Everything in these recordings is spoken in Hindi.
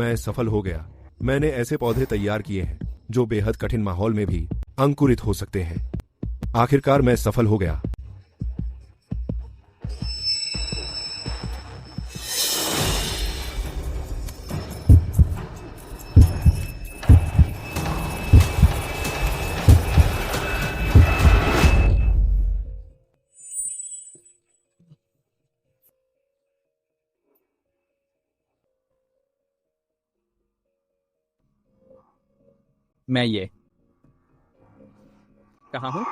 मैं सफल हो गया। मैंने ऐसे पौधे तैयार किए हैं जो बेहद कठिन माहौल में भी अंकुरित हो सकते हैं। आखिरकार मैं सफल हो गया। मैं ये कहाँ हूँ?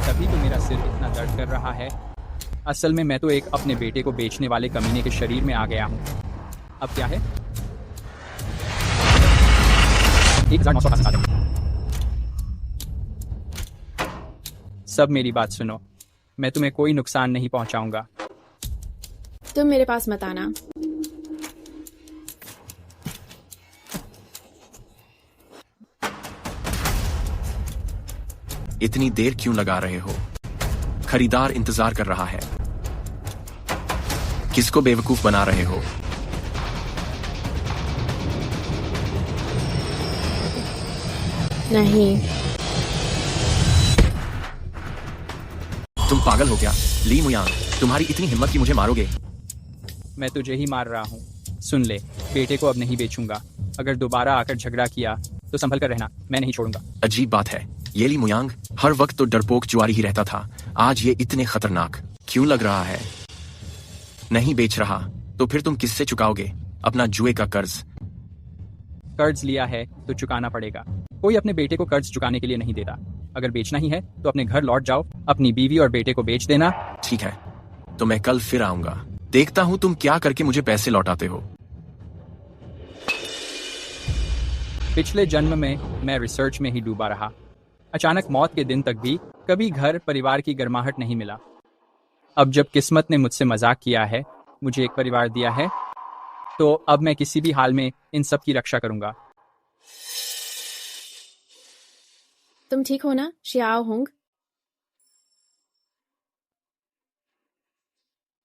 तभी तो मेरा सिर इतना दर्द कर रहा है। असल में मैं तो एक अपने बेटे को बेचने वाले कमीने के शरीर में आ गया हूँ। अब क्या है? 1900 सब मेरी बात सुनो। मैं तुम्हें कोई नुकसान नहीं पहुंचाऊंगा। तुम मेरे पास मत आना। इतनी देर क्यों लगा रहे हो? खरीदार इंतजार कर रहा है। किसको बेवकूफ बना रहे हो? नहीं, तुम पागल हो क्या? ली मुयांग, तुम्हारी इतनी हिम्मत कि मुझे मारोगे? मैं तुझे ही मार रहा हूँ। सुन ले, बेटे को अब नहीं बेचूंगा। अगर दोबारा आकर झगड़ा किया तो संभल कर रहना, मैं नहीं छोड़ूंगा। अजीब बात है, ये ली मुयांग हर वक्त तो डरपोक जुआरी ही रहता था, आज ये इतने खतरनाक क्यों लग रहा है? नहीं बेच रहा तो फिर तुम किससे चुकाओगे अपना जुए का कर्ज? कर्ज लिया है तो चुकाना पड़ेगा। कोई अपने बेटे को कर्ज चुकाने के लिए नहीं देता। अगर बेचना ही है तो अपने घर लौट जाओ, अपनी बीवी और बेटे को बेच देना। ठीक है, तो मैं कल फिर आऊंगा। देखता हूँ तुम क्या करके मुझे पैसे लौटाते हो। पिछले जन्म में मैं रिसर्च में ही डूबा रहा। अचानक मौत के दिन तक भी कभी घर परिवार की गर्माहट नहीं मिला। अब जब किस्मत ने मुझसे मजाक किया है, मुझे एक परिवार दिया है, तो अब मैं किसी भी हाल में इन सब की रक्षा करूंगा। तुम ठीक हो ना, शियाओ हुंग?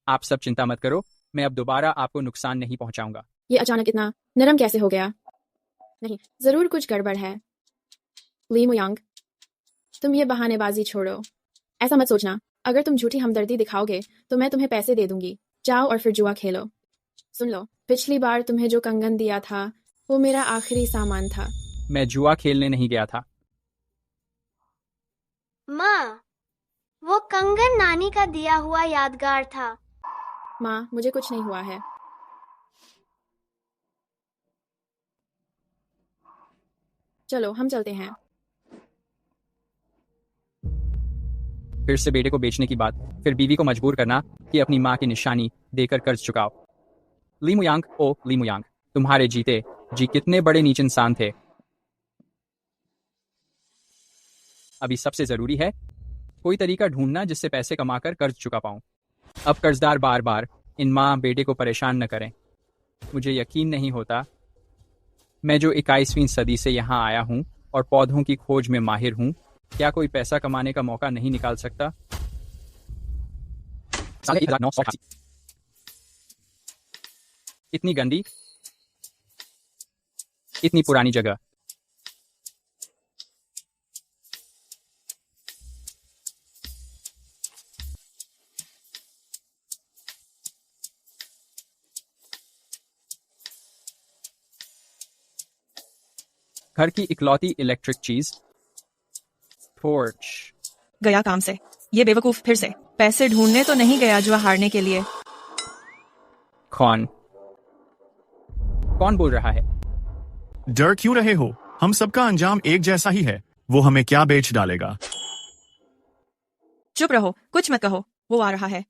आप सब चिंता मत करो, मैं अब दोबारा आपको नुकसान नहीं पहुंचाऊंगा। ये अचानक इतना नरम कैसे हो गया? नहीं, जरूर कुछ गड़बड़ है। ली मुयांग, तुम ये बहानेबाजी छोड़ो। ऐसा मत सोचना, अगर तुम झूठी हमदर्दी दिखाओगे तो मैं तुम्हें पैसे दे दूंगी। जाओ और फिर जुआ खेलो। सुन लो, पिछली बार तुम्हें जो कंगन दिया था वो मेरा आखिरी सामान था। मैं जुआ खेलने नहीं गया था। माँ, वो कंगन नानी का दिया हुआ यादगार था। माँ, मुझे कुछ नहीं हुआ है। चलो हम चलते हैं। फिर से बेटे को बेचने की बात, फिर बीवी को मजबूर करना कि अपनी माँ की निशानी देकर कर्ज चुकाओ। ली मुयांग, ओ ली मुयांग, तुम्हारे जीते जी कितने बड़े नीच इंसान थे। अभी सबसे जरूरी है कोई तरीका ढूंढना जिससे पैसे कमाकर कर्ज चुका पाऊं। अब कर्जदार बार बार इन माँ बेटे को परेशान न करें। मुझे यकीन नहीं होता, मैं जो 21वीं सदी से यहाँ आया हूँ और पौधों की खोज में माहिर हूँ, क्या कोई पैसा कमाने का मौका नहीं निकाल सकता? 1988। इतनी गंदी, इतनी पुरानी जगह। घर की इकलौती इलेक्ट्रिक चीज, टॉर्च। गया काम से। ये बेवकूफ फिर से पैसे ढूंढने तो नहीं गया जुआ हारने के लिए। कौन बोल रहा है? डर क्यों रहे हो? हम सबका अंजाम एक जैसा ही है। वो हमें क्या बेच डालेगा? चुप रहो, कुछ मत कहो। वो आ रहा है।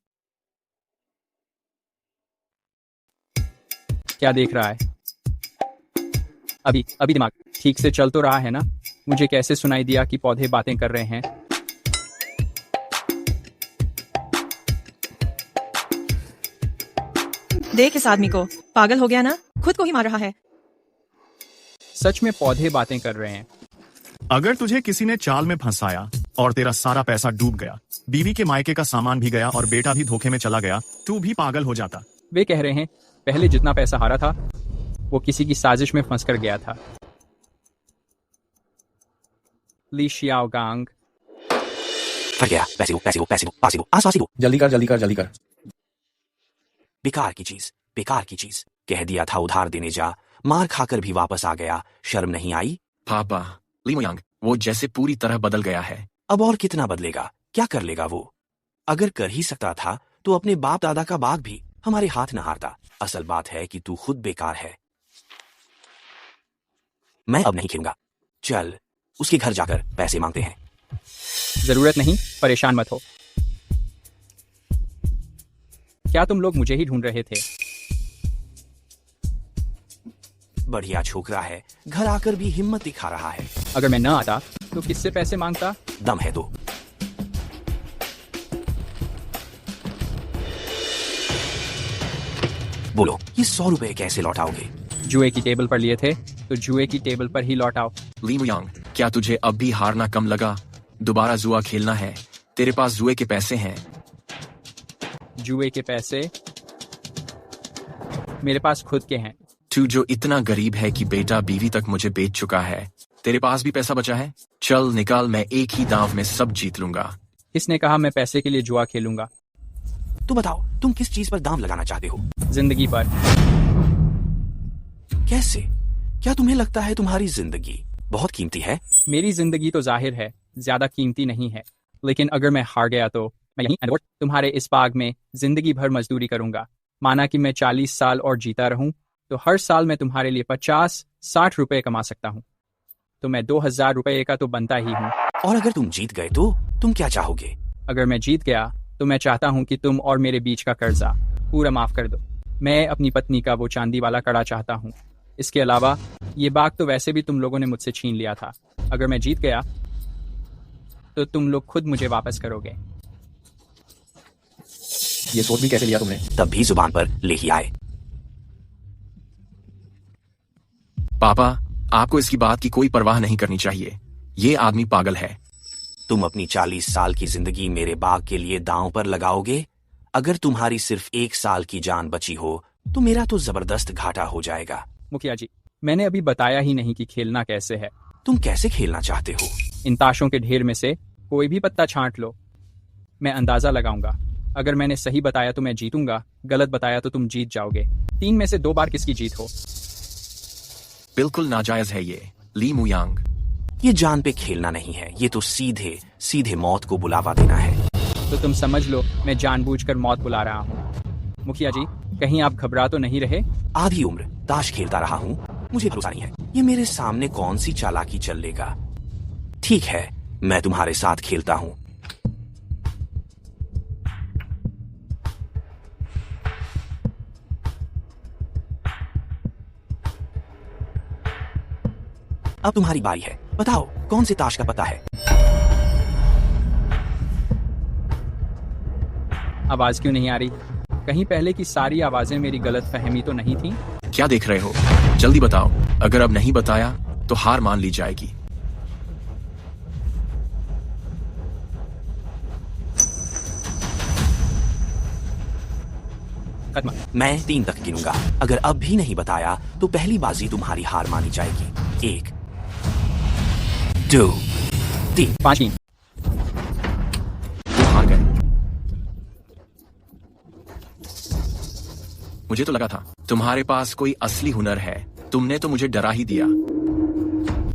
क्या देख रहा है? अभी दिमाग ठीक से चल तो रहा है ना? मुझे कैसे सुनाई दिया कि पौधे बातें कर रहे हैं? देख इस आदमी को, पागल हो गया ना? खुद को ही मार रहा है। सच में पौधे बातें कर रहे हैं। अगर तुझे किसी ने चाल में फंसाया और तेरा सारा पैसा डूब गया, बीवी के मायके का सामान भी गया और बेटा भी धोखे में चला गया, तू भी पागल हो जाता। वे कह रहे हैं पहले जितना पैसा हारा था वो किसी की साजिश में फंसकर गया था। ली शियाओगांग। फट गया। पैसे दो, पैसे दो, पैसे दो, पैसे दो, आस दो। जल्दी कर, जल्दी कर, जल्दी कर। बेकार की चीज, बेकार की चीज। कह दिया था उधार देने जा, मार खाकर भी वापस आ गया। शर्म नहीं आई? पापा, ली मोयांग वो जैसे पूरी तरह बदल गया है। अब और कितना बदलेगा? क्या कर लेगा वो? अगर कर ही सकता था तो अपने बाप दादा का बाग भी हमारे हाथ न हारता। असल बात है कि तू खुद बेकार है। मैं अब नहीं खेलूंगा। चल उसके घर जाकर पैसे मांगते हैं। जरूरत नहीं, परेशान मत हो। क्या तुम लोग मुझे ही ढूंढ रहे थे? बढ़िया छोकरा है, घर आकर भी हिम्मत दिखा रहा है। अगर मैं न आता तो किससे पैसे मांगता? दम है तो। बोलो, ये 100 रुपए कैसे लौटाओगे? जुए की टेबल पर लिए थे तो जुए की टेबल पर ही लौटाओ। ली मोयांग, क्या तुझे अब भी हारना कम लगा? दोबारा जुआ खेलना है? तेरे पास जुए के पैसे हैं। जुए के पैसे मेरे पास खुद के हैं। तू जो इतना गरीब है कि बेटा बीवी तक मुझे बेच चुका है, तेरे पास भी पैसा बचा है? चल निकाल, मैं एक ही दांव में सब जीत लूंगा। किसने कहा मैं पैसे के लिए जुआ खेलूंगा? तू बताओ, तुम किस चीज पर दांव लगाना चाहते हो? जिंदगी पर। कैसे? क्या तुम्हें लगता है तुम्हारी जिंदगी बहुत कीमती है? मेरी जिंदगी तो जाहिर है ज्यादा कीमती नहीं है, लेकिन अगर मैं हार गया तो मैं यहीं तुम्हारे इस बाग में जिंदगी भर मजदूरी करूंगा। माना कि मैं 40 साल और जीता रहूं तो हर साल मैं तुम्हारे लिए 50-60 रुपए कमा सकता हूं। तो मैं 2000 रुपए का तो बनता ही हूं। और अगर तुम जीत गए तो तुम क्या चाहोगे? अगर मैं जीत गया तो मैं चाहता हूं कि तुम और मेरे बीच का कर्जा पूरा माफ कर दो। मैं अपनी पत्नी का वो चांदी वाला कड़ा चाहता हूं। इसके अलावा ये बाग तो वैसे भी तुम लोगों ने मुझसे छीन लिया था। अगर मैं जीत गया तो तुम लोग खुद मुझे वापस करोगे। ये सोच भी कैसे लिया तुमने? तब भी जुबान पर ले ही आए। पापा, आपको इसकी बात की कोई परवाह नहीं करनी चाहिए। ये आदमी पागल है। तुम अपनी 40 साल की जिंदगी मेरे बाग के लिए दांव पर लगाओगे? अगर तुम्हारी सिर्फ 1 साल की जान बची हो तो मेरा तो जबरदस्त घाटा हो जाएगा। मुखिया जी, मैंने अभी बताया ही नहीं कि खेलना कैसे है। तुम कैसे खेलना चाहते हो? इन ताशों के ढेर में से कोई भी पत्ता छांट लो। मैं अंदाजा लगाऊंगा। अगर मैंने सही बताया तो मैं जीतूंगा, गलत बताया तो तुम जीत जाओगे। 3 में से 2 बार किसकी जीत हो? बिल्कुल नाजायज है ये, ली मोयांग। ये जान पे खेलना नहीं है, ये तो सीधे सीधे मौत को बुलावा देना है। तो तुम समझ लो मैं जानबूझकर मौत बुला रहा हूँ। मुखिया जी, कहीं आप घबरा तो नहीं रहे? आधी उम्र ताश खेलता रहा हूँ, मुझे भरोसा नहीं है ये मेरे सामने कौन सी चालाकी चल लेगा। ठीक है, मैं तुम्हारे साथ खेलता हूँ। अब तुम्हारी बारी है, बताओ कौन से ताश का पता है? आवाज क्यों नहीं आ रही? कहीं पहले की सारी आवाजें मेरी गलत फहमी तो नहीं थी? क्या देख रहे हो? जल्दी बताओ। अगर अब नहीं बताया तो हार मान ली जाएगी। खत्म। मैं 3 तक गिनूंगा। अगर अब भी नहीं बताया तो पहली बाजी तुम्हारी हार मानी जाएगी। 1 2 3 5 3। हार गए। मुझे तो लगा था तुम्हारे पास कोई असली हुनर है। तुमने तो मुझे डरा ही दिया।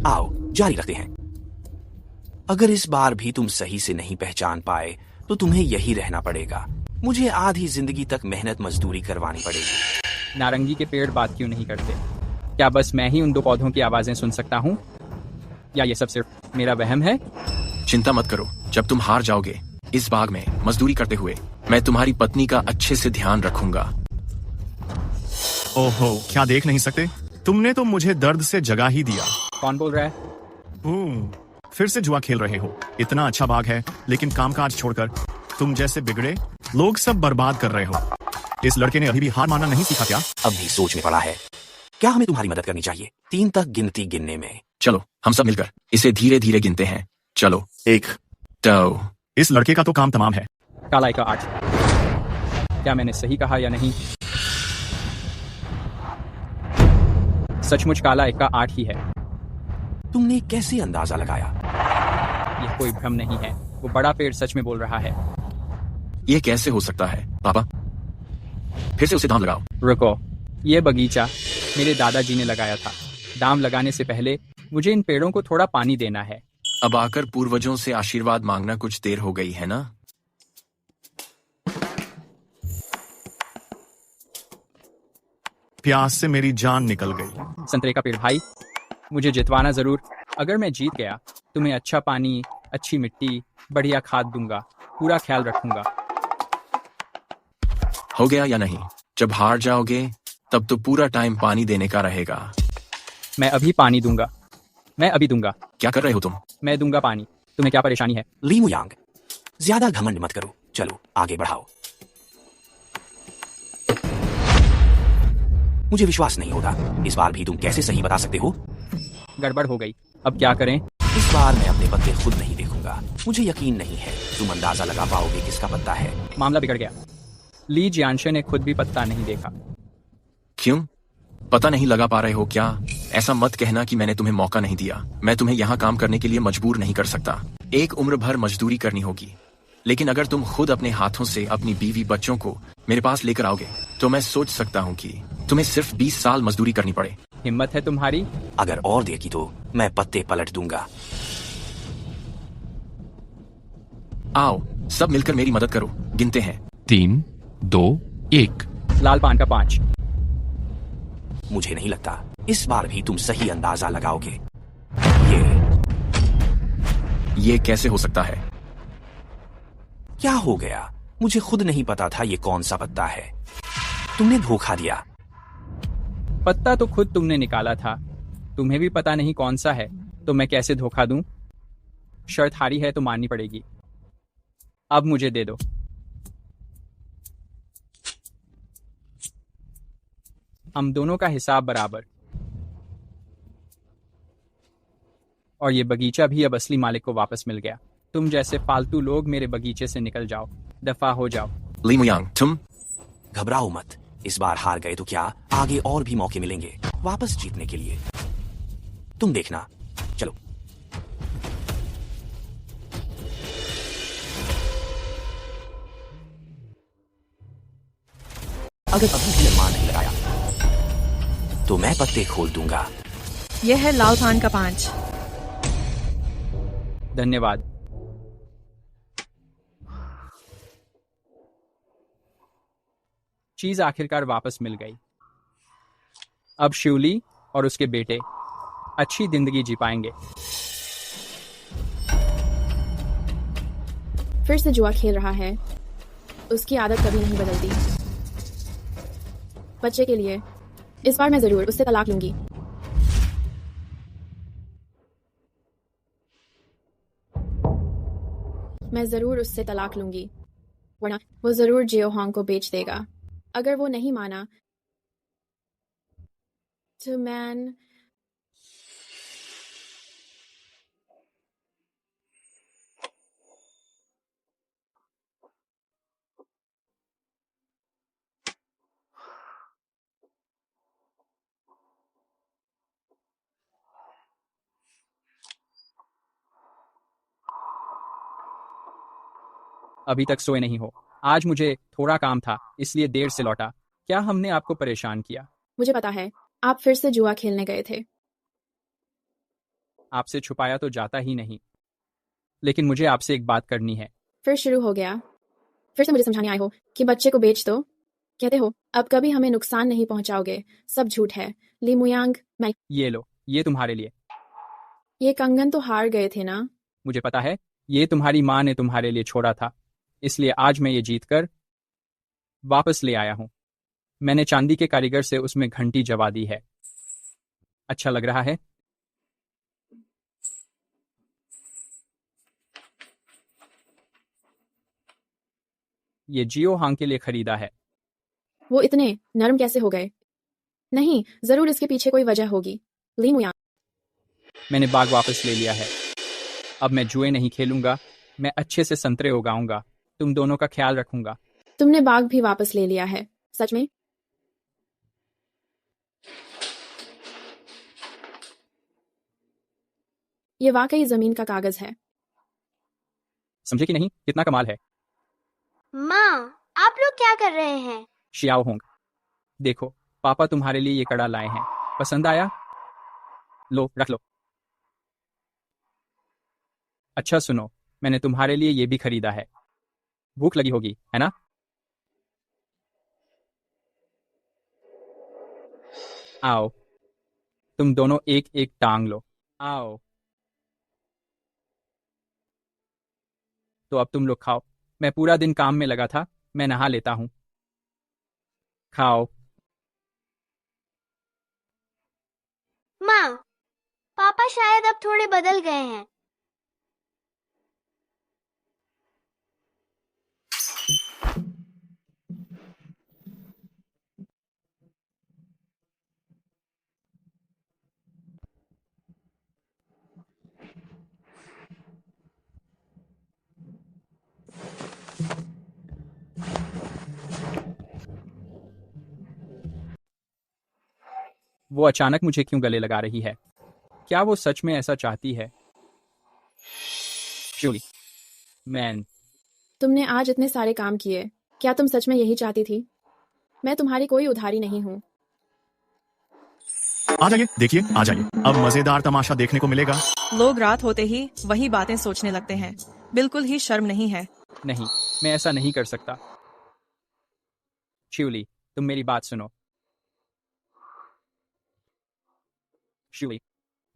आओ जारी रखते हैं। अगर इस बार भी तुम सही से नहीं पहचान पाए तो तुम्हें यही रहना पड़ेगा। मुझे आधी जिंदगी तक मेहनत मजदूरी करवानी पड़ेगी। नारंगी के पेड़ बात क्यों नहीं करते? क्या बस मैं ही उन 2 पौधों की आवाजें सुन सकता हूँ, या ये सब सिर्फ मेरा वहम है? चिंता मत करो, जब तुम हार जाओगे इस बाग में मजदूरी करते हुए, मैं तुम्हारी पत्नी का अच्छे से ध्यान रखूंगा। ओहो, क्या देख नहीं सकते? तुमने तो मुझे दर्द से जगा ही दिया। कौन बोल रहा है? फिर से जुआ खेल रहे हो। इतना अच्छा बाग है लेकिन कामकाज छोड़कर तुम जैसे बिगड़े लोग सब बर्बाद कर रहे हो। इस लड़के ने अभी भी हार मानना नहीं सीखा क्या? अब भी सोच में पड़ा है। क्या हमें तुम्हारी मदद करनी चाहिए? 3 तक गिनती गिनने में। चलो हम सब मिलकर इसे धीरे धीरे गिनते हैं। चलो 1। 2। इस लड़के का तो काम तमाम है। काला एक का 8। क्या मैंने सही कहा या नहीं? सचमुच काला एक का 8 ही है। तुमने कैसे अंदाजा लगाया? यह कोई भ्रम नहीं है। वो बड़ा पेड़ सच में बोल रहा है। ये कैसे हो सकता है पापा? फिर से उसे दाम लगाओ। रुको, ये बगीचा मेरे दादाजी ने लगाया था। दाम लगाने से पहले मुझे इन पेड़ों को थोड़ा पानी देना है। अब आकर पूर्वजों से आशीर्वाद मांगना कुछ देर हो गई है ना? प्यास से मेरी जान निकल गई। संतरे का पेड़ भाई, मुझे जितवाना जरूर। अगर मैं जीत गया तुम्हें अच्छा पानी, अच्छी मिट्टी, बढ़िया खाद दूंगा, पूरा ख्याल रखूंगा। हो गया या नहीं? जब हार जाओगे तब तो पूरा टाइम पानी देने का रहेगा। मैं अभी पानी दूंगा। मैं अभी दूंगा। क्या कर रहे हो तुम? मैं दूंगा पानी। तुम्हें क्या परेशानी है? ली मुयांग, ज्यादा घमंड मत करो। चलो आगे बढ़ाओ। मुझे विश्वास नहीं होता। इस बार भी तुम कैसे सही बता सकते हो? गड़बड़ हो गई। अब क्या करें? इस बार मैं अपने पत्ते खुद नहीं देखूंगा। मुझे यकीन नहीं है तुम अंदाजा लगा पाओगे किसका पत्ता है। मामला बिगड़ गया। ली जियांशे ने खुद भी पत्ता नहीं देखा। क्यों? पता नहीं लगा पा रहे हो क्या? ऐसा मत कहना कि मैंने तुम्हें मौका नहीं दिया। मैं तुम्हें यहाँ काम करने के लिए मजबूर नहीं कर सकता। एक उम्र भर मजदूरी करनी होगी। लेकिन अगर तुम खुद अपने हाथों से अपनी बीवी बच्चों को मेरे पास लेकर आओगे तो मैं सोच सकता हूँ कि तुम्हें सिर्फ 20 साल मजदूरी करनी पड़े। हिम्मत है तुम्हारी? अगर और देर की तो मैं पत्ते पलट दूंगा। आओ सब मिलकर मेरी मदद करो। गिनते हैं। 3, 2, 1। लाल पान का 5। मुझे नहीं लगता इस बार भी तुम सही अंदाजा लगाओगे। ये कैसे हो सकता है? क्या हो गया? मुझे खुद नहीं पता था ये कौन सा पत्ता है। तुमने धोखा दिया। पत्ता तो खुद तुमने निकाला था। तुम्हें भी पता नहीं कौन सा है तो मैं कैसे धोखा दूं? शर्त हारी है तो माननी पड़ेगी। अब मुझे दे दो। हम दोनों का हिसाब बराबर। और ये बगीचा भी अब असली मालिक को वापस मिल गया। तुम जैसे फालतू लोग मेरे बगीचे से निकल जाओ। दफा हो जाओ। ली मुयांग, तुम घबराओ मत। इस बार हार गए तो क्या, आगे और भी मौके मिलेंगे वापस जीतने के लिए। तुम देखना। चलो। अगर अभी भी अनुमान नहीं लगाया तो मैं पत्ते खोल दूंगा। यह है लाल पान का 5। धन्यवाद। चीज आखिरकार वापस मिल गई। अब शिवली और उसके बेटे अच्छी जिंदगी जी पाएंगे। फिर से जुआ खेल रहा है। उसकी आदत कभी नहीं बदलती। बच्चे के लिए इस बार मैं जरूर उससे तलाक लूंगी। मैं जरूर उससे तलाक लूंगी, वरना वो जरूर जियो हांग को बेच देगा। अगर वो नहीं माना तो मैं अभी तक सोए नहीं हो? आज मुझे थोड़ा काम था इसलिए देर से लौटा। क्या हमने आपको परेशान किया? मुझे पता है आप फिर से जुआ खेलने गए थे। आपसे छुपाया तो जाता ही नहीं। लेकिन मुझे आपसे एक बात करनी है। फिर शुरू हो गया। फिर से मुझे समझाने आए हो कि बच्चे को बेच दो। कहते हो अब कभी हमें नुकसान नहीं पहुंचाओगे। सब झूठ है। ली मुयांग, मैं ये लो, ये तुम्हारे लिए। ये कंगन तो हार गए थे ना? मुझे पता है, ये तुम्हारी माँ ने तुम्हारे लिए छोड़ा था। इसलिए आज मैं ये जीतकर वापस ले आया हूं। मैंने चांदी के कारीगर से उसमें घंटी जवा दी है। अच्छा लग रहा है? ये जियो हांग के लिए खरीदा है। वो इतने नरम कैसे हो गए? नहीं, जरूर इसके पीछे कोई वजह होगी। ली मुयांग, मैंने बाग वापस ले लिया है। अब मैं जुए नहीं खेलूंगा। मैं अच्छे से संतरे उगाऊंगा। तुम दोनों का ख्याल रखूंगा। तुमने बाग भी वापस ले लिया है, सच में? ये वाकई जमीन का कागज है। समझे कि नहीं? कितना कमाल है। माँ, आप लोग क्या कर रहे हैं? शियाओ होंग, देखो पापा तुम्हारे लिए ये कड़ा लाए हैं। पसंद आया? लो, रख लो। अच्छा सुनो, मैंने तुम्हारे लिए ये भी खरीदा है। भूख लगी होगी, है ना? आओ, तुम दोनों एक एक टांग लो। आओ। तो अब तुम लोग खाओ। मैं पूरा दिन काम में लगा था। मैं नहा लेता हूं। खाओ। माँ, पापा शायद अब थोड़े बदल गए हैं। वो अचानक मुझे क्यों गले लगा रही है? क्या वो सच में ऐसा चाहती है? श्योली, मैन, तुमने आज इतने सारे काम किए। क्या तुम सच में यही चाहती थी? मैं तुम्हारी कोई उधारी नहीं हूँ। आ जाइए, देखिए, आ जाइए। अब मजेदार तमाशा देखने को मिलेगा। लोग रात होते ही वही बातें सोचने लगते हैं। बिल्कुल ही शर्म नहीं है। नहीं, मैं ऐसा नहीं कर सकता। शिवली, तुम मेरी बात सुनो। शिवली,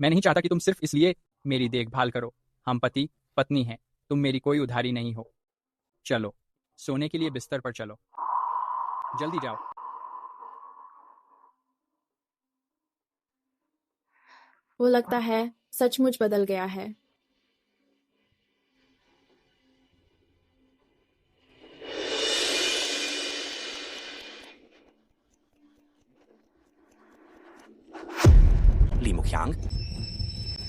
मैं नहीं चाहता कि तुम सिर्फ इसलिए मेरी देखभाल करो। हम पति पत्नी हैं। तुम मेरी कोई उधारी नहीं हो। चलो, सोने के लिए बिस्तर पर चलो। जल्दी जाओ। वो लगता है सचमुच बदल गया है। ली मुखियांग,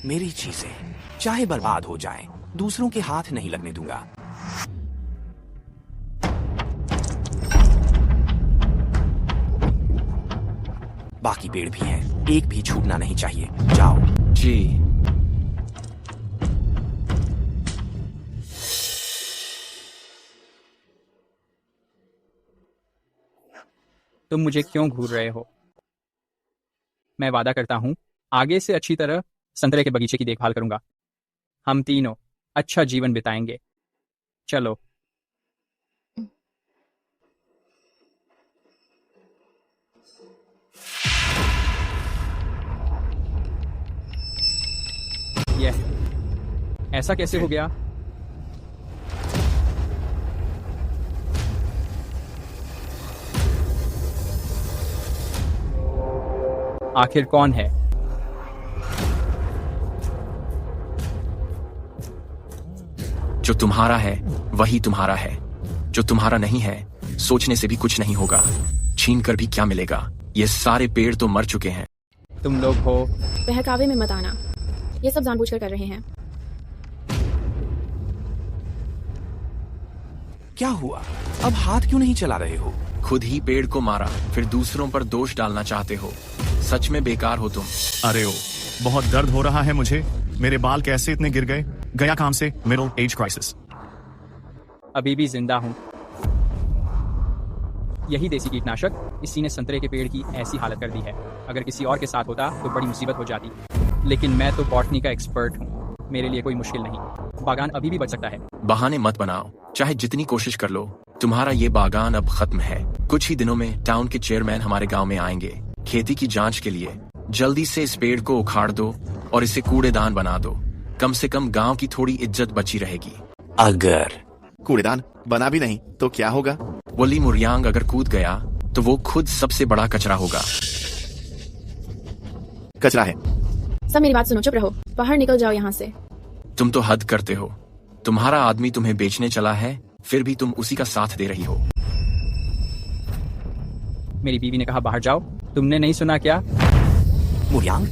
मेरी चीजें चाहे बर्बाद हो जाएं, दूसरों के हाथ नहीं लगने दूंगा। बाकी पेड़ भी हैं, एक भी छूटना नहीं चाहिए। जाओ। जी। तुम मुझे क्यों घूर रहे हो? मैं वादा करता हूं, आगे से अच्छी तरह संतरे के बगीचे की देखभाल करूंगा। हम तीनों अच्छा जीवन बिताएंगे। चलो। यह ऐसा कैसे हो गया? आखिर कौन है? जो तुम्हारा है वही तुम्हारा है। जो तुम्हारा नहीं है, सोचने से भी कुछ नहीं होगा। छीन कर भी क्या मिलेगा? ये सारे पेड़ तो मर चुके हैं। तुम लोग हो। बहकावे में मत आना। ये सब जानबूझकर कर रहे हैं। क्या हुआ? अब हाथ क्यों नहीं चला रहे हो? खुद ही पेड़ को मारा, फिर दूसरों पर दोष डालना चाहते हो। सच में बेकार हो तुम। अरे ओ, बहुत दर्द हो रहा है मुझे। मेरे बाल कैसे इतने गिर गए? गया काम से। Middle age crisis. अभी भी जिंदा हूं। यही देसी कीटनाशक इसी ने संतरे के पेड़ की ऐसी हालत कर दी है। अगर किसी और के साथ होता तो बड़ी मुसीबत हो जाती। लेकिन मैं तो बॉटनी का एक्सपर्ट हूँ। मेरे लिए कोई मुश्किल नहीं। बागान अभी भी बच सकता है। बहाने मत बनाओ। चाहे जितनी कोशिश कर लो, तुम्हारा ये बागान अब खत्म है। कुछ ही दिनों में टाउन के चेयरमैन हमारे गांव में आएंगे खेती की जांच के लिए। जल्दी से इस पेड़ को उखाड़ दो और इसे कूड़ेदान बना दो। कम से कम गांव की थोड़ी इज्जत बची रहेगी। अगर कूड़ेदान बना भी नहीं तो क्या होगा? वो ली मुयांग अगर कूद गया तो वो खुद सबसे बड़ा कचरा होगा। कचरा है। सब मेरी बात सुनो, चुप रहो। बाहर निकल जाओ यहाँ से। तुम तो हद करते हो। तुम्हारा आदमी तुम्हें बेचने चला है, फिर भी तुम उसी का साथ दे रही हो। मेरी बीवी ने कहा बाहर जाओ। तुमने नहीं सुना क्या? मुयांग,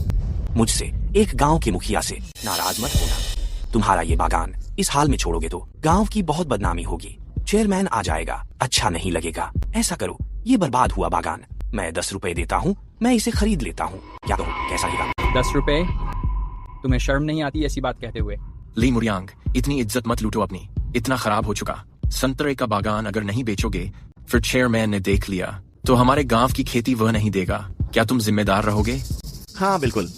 मुझसे, एक गांव के मुखिया से नाराज मत होना। तुम्हारा ये बागान इस हाल में छोड़ोगे तो गांव की बहुत बदनामी होगी। चेयरमैन आ जाएगा, अच्छा नहीं लगेगा। ऐसा करो, ये बर्बाद हुआ बागान मैं 10 रुपए देता हूँ, मैं इसे खरीद लेता हूँ। क्या कहो, कैसा रहेगा? 10 रुपए? तुम्हें शर्म नहीं आती ऐसी बात कहते हुए? ली मुयांग, इतनी इज्जत मत लूटो अपनी। इतना खराब हो चुका संतरे का बागान अगर नहीं बेचोगे, फिर चेयरमैन ने देख लिया तो हमारे गांव की खेती वह नहीं देगा। क्या तुम जिम्मेदार रहोगे? हाँ बिल्कुल,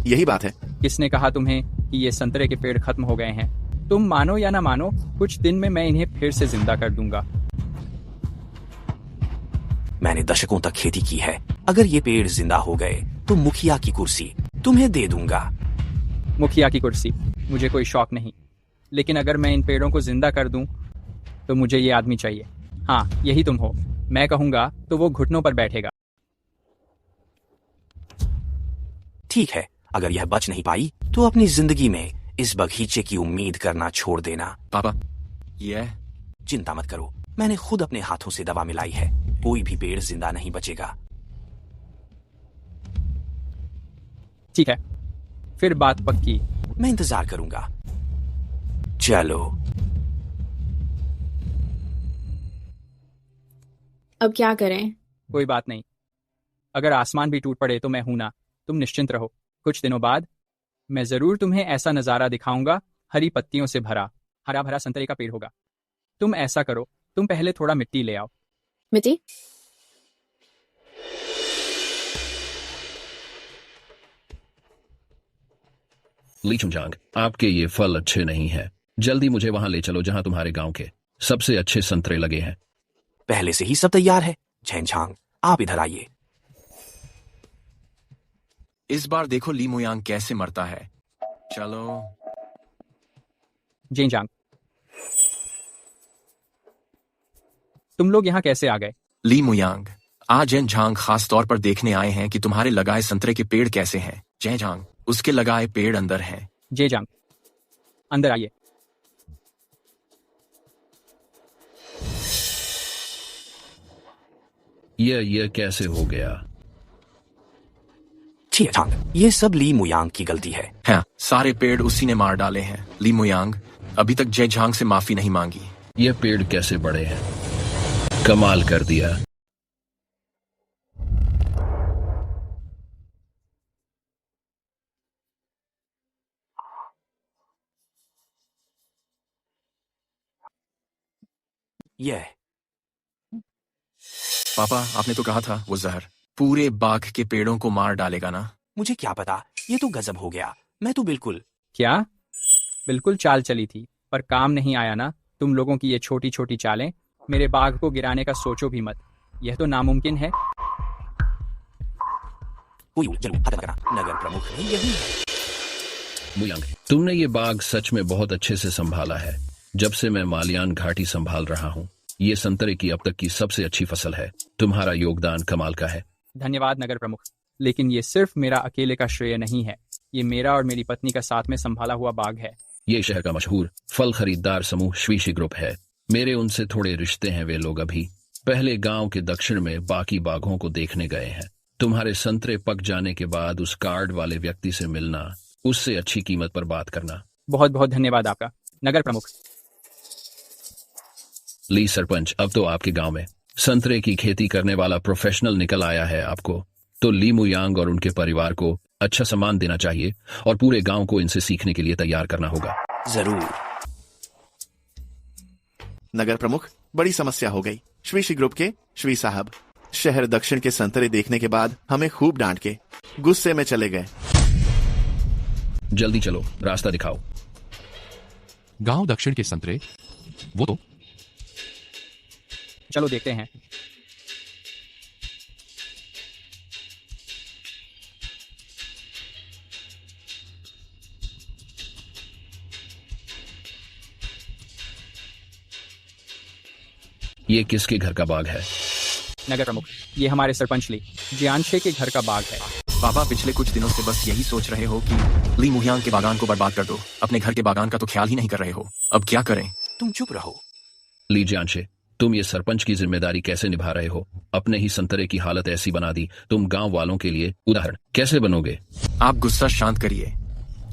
यही बात है। किसने कहा तुम्हें कि ये संतरे के पेड़ खत्म हो गए हैं? तुम मानो या ना मानो, कुछ दिन में मैं इन्हें फिर से जिंदा कर दूंगा। मैंने दशकों तक खेती की है। अगर ये पेड़ जिंदा हो गए तो मुखिया की कुर्सी तुम्हें दे दूंगा। मुखिया की कुर्सी? मुझे कोई शौक नहीं, लेकिन अगर मैं इन पेड़ों को जिंदा कर दूं तो मुझे ये आदमी चाहिए। हाँ, यही तुम हो। मैं कहूंगा तो वो घुटनों पर बैठेगा। ठीक है, अगर यह बच नहीं पाई तो अपनी जिंदगी में इस बगीचे की उम्मीद करना छोड़ देना। पापा, यह चिंता मत करो, मैंने खुद अपने हाथों से दवा मिलाई है। कोई भी पेड़ जिंदा नहीं बचेगा। ठीक है, फिर बात पक्की। मैं इंतजार करूंगा। चलो। अब क्या करें? कोई बात नहीं, अगर आसमान भी टूट पड़े तो मैं हूं ना। तुम निश्चिंत रहो, कुछ दिनों बाद मैं जरूर तुम्हें ऐसा नजारा दिखाऊंगा, हरी पत्तियों से भरा, हरा भरा संतरे का पेड़ होगा। तुम ऐसा करो, तुम पहले थोड़ा मिट्टी ले आओ। मिट्टी? ली चुंजांग, आपके ये फल अच्छे नहीं हैं। जल्दी मुझे वहां ले चलो जहां तुम्हारे गांव के सबसे अच्छे संतरे लगे हैं। पहले से ही सब तैयार है। झेनझांग, आप इधर आइए। इस बार देखो ली मुयांग कैसे मरता है। चलो। जेनजांग, तुम लोग यहाँ कैसे आ गए? ली मुयांग, आज जेनझांग खास तौर पर देखने आए हैं कि तुम्हारे लगाए संतरे के पेड़ कैसे हैं। जेनझांग, उसके लगाए पेड़ अंदर हैं। जेजांग, अंदर आइए। यह कैसे हो गया? झेनझांग, ये सब ली मुयांग की गलती है। हाँ, सारे पेड़ उसी ने मार डाले हैं। ली मुयांग अभी तक जेनझांग से माफी नहीं मांगी। ये पेड़ कैसे बड़े हैं? कमाल कर दिया। यह पापा, आपने तो कहा था वो जहर पूरे बाग के पेड़ों को मार डालेगा ना। मुझे क्या पता, ये तो गजब हो गया। मैं तो बिल्कुल क्या? बिल्कुल चाल चली थी, पर काम नहीं आया ना। तुम लोगों की ये छोटी छोटी चालें, मेरे बाग को गिराने का सोचो भी मत। यह तो नामुमकिन है। कोई जरूर हद करा। नगर प्रमुख भी यही है। मुयांग, तुमने ये बाग सच में बहुत अच्छे से संभाला है। जब से मैं मालियान घाटी संभाल रहा हूँ, ये संतरे की अब तक की सबसे अच्छी फसल है। तुम्हारा योगदान कमाल का है। धन्यवाद नगर प्रमुख, लेकिन ये सिर्फ मेरा अकेले का श्रेय नहीं है। ये मेरा और मेरी पत्नी का साथ में संभाला हुआ बाग है। ये शहर का मशहूर फल खरीदार समूह श्वीशी ग्रुप है। मेरे उनसे थोड़े रिश्ते हैं। वे लोग अभी पहले गांव के दक्षिण में बाकी बागों को देखने गए हैं। तुम्हारे संतरे पक जाने के बाद उस कार्ड वाले व्यक्ति से मिलना, उससे अच्छी कीमत पर बात करना। बहुत बहुत धन्यवाद आपका नगर प्रमुख। ली सरपंच, अब तो आपके गांव में संतरे की खेती करने वाला प्रोफेशनल निकल आया है। आपको तो ली मुयांग और उनके परिवार को अच्छा सम्मान देना चाहिए और पूरे गांव को इनसे सीखने के लिए तैयार करना होगा। जरूर। नगर प्रमुख, बड़ी समस्या हो गई। श्वीशी ग्रुप के श्वी साहब शहर दक्षिण के संतरे देखने के बाद हमें खूब डांट के गुस्से में चले गए। जल्दी चलो, रास्ता दिखाओ। गांव दक्षिण के संतरे? वो तो चलो देखते हैं। ये किसके घर का बाग है? नगर प्रमुख, ये हमारे सरपंच ली जियांशे के घर का बाग है। पापा, पिछले कुछ दिनों से बस यही सोच रहे हो कि ली मुयांग के बागान को बर्बाद कर दो। अपने घर के बागान का तो ख्याल ही नहीं कर रहे हो। अब क्या करें? तुम चुप रहो। ली जियांशे, तुम ये सरपंच की जिम्मेदारी कैसे निभा रहे हो? अपने ही संतरे की हालत ऐसी बना दी। तुम गांव वालों के लिए उदाहरण कैसे बनोगे? आप गुस्सा शांत करिए।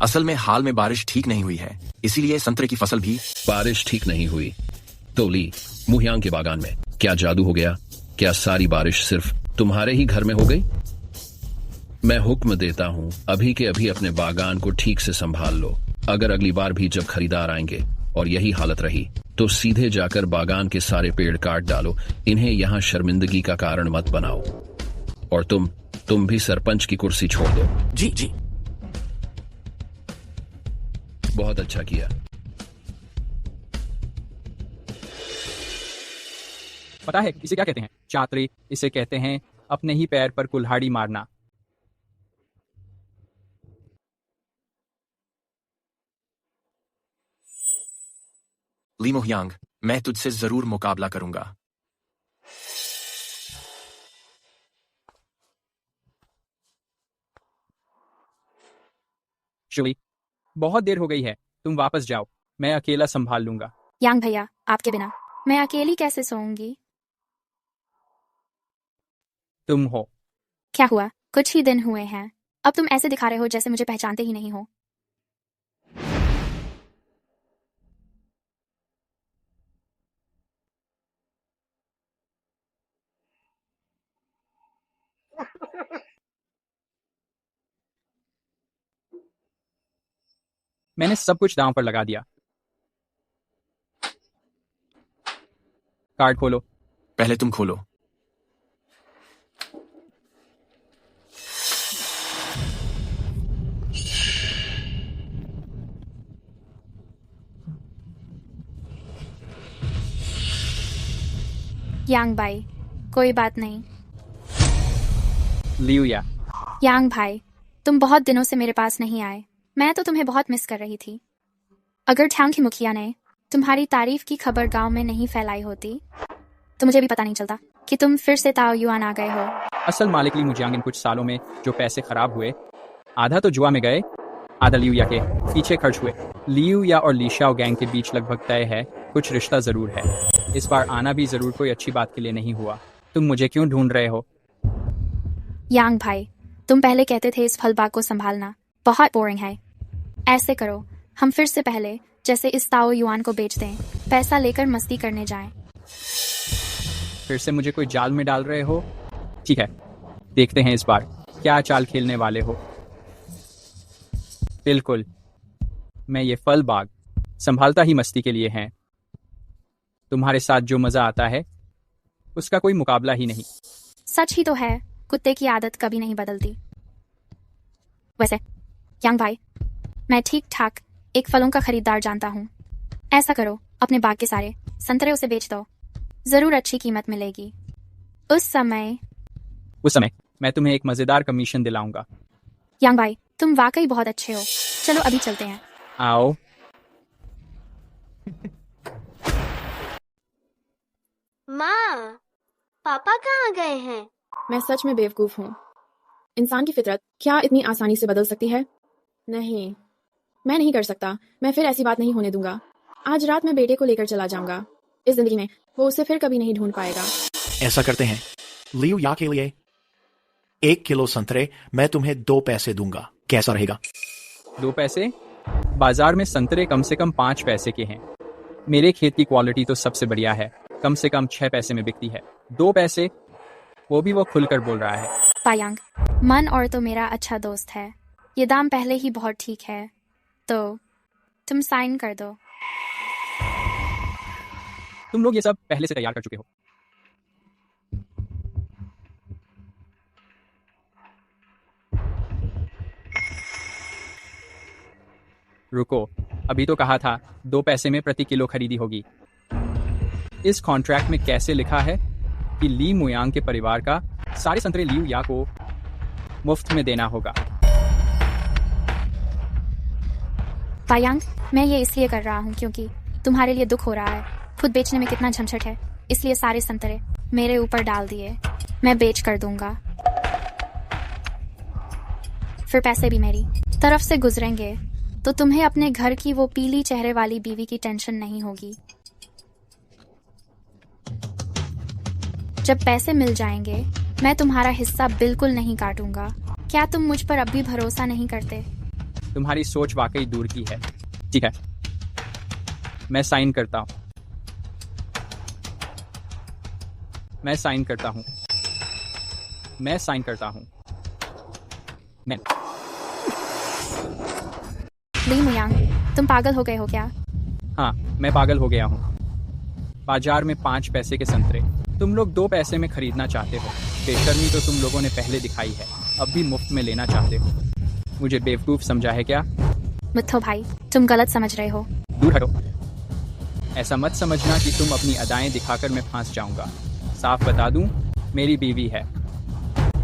असल में हाल में बारिश ठीक नहीं हुई है, इसीलिए संतरे की फसल भी। बारिश ठीक नहीं हुई तो ली मुहियांग के बागान में क्या जादू हो गया? क्या सारी बारिश सिर्फ तुम्हारे ही घर में हो गई? मैं हुक्म देता हूँ अभी के अभी अपने बागान को ठीक से संभाल लो। अगर अगली बार भी जब खरीदार आएंगे और यही हालत रही तो सीधे जाकर बागान के सारे पेड़ काट डालो। इन्हें यहाँ शर्मिंदगी का कारण मत बनाओ। और तुम भी सरपंच की कुर्सी छोड़ दो। जी जी। बहुत अच्छा किया। पता है इसे क्या कहते हैं? चातरी। इसे कहते हैं अपने ही पैर पर कुल्हाड़ी मारना। ली मुहियांग, मैं तुझसे जरूर मुकाबला करूंगा। शुली, बहुत देर हो गई है, तुम वापस जाओ, मैं अकेला संभाल लूंगा। यांग भैया, आपके बिना मैं अकेली कैसे सोऊंगी? तुम हो। क्या हुआ? कुछ ही दिन हुए हैं, अब तुम ऐसे दिखा रहे हो जैसे मुझे पहचानते ही नहीं हो। मैंने सब कुछ दांव पर लगा दिया। कार्ड खोलो। पहले तुम खोलो। यांग भाई, कोई बात नहीं। लियूया। यांग भाई, तुम बहुत दिनों से मेरे पास नहीं आए। मैं तो तुम्हें बहुत मिस कर रही थी। अगर ठैंग की मुखिया ने तुम्हारी तारीफ की खबर गांव में नहीं फैलाई होती तो मुझे भी पता नहीं चलता कि तुम फिर से ताओ युआन आ गए हो। असल मालिक ली मुजियांग इन कुछ सालों में जो पैसे खराब हुए, आधा तो जुआ में गए, आधा लियूया के पीछे खर्च हुए। लियूया और लीशाओ गैंग के बीच लगभग तय है, कुछ रिश्ता जरूर है। इस बार आना भी जरूर कोई अच्छी बात के लिए नहीं हुआ। तुम मुझे क्यों ढूंढ रहे हो? यांग भाई, तुम पहले कहते थे इस फल बाग को संभालना बहुत बोरिंग है। ऐसे करो, हम फिर से पहले जैसे इस ताओ युआन को बेच दें, पैसा लेकर मस्ती करने जाएं। फिर से मुझे कोई जाल में डाल रहे हो? ठीक है, देखते हैं इस बार क्या चाल खेलने वाले हो। बिल्कुल, मैं ये फल बाग संभालता ही मस्ती के लिए है। तुम्हारे साथ जो मजा आता है उसका कोई मुकाबला ही नहीं। सच ही तो है, कुत्ते की आदत कभी नहीं बदलती। वैसे यांग भाई, मैं ठीक ठाक एक फलों का खरीदार जानता हूँ। ऐसा करो, अपने बाग के सारे संतरे उसे बेच दो, जरूर अच्छी कीमत मिलेगी। उस समय मैं तुम्हें एक मजेदार कमीशन दिलाऊंगा। यांग भाई, तुम वाकई बहुत अच्छे हो। चलो अभी चलते हैं। आओ। माँ, पापा कहाँ गए हैं? मैं सच में बेवकूफ हूँ। इंसान की फितरत क्या इतनी आसानी से बदल सकती है? नहीं, मैं नहीं कर सकता। मैं फिर ऐसी बात नहीं होने दूंगा। आज रात मैं बेटे को लेकर चला जाऊंगा। इस जिंदगी में वो उसे फिर कभी नहीं ढूंढ पाएगा। ऐसा करते हैं, लियू या के लिए 1 किलो संतरे मैं तुम्हें 2 पैसे दूंगा, कैसा रहेगा? 2 पैसे? बाजार में संतरे कम से कम 5 पैसे के हैं। मेरे खेत की क्वालिटी तो सबसे बढ़िया है, कम से कम 6 पैसे में बिकती है। 2 पैसे, वो भी वो खुलकर बोल रहा है। पायांग, मन और तो मेरा अच्छा दोस्त है। ये दाम पहले ही बहुत ठीक है, तो तुम साइन कर दो। तुम लोग ये सब पहले से तैयार कर चुके हो। रुको, अभी तो कहा था 2 पैसे में प्रति किलो खरीदी होगी। इस कॉन्ट्रैक्ट में कैसे लिखा है कि ली मुयांग के परिवार का सारे संतरे लियू या को मुफ्त में देना होगा? पायांग, मैं ये इसलिए कर रहा हूँ क्योंकि तुम्हारे लिए दुख हो रहा है। खुद बेचने में कितना झंझट है, इसलिए सारे संतरे मेरे ऊपर डाल दिए। मैं बेच कर दूंगा, फिर पैसे भी मेरी तरफ से गुजरेंगे, तो तुम्हें अपने घर की वो पीली चेहरे वाली बीवी की टेंशन नहीं होगी। जब पैसे मिल जाएंगे मैं तुम्हारा हिस्सा बिल्कुल नहीं काटूंगा। क्या तुम मुझ पर अब भी भरोसा नहीं करते? तुम्हारी सोच वाकई दूर की है। ठीक है, मैं साइन करता हूँ। मैं साइन करता हूँ। मैं साइन करता हूँ। मैं ली मुयांग, तुम पागल हो गए हो क्या? हाँ, मैं पागल हो गया हूँ। बाजार में 5 पैसे के संतरे तुम लोग 2 पैसे में खरीदना चाहते हो। बेशर्मी तो तुम लोगों ने पहले दिखाई है, अब भी मुफ्त में लेना चाहते हो। मुझे बेवकूफ समझा है क्या? मिथो भाई, तुम गलत समझ रहे हो। दूर हटो। ऐसा मत समझना कि तुम अपनी अदाएं दिखाकर मैं फांस जाऊंगा। साफ बता दूं, मेरी बीवी है,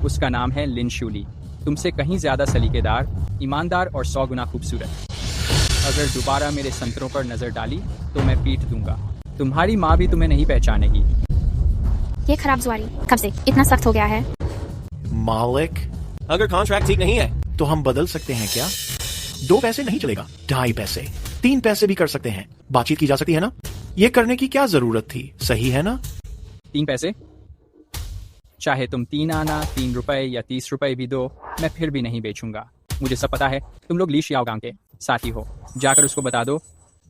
उसका नाम है लिन शूली। तुमसे कहीं ज्यादा सलीकेदार, ईमानदार और 100 गुना खूबसूरत। अगर दोबारा मेरे संतरों पर नजर डाली तो मैं पीट दूंगा। तुम्हारी माँ भी तुम्हें नहीं पहचानेगी। ये खराब जुआरी कब से इतना सख्त हो गया है? मालिक, अगर कॉन्ट्रैक्ट ठीक नहीं है तो हम बदल सकते हैं क्या? 2 पैसे नहीं चलेगा, 2.5 पैसे, 3 पैसे भी कर सकते हैं। बातचीत की जा सकती है ना? ये करने की क्या जरूरत थी, सही है ना? 3 पैसे? चाहे तुम 3 आना, 3 रुपए या 30 रुपए भी दो, मैं फिर भी नहीं बेचूंगा। मुझे सब पता है, तुम लोग ली शियाओगांग के साथी हो। जाकर उसको बता दो,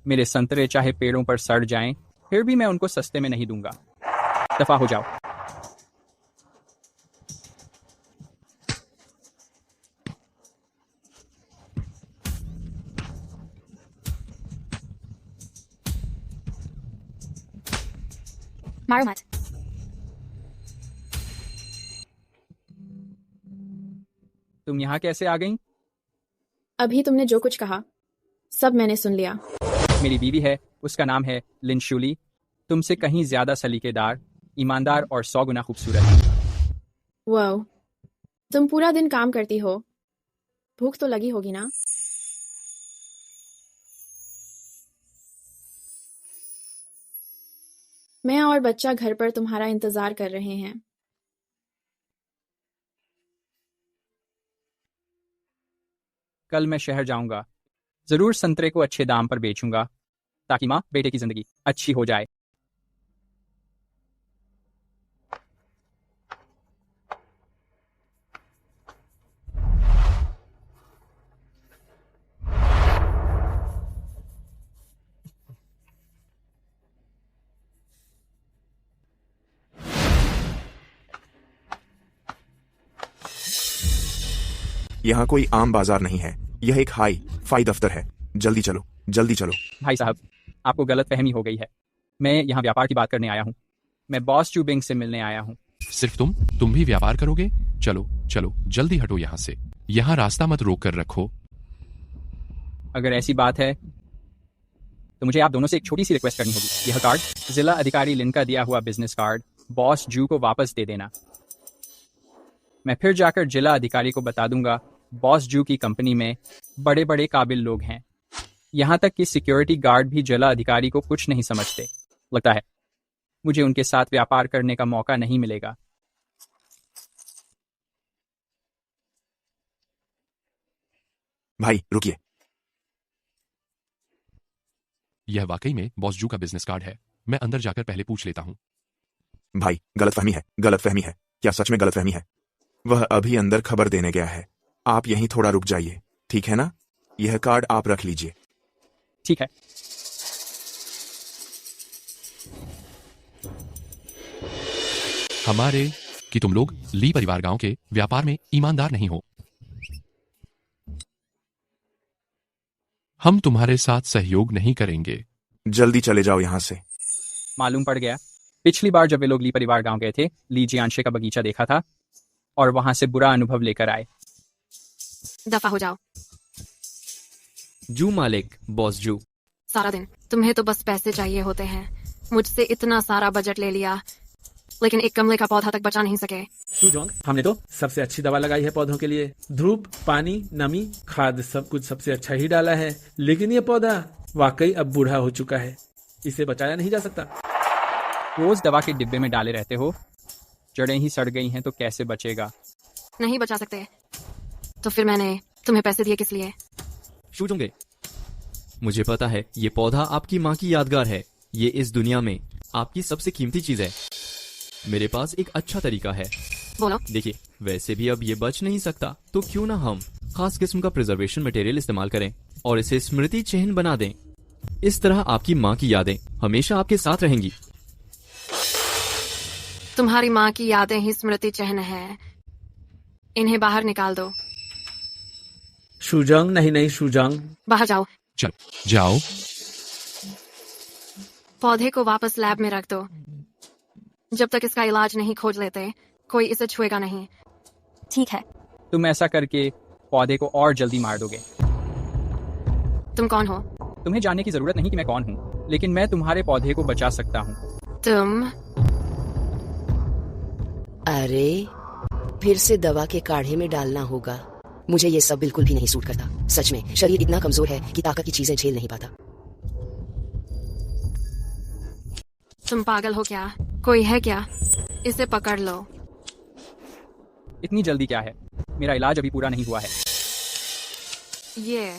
मेरे संतरे चाहे पेड़ों पर सड़ जाएं, फिर भी मैं उनको सस्ते में नहीं दूंगा। दफा हो जाओ। मारो मत। तुम यहाँ कैसे आ गई? अभी तुमने जो कुछ कहा सब मैंने सुन लिया। मेरी बीवी है, उसका नाम है लिन शूली। तुमसे कहीं ज्यादा सलीकेदार, ईमानदार और 100 गुना खूबसूरत। वाह, तुम पूरा दिन काम करती हो, भूख तो लगी होगी ना? मैं और बच्चा घर पर तुम्हारा इंतजार कर रहे हैं। कल मैं शहर जाऊंगा, जरूर संतरे को अच्छे दाम पर बेचूंगा ताकि माँ बेटे की जिंदगी अच्छी हो जाए। यहाँ कोई आम बाजार नहीं है, यह एक हाई फाई दफ्तर है। जल्दी चलो, जल्दी चलो। भाई साहब, आपको गलत फहमी हो गई है। मैं यहाँ व्यापार की बात करने आया हूँ। मैं बॉस चू बिंग से मिलने आया हूँ। सिर्फ तुम भी व्यापार करोगे? चलो चलो, जल्दी हटो यहाँ से। यहाँ रास्ता मत रोक कर रखो। अगर ऐसी बात है तो मुझे आप दोनों से एक छोटी सी रिक्वेस्ट करनी होगी। यह कार्ड जिला अधिकारी लिन का दिया हुआ बिजनेस कार्ड बॉस जू को वापस दे देना। मैं फिर जाकर जिला अधिकारी को बता दूंगा, बॉस जू की कंपनी में बड़े बड़े काबिल लोग हैं। यहाँ तक कि सिक्योरिटी गार्ड भी जिला अधिकारी को कुछ नहीं समझते। लगता है मुझे उनके साथ व्यापार करने का मौका नहीं मिलेगा। भाई रुकिए, यह वाकई में बॉस जू का बिजनेस कार्ड है। मैं अंदर जाकर पहले पूछ लेता हूँ। भाई गलतफहमी है, गलतफहमी है। क्या सच में गलतफहमी है? वह अभी अंदर खबर देने गया है। आप यहीं थोड़ा रुक जाइए, ठीक है ना? यह कार्ड आप रख लीजिए। ठीक है। हमारे कि तुम लोग ली परिवार गांव के व्यापार में ईमानदार नहीं हो। हम तुम्हारे साथ सहयोग नहीं करेंगे। जल्दी चले जाओ यहाँ से। मालूम पड़ गया, पिछली बार जब वे लोग ली परिवार गांव गए थे, ली जियांशे का बगीचा देखा था और वहां से बुरा अनुभव लेकर आए। दफा हो जाओ। जू मालिक, बॉस जू। सारा दिन तुम्हें तो बस पैसे चाहिए होते हैं। मुझसे इतना सारा बजट ले लिया, लेकिन एक गमले का पौधा तक बचा नहीं सके। सुजोंग, हमने तो सबसे अच्छी दवा लगाई है पौधों के लिए। धूप, पानी, नमी, खाद, सब कुछ सबसे अच्छा ही डाला है, लेकिन ये पौधा वाकई अब बूढ़ा हो चुका है। इसे बचाया नहीं जा सकता। रोज दवा के डिब्बे में डाले रहते हो, जड़ें ही सड़ गई हैं तो कैसे बचेगा? नहीं बचा सकते तो फिर मैंने तुम्हें पैसे दिए किस लिए? शूजोंगे, मुझे पता है ये पौधा आपकी माँ की यादगार है। ये इस दुनिया में आपकी सबसे कीमती चीज है। मेरे पास एक अच्छा तरीका है। बोलो। देखिए, वैसे भी अब ये बच नहीं सकता, तो क्यों ना हम खास किस्म का प्रिजर्वेशन मटेरियल इस्तेमाल करें और इसे स्मृति चिन्ह बना दें। इस तरह आपकी माँ की यादें हमेशा आपके साथ रहेंगी। तुम्हारी माँ की यादें ही स्मृति चिन्ह है। इन्हें बाहर निकाल दो। शुजांग, नहीं शुजांग, बाहर जाओ। चल जाओ। पौधे को वापस लैब में रख दो। जब तक इसका इलाज नहीं खोज लेते, कोई इसे छुएगा नहीं। ठीक है। तुम ऐसा करके पौधे को और जल्दी मार दोगे। तुम कौन हो? तुम्हें जानने की जरूरत नहीं कि मैं कौन हूँ, लेकिन मैं तुम्हारे पौधे को बचा सकता हूँ। तुम? अरे, फिर से दवा के काढ़े में डालना होगा। मुझे ये सब बिल्कुल भी नहीं सूट करता। सच में शरीर इतना कमजोर है कि ताकत की चीजें झेल नहीं पाता। तुम पागल हो क्या? कोई है क्या? इसे पकड़ लो। इतनी जल्दी क्या है? मेरा इलाज अभी पूरा नहीं हुआ है। ये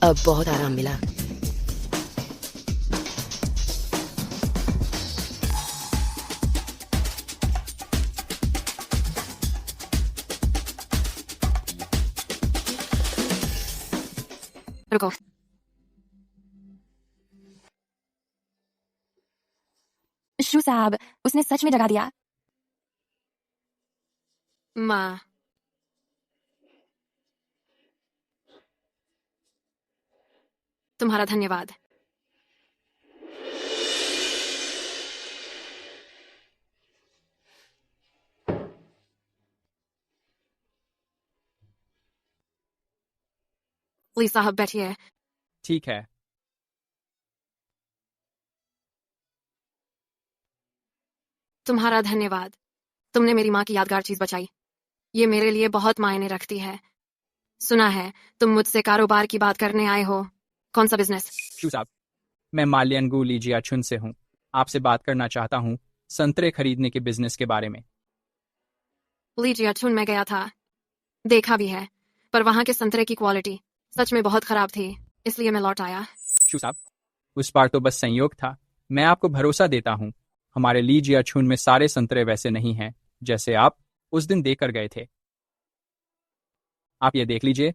अब बहुत आराम मिला। रुको। शू साहब, उसने सच में जगा दिया। माँ, तुम्हारा धन्यवाद। ली साहब बैठिए। ठीक है। तुम्हारा धन्यवाद। तुमने मेरी माँ की यादगार चीज बचाई। ये मेरे लिए बहुत मायने रखती है। सुना है तुम मुझसे कारोबार की बात करने आए हो। कौन सा बिजनेस? शू साहब, मैं माल्यानगु लीजियाचुन से हूँ। आपसे बात करना चाहता हूँ संतरे खरीदने के बिजनेस के बारे में। लीजियाचुन में गया था, देखा भी है, पर वहां के संतरे की क्वालिटी सच में बहुत खराब थी, इसलिए मैं लौट आया। शू साहब, उस बार तो बस संयोग था। मैं आपको भरोसा देता हूँ, हमारे लीजियाचुन में सारे संतरे वैसे नहीं हैं जैसे आप उस दिन देकर गए थे। आप ये देख लीजिए,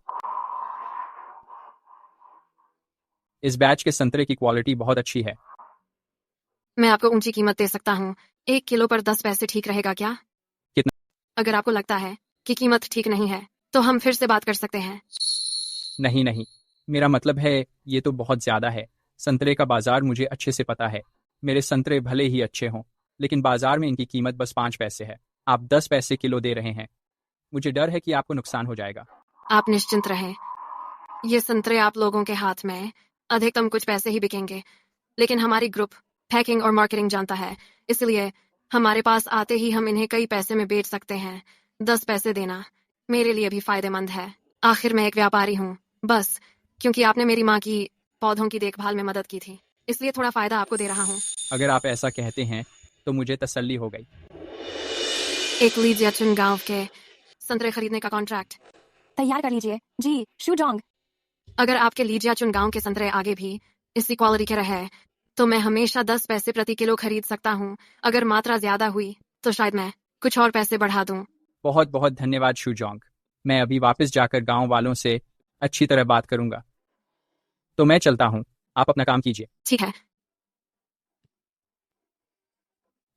इस बैच के संतरे की क्वालिटी बहुत अच्छी है। मैं आपको ऊंची कीमत दे सकता हूँ। 1 किलो पर 10 पैसे ठीक रहेगा क्या? कितना? अगर आपको लगता है कि कीमत ठीक नहीं है तो हम फिर से बात कर सकते हैं। नहीं, मेरा मतलब है ये तो बहुत ज्यादा है। संतरे का बाजार मुझे अच्छे से पता है। मेरे संतरे भले ही अच्छे हों, लेकिन बाजार में इनकी कीमत बस 5 पैसे है। आप 10 पैसे किलो दे रहे हैं। मुझे डर है कि आपको नुकसान हो जाएगा। आप निश्चिंत रहें, ये संतरे आप लोगों के हाथ में अधिकतम कुछ पैसे ही बिकेंगे, लेकिन हमारी ग्रुप पैकिंग और मार्केटिंग जानता है, इसलिए हमारे पास आते ही हम इन्हें कई पैसे में बेच सकते हैं। 10 पैसे देना मेरे लिए भी फायदेमंद है। आखिर मैं एक व्यापारी हूँ, बस क्योंकि आपने मेरी माँ की पौधों की देखभाल में मदद की थी, इसलिए थोड़ा फायदा आपको दे रहा हूँ। अगर आप ऐसा कहते हैं तो मुझे तसल्ली हो गई। एक लीजियाचुन गांव के संतरे खरीदने का कॉन्ट्रैक्ट तैयार कर लीजिए। जी, शूजोंग। अगर आपके लीजियाचुन गांव के संतरे आगे भी इसी क्वालिटी के रहे तो मैं हमेशा 10 पैसे प्रति किलो खरीद सकता हूँ। अगर मात्रा ज्यादा हुई तो शायद मैं कुछ और पैसे बढ़ा दूं। बहुत बहुत धन्यवाद शूजोंग। मैं अभी वापस जाकर गांव वालों से अच्छी तरह बात करूंगा। तो मैं चलता हूँ, आप अपना काम कीजिए। ठीक है।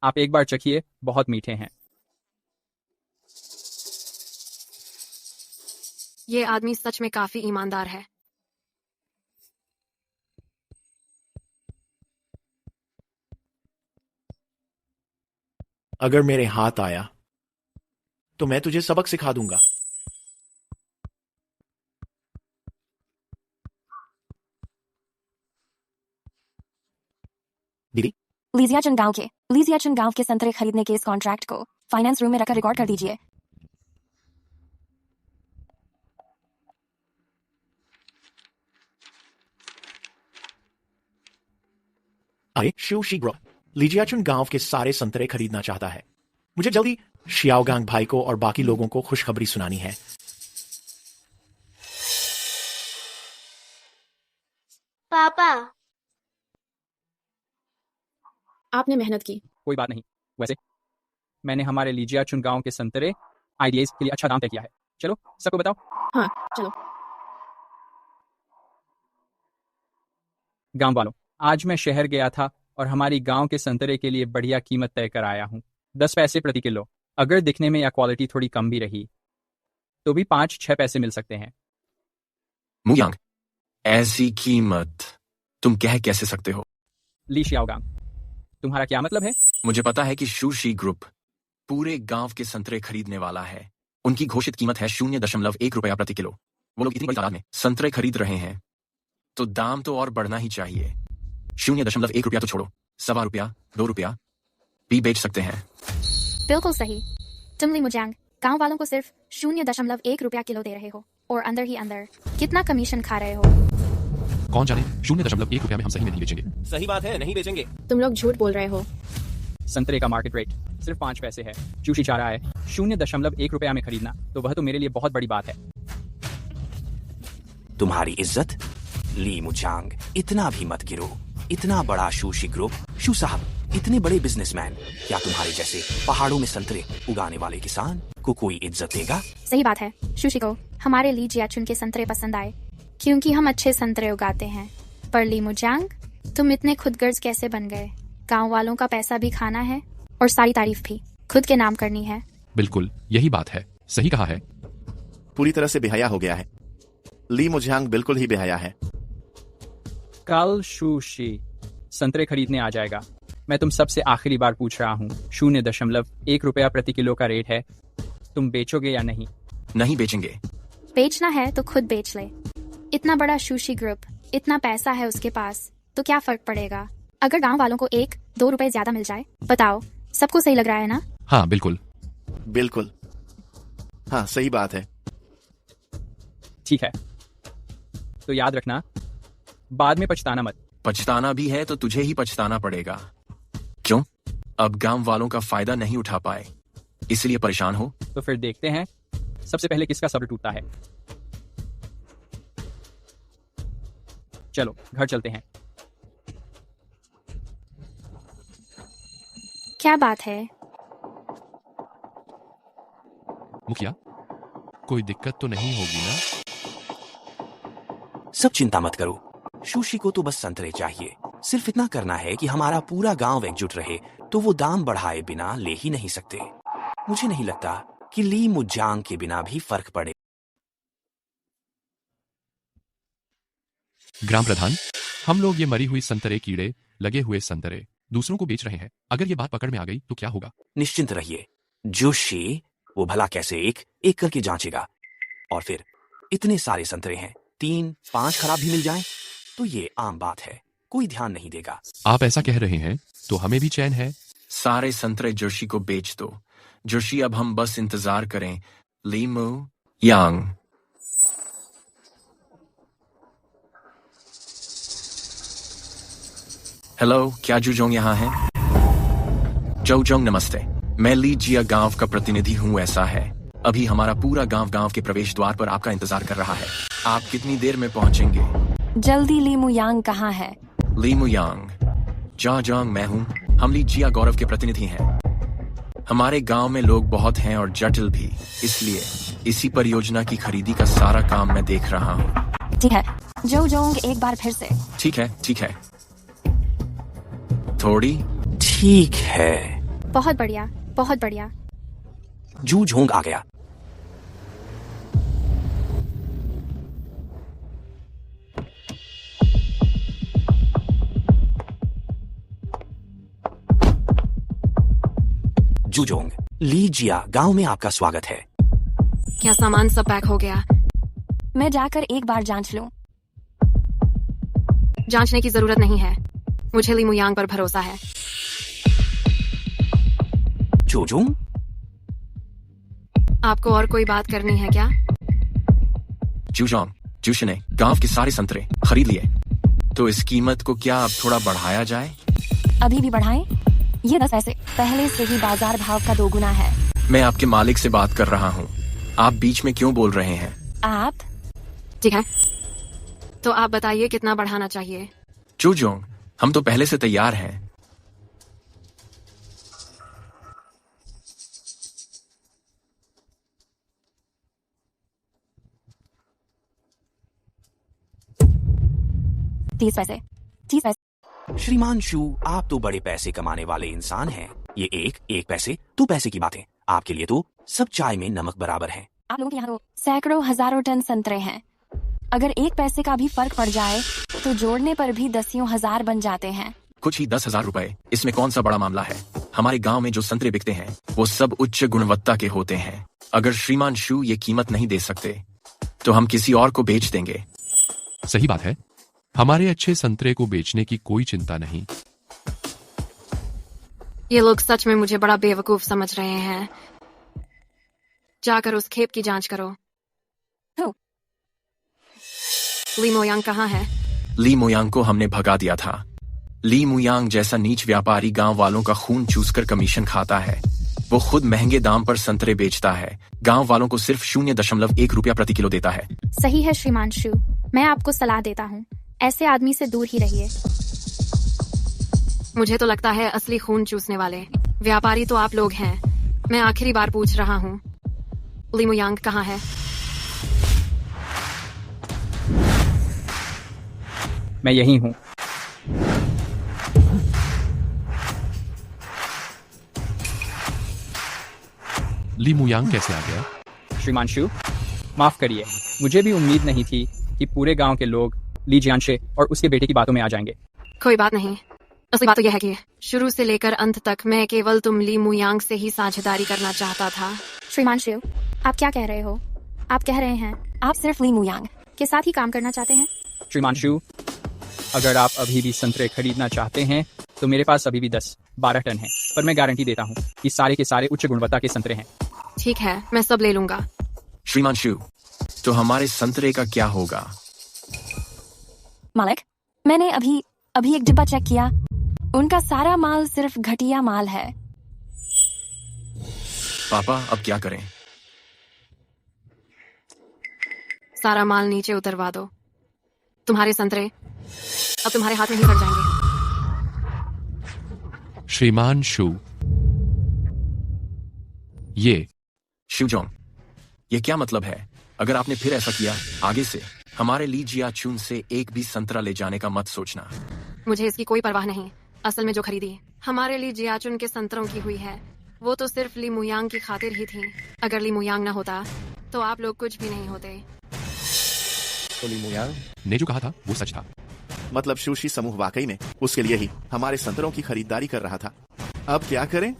आप एक बार चखिए, बहुत मीठे हैं। ये आदमी सच में काफी ईमानदार है। अगर मेरे हाथ आया तो मैं तुझे सबक सिखा दूंगा। दीदी, लीजियाचुन गांव के संतरे खरीदने के इस कॉन्ट्रैक्ट को फाइनेंस रूम में रखकर रिकॉर्ड कर दीजिए। अरे शिव शीघ्र लीजियाचुन गांव के सारे संतरे खरीदना चाहता है। मुझे जल्दी शियाओगांग भाई को और बाकी लोगों को खुशखबरी सुनानी है। पापा। आपने मेहनत की। कोई बात नहीं। वैसे मैंने हमारे लीजिया चुन गांव के संतरे आईडीएस के लिए अच्छा दाम तय किया है। चलो सबको बताओ। हाँ चलो। गांव वालों, आज मैं शहर गया था और हमारी गांव के संतरे के लिए बढ़िया कीमत तय कर आया हूँ। 10 पैसे प्रति किलो। अगर दिखने में या क्वालिटी थोड़ी कम भी रही तो भी 5-6 पैसे मिल सकते हैं। मुयांग, ऐसी कीमत तुम कह कैसे सकते हो? ली शियाओगांग, तुम्हारा क्या मतलब है? मुझे पता है कि शूशी ग्रुप पूरे गांव के संतरे खरीदने वाला है। उनकी घोषित कीमत है 0.1 रुपया प्रति किलो। वो लोग इतनी बड़ी तादाद में संतरे खरीद रहे हैं तो दाम तो और बढ़ना ही चाहिए। 0.1 रुपया तो छोड़ो, 1.25 रुपया, 2 रुपया भी बेच सकते हैं। बिल्कुल सही। तुम ली मुजांग गांव वालों को सिर्फ 0.1 रुपया किलो दे रहे हो और अंदर ही अंदर कितना कमीशन खा रहे हो। कौन जाने 0.1 रुपया में हम सही में नहीं बेचेंगे। सही बात है, नहीं बेचेंगे। तुम लोग झूठ बोल रहे हो। संतरे का मार्केट रेट सिर्फ 5 पैसे है। चूशी चाह रहा है 0.1 रुपया में खरीदना, तो वह तो मेरे लिए बहुत बड़ी बात है। तुम्हारी इज्जत? ली मुजांग, इतना भी मत गिरो। इतना बड़ा शूशी ग्रुप, शू साहब इतने बड़े बिजनेसमैन, क्या तुम्हारे जैसे पहाड़ों में संतरे उगाने वाले किसान को कोई इज्जत देगा? सही बात है। शूशी को हमारे ली जियाचुन के संतरे पसंद आए क्योंकि हम अच्छे संतरे उगाते हैं। पर ली मुजांग, तुम इतने खुदगर्ज कैसे बन गए? गांव वालों का पैसा भी खाना है और सारी तारीफ भी खुद के नाम करनी है। बिल्कुल यही बात है, सही कहा है। पूरी तरह से बेहया हो गया है। ली मुझांग बिल्कुल ही बेहया है। कल शूशी संतरे खरीदने आ जाएगा। मैं तुम सबसे आखिरी बार पूछ रहा हूँ, 0.1 रुपया प्रति किलो का रेट है। तुम बेचोगे या नहीं? नहीं बेचेंगे। बेचना है तो खुद बेच ले। इतना बड़ा शूशी ग्रुप, इतना पैसा है उसके पास, तो क्या फर्क पड़ेगा अगर गांव वालों को 1-2 रुपए ज्यादा मिल जाए? बताओ, सबको सही लग रहा है ना? हाँ बिल्कुल। बिल्कुल हाँ, सही बात है। ठीक है, तो याद रखना, बाद में पछताना मत। पछताना भी है तो तुझे ही पछताना पड़ेगा। क्यों? अब गांव वालों का फायदा नहीं उठा पाए इसलिए परेशान हो? तो फिर देखते हैं सबसे पहले किसका सब्र टूटता है। चलो घर चलते हैं। क्या बात है? मुखिया, कोई दिक्कत तो नहीं होगी ना? सब चिंता मत करो। शूशी को तो बस संतरे चाहिए। सिर्फ इतना करना है कि हमारा पूरा गांव एकजुट रहे तो वो दाम बढ़ाए बिना ले ही नहीं सकते। मुझे नहीं लगता कि ली मुजांग के बिना भी फर्क पड़े। ग्राम प्रधान, हम लोग ये मरी हुई संतरे कीड़े लगे हुए संतरे दूसरों को बेच रहे हैं। अगर ये बात पकड़ में आ गई तो क्या होगा? निश्चिंत रहिए जोशी, वो भला कैसे एक एक करके जांचेगा। और फिर इतने सारे संतरे हैं, 3-5 खराब भी मिल जाएं तो ये आम बात है, कोई ध्यान नहीं देगा। आप ऐसा कह रहे हैं तो हमें भी चैन है। सारे संतरे जोशी को बेच दो। जोशी, अब हम बस इंतजार करें ली मुयांग। हेलो, क्या जूजोंग यहाँ है? जोजोंग नमस्ते, मैं ली जिया गांव का प्रतिनिधि हूँ। ऐसा है, अभी हमारा पूरा गांव के प्रवेश द्वार पर आपका इंतजार कर रहा है। आप कितनी देर में पहुंचेंगे? जल्दी। ली मुयांग कहाँ है? ली मुयांग, जोजोंग मैं हूँ। हम ली जिया गौरव के प्रतिनिधि हैं। हमारे गांव में लोग बहुत हैं और जटिल भी, इसलिए इसी परियोजना की खरीदी का सारा काम मैं देख रहा हूँ। ठीक है जोजोंग, एक बार फिर से। ठीक है, ठीक है। थोड़ी ठीक है। बहुत बढ़िया, बहुत बढ़िया। जूझोंग आ गया। जूजोंग, ली जिया गांव में आपका स्वागत है। क्या सामान सब पैक हो गया? मैं जाकर एक बार जांच लूं। जांचने की जरूरत नहीं है, मुझे ली मुयांग पर भरोसा है। जोजोंग, आपको और कोई बात करनी है क्या? जूजोंग, जूश ने गांव के सारे संतरे खरीद लिए, तो इस कीमत को क्या अब थोड़ा बढ़ाया जाए? अभी भी बढ़ाएं? ये 10 पैसे पहले से ही बाजार भाव का 2 गुना है। मैं आपके मालिक से बात कर रहा हूँ, आप बीच में क्यों बोल रहे हैं? आप? ठीक है, तो आप बताइए कितना बढ़ाना चाहिए? चूजोंग, हम तो पहले से तैयार हैं। तीस पैसे। श्रीमान शू, आप तो बड़े पैसे कमाने वाले इंसान हैं। ये एक पैसे, 2 पैसे की बात है। आपके लिए तो सब चाय में नमक बराबर है। आप लोगों के यहाँ तो सैकड़ों हजारों टन संतरे हैं। अगर 1 पैसे का भी फर्क पड़ जाए तो जोड़ने पर भी 10,000 बन जाते हैं। कुछ ही 10,000 रुपए, इसमें कौन सा बड़ा मामला है। हमारे गांव में जो संतरे बिकते हैं वो सब उच्च गुणवत्ता के होते हैं। अगर श्रीमान शू ये कीमत नहीं दे सकते तो हम किसी और को बेच देंगे। सही बात है, हमारे अच्छे संतरे को बेचने की कोई चिंता नहीं। ये लोग सच में मुझे बड़ा बेवकूफ समझ रहे हैं। जाकर उस खेप की जांच करो। ली मोयांग कहाँ है? ली मोयांग को हमने भगा दिया था। ली मोयांग जैसा नीच व्यापारी गांव वालों का खून चूसकर कमीशन खाता है। वो खुद महंगे दाम पर संतरे बेचता है, गांव वालों को सिर्फ 0.1 रुपया प्रति किलो देता है। सही है श्रीमान शू, मैं आपको सलाह देता हूँ, ऐसे आदमी से दूर ही रहिए। मुझे तो लगता है असली खून चूसने वाले व्यापारी तो आप लोग हैं। मैं आखिरी बार पूछ रहा हूँ, ली मोयांग कहाँ है? मैं यही हूँ। ली मुयांग कैसे आ गया? श्रीमान शू, माफ करिए, मुझे भी उम्मीद नहीं थी कि पूरे गांव के लोग ली जियांशे और उसके बेटे की बातों में आ जाएंगे। कोई बात नहीं, असली बात तो यह है कि शुरू से लेकर अंत तक मैं केवल तुम ली मुयांग से ही साझेदारी करना चाहता था। श्रीमान शू, आप क्या कह रहे हो? आप कह रहे हैं आप सिर्फ ली मुयांग के साथ ही काम करना चाहते हैं? श्रीमान शू, अगर आप अभी भी संतरे खरीदना चाहते हैं तो मेरे पास अभी भी 10-12 टन है, पर मैं गारंटी देता हूँ कि सारे के सारे उच्च गुणवत्ता के संतरे हैं। ठीक है, मैं सब ले लूंगा। श्रीमान शू, तो हमारे संतरे का क्या होगा? मालिक, मैंने अभी एक डिब्बा चेक किया, उनका सारा माल सिर्फ घटिया माल है। पापा, अब क्या करें? सारा माल नीचे उतरवा दो। तुम्हारे संतरे अब तुम्हारे हाथ में ही पड़ जाएंगे। श्रीमान शू, ये शिवजोंग, ये क्या मतलब है? अगर आपने फिर ऐसा किया, आगे से हमारे ली जियाचुन से एक भी संतरा ले जाने का मत सोचना। मुझे इसकी कोई परवाह नहीं। असल में जो खरीदी हमारे ली जियाचुन के संतरों की हुई है वो तो सिर्फ ली मुयांग की खातिर ही थी। अगर ली मुयांग ना होता तो आप लोग कुछ भी नहीं होते। तो ली मुयांग ने जो कहा था वो सच था। मतलब शूशी समूह वाकई में उसके लिए ही हमारे संतरों की खरीदारी कर रहा था। अब क्या करें?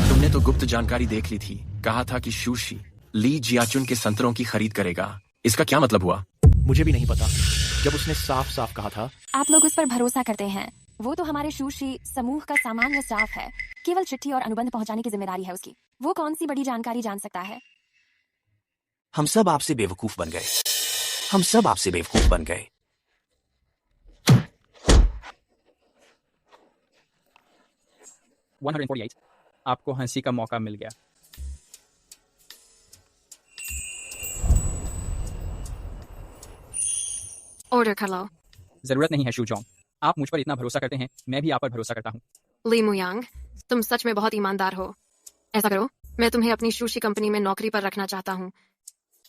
तुमने तो गुप्त जानकारी देख ली थी। कहा था कि शूशी ली जियाचुन के संतरों की खरीद करेगा। इसका क्या मतलब हुआ? मुझे भी नहीं पता, जब उसने साफ साफ कहा था। आप लोग उस पर भरोसा करते हैं। वो तो हमारे शूशी समूह का सामान्य स्टाफ है, केवल चिट्ठी और अनुबंध पहुंचाने की जिम्मेदारी है उसकी। वो कौन सी बड़ी जानकारी जान सकता है? हम सब आपसे बेवकूफ बन गए। हम सब आपसे बेवकूफ बन गए। 148, आपको हंसी का मौका मिल गया। ऑर्डर कर लो। जरूरत नहीं है शूजोंग, आप मुझ पर इतना भरोसा करते हैं, मैं भी आप पर भरोसा करता हूँ। ली मुयांग, तुम सच में बहुत ईमानदार हो। ऐसा करो, मैं तुम्हें अपनी शूशी कंपनी में नौकरी पर रखना चाहता हूँ।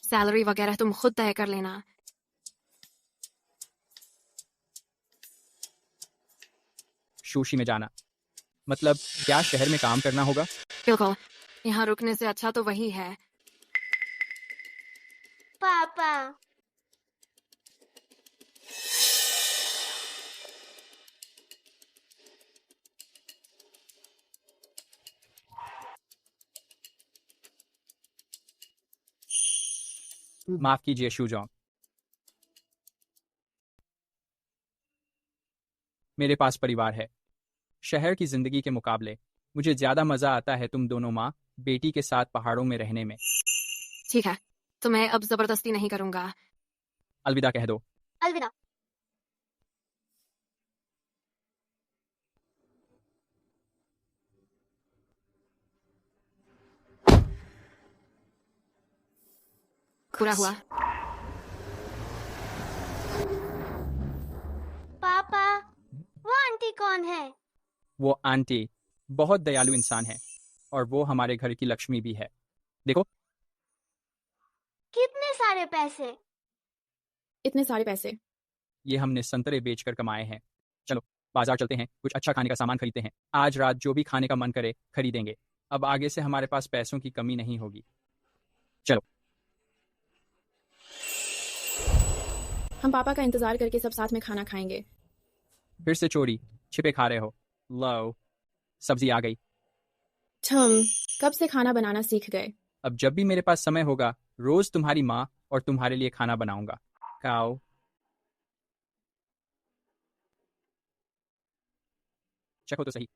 सैलरी वगैरह तुम खुद तय कर लेना। शूशी में जाना मतलब क्या शहर में काम करना होगा? बिल्कुल, यहाँ रुकने से अच्छा तो वही है। पापा, माफ कीजिए शूजोंग, मेरे पास परिवार है। शहर की जिंदगी के मुकाबले मुझे ज्यादा मजा आता है तुम दोनों माँ बेटी के साथ पहाड़ों में रहने में। ठीक है, तो मैं अब जबरदस्ती नहीं करूंगा। अलविदा कह दो। अलविदा। पूरा हुआ। कौन है? वो आंटी बहुत दयालु इंसान है और वो हमारे घर की लक्ष्मी भी है। देखो। कितने सारे पैसे? इतने सारे पैसे ये हमने संतरे बेचकर कमाए हैं। चलो बाजार चलते हैं, कुछ अच्छा खाने का सामान खरीदते हैं। आज रात जो भी खाने का मन करे खरीदेंगे। अब आगे से हमारे पास पैसों की कमी नहीं होगी। चलो। हम पापा का इंतजार करके सब साथ में खाना खाएंगे। फिर से चोरी छिपे खा रहे हो। लो, सब्जी आ गई। तुम कब से खाना बनाना सीख गए? अब जब भी मेरे पास समय होगा रोज तुम्हारी माँ और तुम्हारे लिए खाना बनाऊंगा। खाओ। चखो तो सही।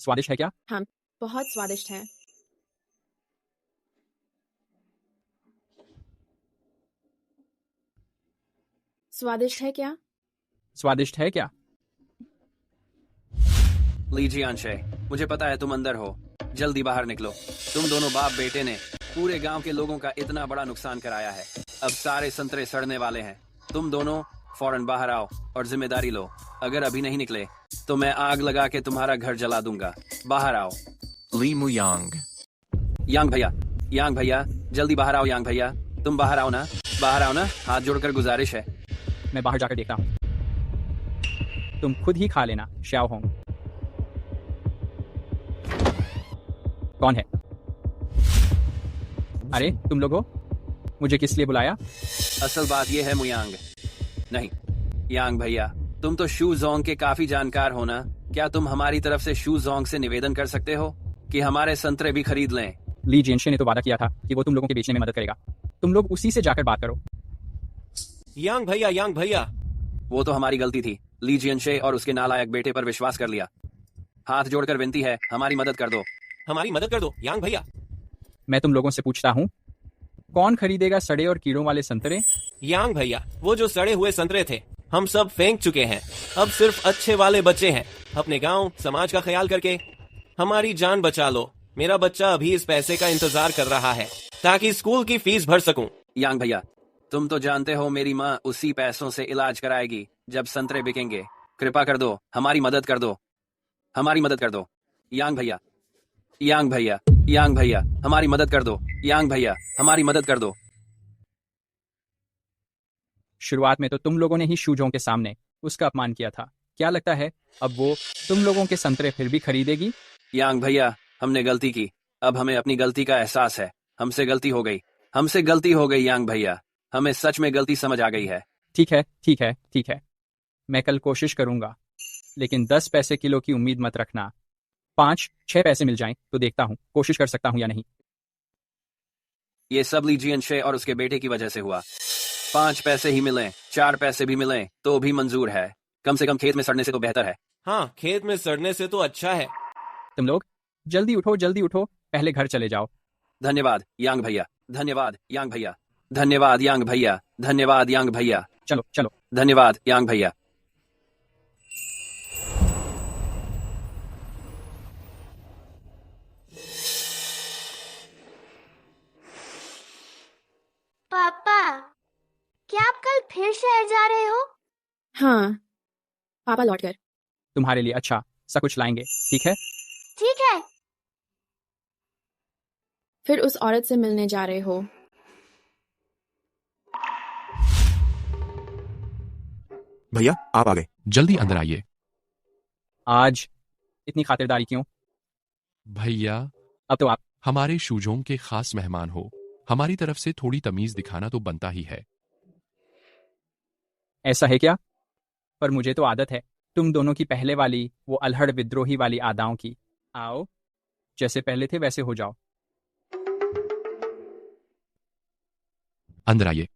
स्वादिष्ट है क्या? हाँ, बहुत स्वादिष्ट है। स्वादिष्ट है क्या? स्वादिष्ट है क्या? लीजिए अंशय, मुझे पता है तुम अंदर हो। जल्दी बाहर निकलो। तुम दोनों बाप बेटे ने पूरे गांव के लोगों का इतना बड़ा नुकसान कराया है। अब सारे संतरे सड़ने वाले हैं। तुम दोनों फौरन बाहर आओ और जिम्मेदारी लो। अगर अभी नहीं निकले तो मैं आग लगा के तुम्हारा घर जला दूंगा। बाहर आओ। ली मुयांग। यांग भैया जल्दी बाहर आओ। यांग भैया तुम बाहर आओ ना, बाहर आओ ना, हाथ जोड़कर गुजारिश है। मैं बाहर जाकर देखता हूँ। तुम खुद ही खा लेना श्याओ होंग। कौन है? अरे तुम लोग हो? मुझे किस लिए बुलाया? असल बात यह है मुयांग, नहीं यांग भैया, तुम तो शू जोंग के काफी जानकार हो ना। क्या तुम हमारी तरफ से शू जोंग से निवेदन कर सकते हो कि हमारे संतरे भी खरीद लें? ली जिनशे ने तो वादा किया था कि वो तुम लोगों के बेचने में मदद करेगा। तुम लोग उसी से जाकर बात करो। यांग भैया वो तो हमारी गलती थी। ली जिनशे और उसके नालायक बेटे पर विश्वास कर लिया। हाथ जोड़कर विनती है, हमारी मदद कर दो। हमारी मदद कर दो यांग भैया। मैं तुम लोगों से पूछता हूँ, कौन खरीदेगा सड़े और कीड़ों वाले संतरे? यांग भैया, वो जो सड़े हुए संतरे थे हम सब फेंक चुके हैं। अब सिर्फ अच्छे वाले बच्चे हैं। अपने गांव समाज का ख्याल करके हमारी जान बचा लो। मेरा बच्चा अभी इस पैसे का इंतजार कर रहा है ताकि स्कूल की फीस भर सकूं। यांग भैया, तुम तो जानते हो मेरी माँ उसी पैसों से इलाज कराएगी जब संतरे बिकेंगे। कृपा कर दो, हमारी मदद कर दो, हमारी मदद कर दो। यांग भैया हमारी मदद कर दो। यांग भैया हमारी मदद कर दो। शुरुआत में तो तुम लोगों ने ही शूजों के सामने उसका अपमान किया था। क्या लगता है अब वो तुम लोगों के संतरे फिर भी खरीदेगी? यांग भैया, हमने गलती की। अब हमें अपनी गलती का एहसास है। हमसे गलती हो गई यांग भैया। हमें सच में गलती समझ आ गई है। ठीक है। मैं कल कोशिश करूंगा, लेकिन 10 पैसे किलो की उम्मीद मत रखना। 5-6 पैसे मिल जाएं तो देखता हूँ कोशिश कर सकता हूँ या नहीं। ये सब ली जिनशे और उसके बेटे की वजह से हुआ। 5 पैसे ही मिलें, 4 पैसे भी मिलें तो भी मंजूर है। कम से कम खेत में सड़ने से तो बेहतर है। हाँ, खेत में सड़ने से तो अच्छा है। तुम लोग जल्दी उठो, पहले घर चले जाओ। धन्यवाद यांग भैया, धन्यवाद यांग भैया, धन्यवाद यांग भैया, धन्यवाद यांग भैया। चलो धन्यवाद यांग भैया। पापा, क्या आप कल फिर शहर जा रहे हो? हाँ, पापा लौटकर तुम्हारे लिए अच्छा सा कुछ लाएंगे, ठीक है? ठीक है। फिर उस औरत से मिलने जा रहे हो? भैया आप आ गए। जल्दी अंदर आइए। आज इतनी खातिरदारी क्यों? भैया अब तो आप हमारे शूजोंग के खास मेहमान हो। हमारी तरफ से थोड़ी तमीज दिखाना तो बनता ही है। ऐसा है क्या? पर मुझे तो आदत है तुम दोनों की पहले वाली वो अल्हड़ विद्रोही वाली आदाओं की। आओ, जैसे पहले थे वैसे हो जाओ। अंदर आइए।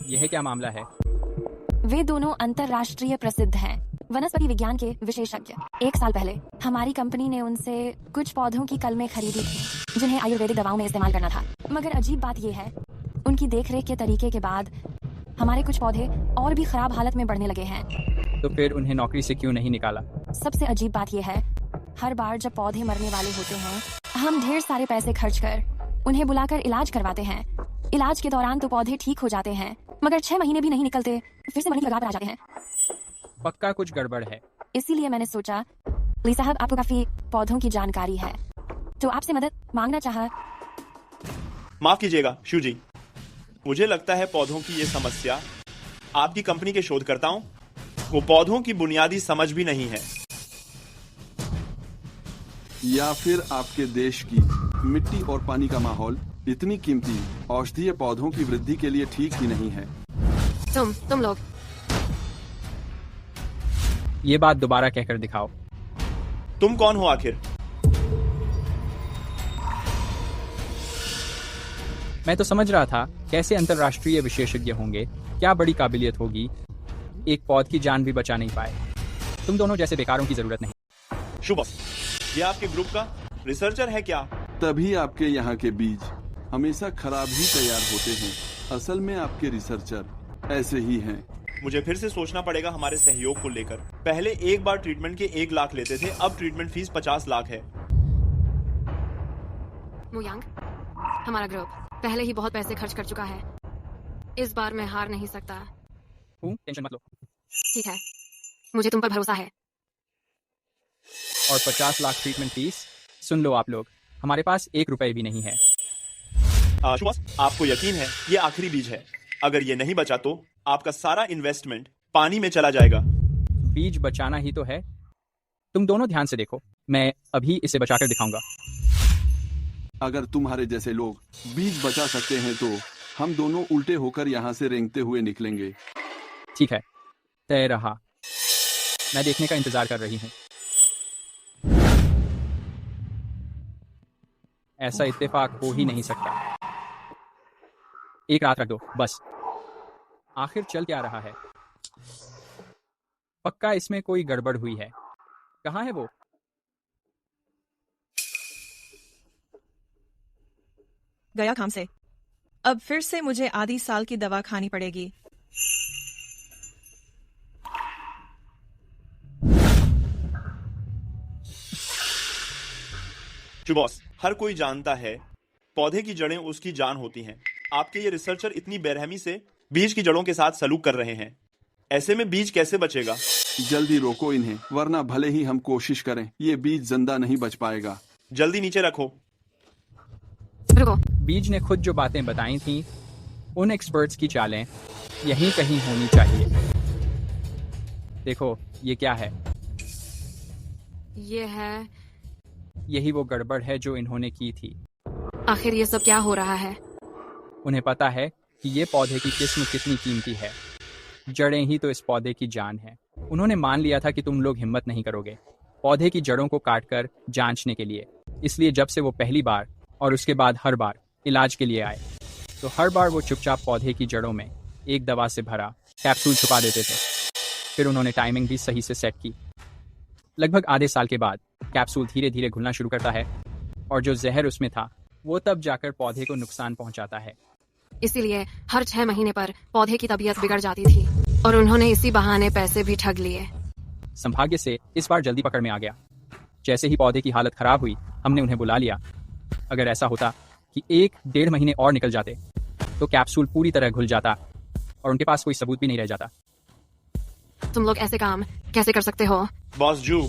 यह क्या मामला है? वे दोनों अंतर्राष्ट्रीय प्रसिद्ध हैं, वनस्पति विज्ञान के विशेषज्ञ। 1 साल पहले हमारी कंपनी ने उनसे कुछ पौधों की कलमें खरीदी थी जिन्हें आयुर्वेदिक दवाओं में इस्तेमाल करना था। मगर अजीब बात यह है, उनकी देखरेख के तरीके के बाद हमारे कुछ पौधे और भी खराब हालत में बढ़ने लगे हैं। तो फिर उन्हें नौकरी से क्यों नहीं निकाला? सबसे अजीब बात यह है, हर बार जब पौधे मरने वाले होते हैं, हम ढेर सारे पैसे खर्च कर उन्हें बुलाकर इलाज करवाते हैं। इलाज के दौरान तो पौधे ठीक हो जाते हैं, मगर 6 महीने भी नहीं निकलते, फिर से मरने की कगार पर आ जाते हैं। पक्का कुछ गड़बड़ है। इसीलिए मैंने सोचा, ली साहब आपको काफी पौधों की जानकारी है, तो आपसे मदद मांगना चाहा। माफ कीजिएगा शू जी, मुझे लगता है पौधों की ये समस्या आपकी कंपनी के शोधकर्ताओं को पौधों की बुनियादी समझ भी नहीं है, या फिर आपके देश की मिट्टी और पानी का माहौल इतनी कीमती औषधीय पौधों की वृद्धि के लिए ठीक ही नहीं है। तुम लोग ये बात दोबारा कहकर दिखाओ। तुम कौन हो आखिर? मैं तो समझ रहा था कैसे अंतर्राष्ट्रीय विशेषज्ञ होंगे, क्या बड़ी काबिलियत होगी, एक पौध की जान भी बचा नहीं पाए। तुम दोनों जैसे बेकारों की जरूरत नहीं। शुभ, ये आपके ग्रुप का रिसर्चर है क्या? तभी आपके यहाँ के बीज हमेशा खराब ही तैयार होते हैं। असल में आपके रिसर्चर ऐसे ही हैं। मुझे फिर से सोचना पड़ेगा हमारे सहयोग को लेकर। पहले एक बार ट्रीटमेंट के 1 लाख लेते थे, अब ट्रीटमेंट फीस 50 लाख है। मुयांग, हमारा ग्रुप पहले ही बहुत पैसे खर्च कर चुका है, इस बार मैं हार नहीं सकता। टेंशन मत लो। ठीक है, मुझे तुम पर भरोसा है। और 50 लाख ट्रीटमेंट फीस? सुन लो आप लोग, हमारे पास 1 रुपए भी नहीं है। आपको यकीन है ये आखिरी बीज है? अगर ये नहीं बचा तो आपका सारा इन्वेस्टमेंट पानी में चला जाएगा। बीज बचाना ही तो है। तुम दोनों ध्यान से देखो, मैं अभी इसे बचाकर दिखाऊंगा। अगर तुम्हारे जैसे लोग बीज बचा सकते हैं तो हम दोनों उल्टे होकर यहाँ से रेंगते हुए निकलेंगे। ठीक है, तय रहा। मैं देखने का इंतजार कर रही हूँ। ऐसा इत्तेफाक हो ही नहीं सकता। एक रात रख दो बस। आखिर चल क्या रहा है? पक्का इसमें कोई गड़बड़ हुई है। कहाँ है वो? गया काम से। अब फिर से मुझे आधी साल की दवा खानी पड़ेगी। बॉस, हर कोई जानता है पौधे की जड़ें उसकी जान होती हैं। आपके ये रिसर्चर इतनी बेरहमी से बीज की जड़ों के साथ सलूक कर रहे हैं। ऐसे में बीज कैसे बचेगा? जल्दी रोको इन्हें, वरना भले ही हम कोशिश करें ये बीज जिंदा नहीं बच पाएगा। जल्दी नीचे रखो। रुको। बीज ने खुद जो बातें बताई थीं, उन एक्सपर्ट्स की चालें यहीं कहीं होनी चाहिए। देखो ये क्या है? ये है। यही वो गड़बड़ है जो इन्होंने की थी। आखिर ये सब क्या हो रहा है? उन्हें पता है कि ये पौधे की किस्म कितनी कीमती है। जड़ें ही तो इस पौधे की जान है। उन्होंने मान लिया था कि तुम लोग हिम्मत नहीं करोगे पौधे की जड़ों को काटकर जांचने के लिए। इसलिए जब से वो पहली बार और उसके बाद हर बार इलाज के लिए आए, तो हर बार वो चुपचाप पौधे की जड़ों में एक दवा से भरा कैप्सूल छुपा देते थे। फिर उन्होंने टाइमिंग भी सही से सेट की। लगभग आधे साल के बाद कैप्सूल धीरे धीरे घुलना शुरू करता है और जो जहर उसमें था वो तब जाकर पौधे को नुकसान पहुंचाता है। इसीलिए हर 6 महीने पर पौधे की तबीयत बिगड़ जाती थी और उन्होंने इसी बहाने पैसे भी ठग लिए। संभाग्य से इस बार जल्दी पकड़ में आ गया। जैसे ही पौधे की हालत खराब हुई, हमने उन्हें बुला लिया। अगर ऐसा होता कि 1-1.5 महीने और निकल जाते तो कैप्सूल पूरी तरह घुल जाता और उनके पास कोई सबूत भी नहीं रह जाता। तुम लोग ऐसे काम कैसे कर सकते हो? बॉस जू,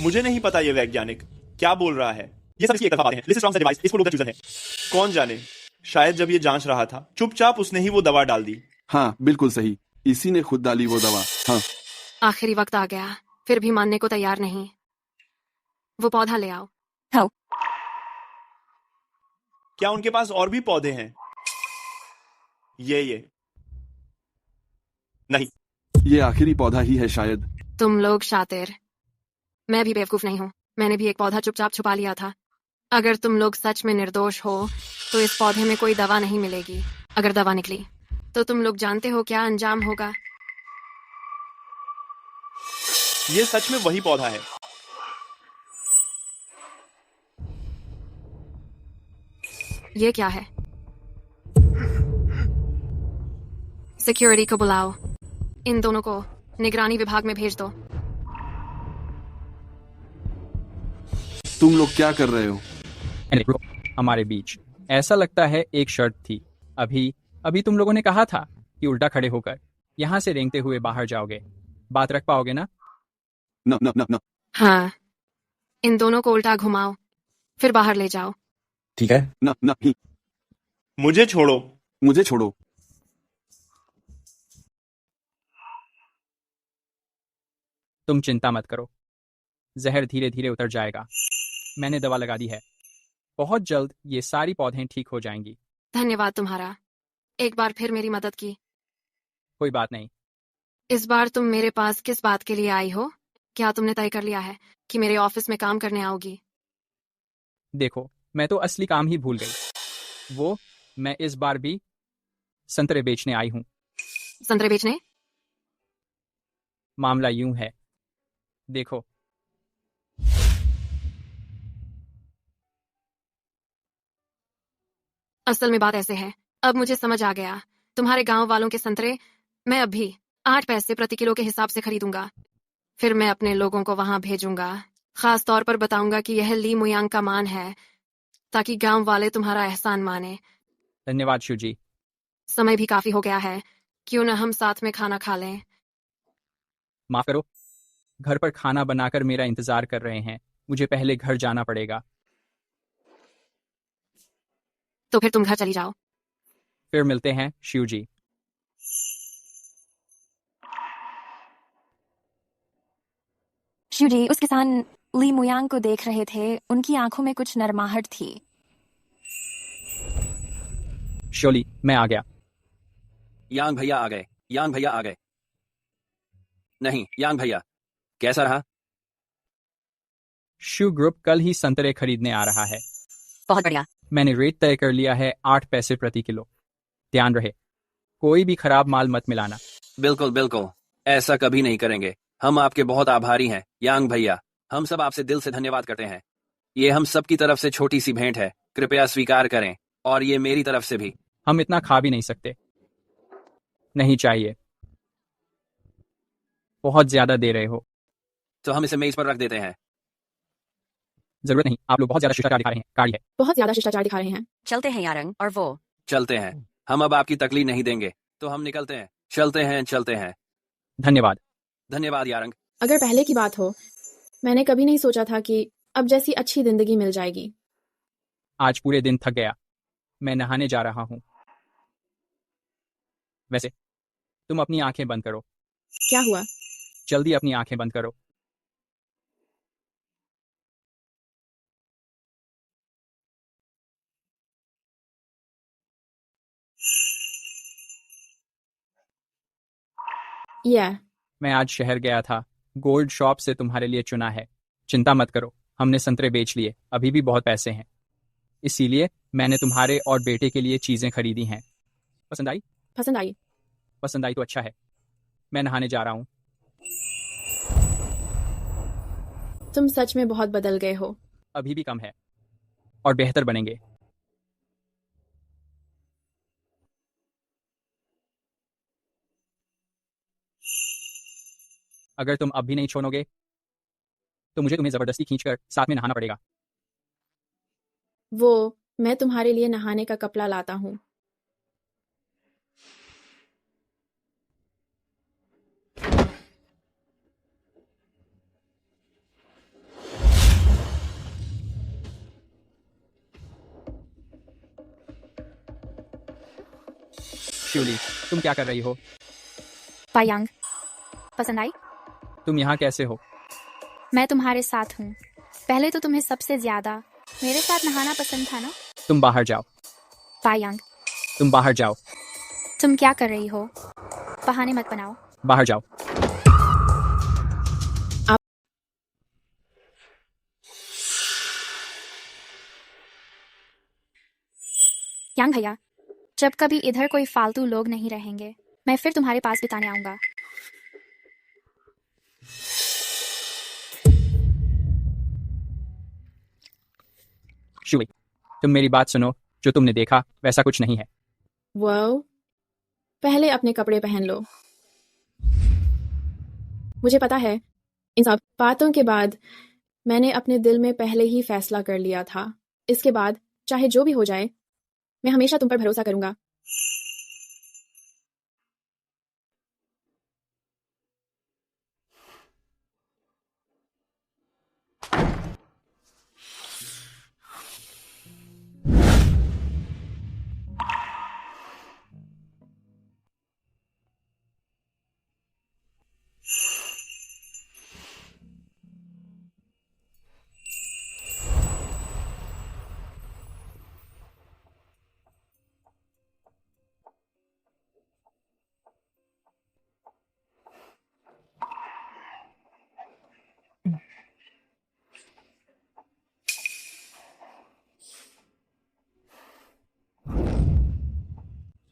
मुझे नहीं पता ये वैज्ञानिक क्या बोल रहा है। ये सब इसकी एकतरफा बातें हैं। This is wrong device, इसको लोग चूजन है। कौन जाने, शायद जब ये जांच रहा था चुपचाप उसने ही वो दवा डाल दी। हाँ बिल्कुल सही, इसी ने खुद डाली वो दवा। हाँ, आखिरी वक्त आ गया, फिर भी मानने को तैयार नहीं। वो पौधा ले आओ। हाँ। क्या उनके पास और भी पौधे हैं? ये नहीं, ये आखिरी पौधा ही है शायद। तुम लोग शातिर। मैं भी बेवकूफ नहीं हूँ। मैंने भी एक पौधा चुपचाप छुपा लिया था। अगर तुम लोग सच में निर्दोष हो तो इस पौधे में कोई दवा नहीं मिलेगी। अगर दवा निकली तो तुम लोग जानते हो क्या अंजाम होगा? ये सच में वही पौधा है। ये क्या है? सिक्योरिटी को बुलाओ। इन दोनों को निगरानी विभाग में भेज दो। तुम लोग क्या कर रहे हो? हमारे बीच ऐसा लगता है एक शर्त थी। अभी अभी तुम लोगों ने कहा था कि उल्टा खड़े होकर यहाँ से रेंगते हुए बाहर जाओगे। बात रख पाओगे ना? न न न न हाँ, इन दोनों को उल्टा घुमाओ, फिर बाहर ले जाओ। ठीक है। न नहीं। मुझे छोड़ो। मुझे छोड़ो। तुम चिंता मत करो, जहर धीरे धीरे उतर जाएगा। मैंने दवा लगा दी है। बहुत जल्द ये सारी पौधें ठीक हो जाएंगी। धन्यवाद तुम्हारा, एक बार फिर मेरी मदद की। कोई बात नहीं। इस बार तुम मेरे पास किस बात के लिए आई हो? क्या तुमने तय कर लिया है कि मेरे ऑफिस में काम करने आओगी? देखो, मैं तो असली काम ही भूल गई। मैं इस बार भी संतरे बेचने आई हूँ। संतरे बेचने? मामला यूं है, देखो। असल में बात ऐसे है, अब मुझे समझ आ गया। तुम्हारे गांव वालों के संतरे मैं अभी 8 पैसे प्रति किलो के हिसाब से खरीदूंगा। फिर मैं अपने लोगों को वहां भेजूंगा। खास तौर पर बताऊंगा कि यह ली मुयांग का मान है, ताकि गांव वाले तुम्हारा एहसान माने। धन्यवाद शिव जी। समय भी काफी हो गया है, क्यों न हम साथ में खाना खा लें? माफ करो, घर पर खाना बनाकर मेरा इंतजार कर रहे हैं। मुझे पहले घर जाना पड़ेगा। तो फिर तुम घर चली जाओ। फिर मिलते हैं शिव जी। शिवजी उस किसान ली मुयांग को देख रहे थे। उनकी आंखों में कुछ नरमाहट थी। शोली, मैं आ गया। यांग भैया आ गए। यांग भैया आ गए। नहीं, यांग भैया, कैसा रहा? शिव ग्रुप कल ही संतरे खरीदने आ रहा है। बहुत बढ़िया। मैंने रेट तय कर लिया है 8 पैसे प्रति किलो। ध्यान रहे, कोई भी खराब माल मत मिलाना। बिल्कुल बिल्कुल, ऐसा कभी नहीं करेंगे। हम आपके बहुत आभारी हैं यांग भैया। हम सब आपसे दिल से धन्यवाद करते हैं। ये हम सब की तरफ से छोटी सी भेंट है, कृपया स्वीकार करें। और ये मेरी तरफ से भी। हम इतना खा भी नहीं सकते। नहीं चाहिए, बहुत ज्यादा दे रहे हो। तो हम इसे मेज पर रख देते हैं। जरूरत नहीं, आप लोग बहुत ज्यादा शिष्टाचार दिखा रहे हैं। कार्य है। बहुत ज्यादा शिष्टाचार दिखा रहे हैं। चलते हैं यारंग और वो। चलते हैं। हम अब आपकी तकलीफ नहीं देंगे, तो हम निकलते हैं। चलते हैं, चलते हैं। धन्यवाद। धन्यवाद यारंग। अगर पहले की बात हो, मैंने कभी नहीं सोचा था कि अब जैसी अच्छी जिंदगी मिल जाएगी। आज पूरे दिन थक गया। मैं नहाने जा रहा हूँ। वैसे तुम अपनी आंखें बंद करो। क्या हुआ? जल्दी अपनी आंखें बंद करो। मैं आज शहर गया था। गोल्ड शॉप से तुम्हारे लिए चुना है। चिंता मत करो, हमने संतरे बेच लिए। अभी भी बहुत पैसे हैं, इसीलिए मैंने तुम्हारे और बेटे के लिए चीजें खरीदी हैं। पसंद आई? पसंद आई। पसंद आई तो अच्छा है। मैं नहाने जा रहा हूँ। तुम सच में बहुत बदल गए हो। अभी भी कम है और बेहतर बनेंगे। अगर तुम अब भी नहीं छोड़ोगे तो मुझे तुम्हें जबरदस्ती खींचकर साथ में नहाना पड़ेगा। मैं तुम्हारे लिए नहाने का कपड़ा लाता हूँ। शिवली, तुम क्या कर रही हो? पायांग, पसंद आई? तुम यहाँ कैसे हो? मैं तुम्हारे साथ हूँ। पहले तो तुम्हें सबसे ज्यादा मेरे साथ नहाना पसंद था ना? तुम बाहर जाओ। पायांग, तुम बाहर जाओ। तुम क्या कर रही हो? बहाने मत बनाओ। बाहर जाओ। यांग भैया, जब कभी इधर कोई फालतू लोग नहीं रहेंगे, मैं फिर तुम्हारे पास बिताने आऊंगा। शिवी, तुम मेरी बात सुनो। जो तुमने देखा वैसा कुछ नहीं है। पहले अपने कपड़े पहन लो। मुझे पता है, इन सब बातों के बाद मैंने अपने दिल में पहले ही फैसला कर लिया था। इसके बाद चाहे जो भी हो जाए, मैं हमेशा तुम पर भरोसा करूंगा।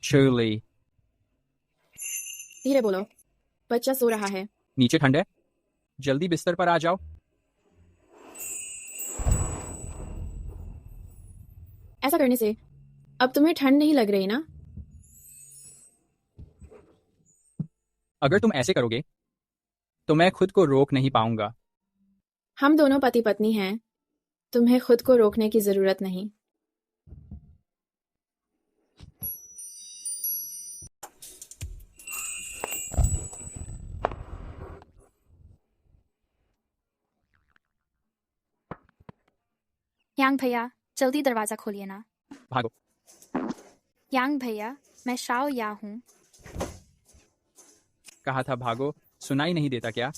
Truly. धीरे बोलो, बच्चा सो रहा है। नीचे ठंड है, जल्दी बिस्तर पर आ जाओ। ऐसा करने से अब तुम्हें ठंड नहीं लग रही ना? अगर तुम ऐसे करोगे तो मैं खुद को रोक नहीं पाऊंगा। हम दोनों पति पत्नी हैं, तुम्हें खुद को रोकने की जरूरत नहीं। यांग भैया, जल्दी दरवाजा खोलिए ना। भागो। यांग भैया, मैं शाओ या हूँ। कहा था भागो, सुनाई नहीं देता क्या?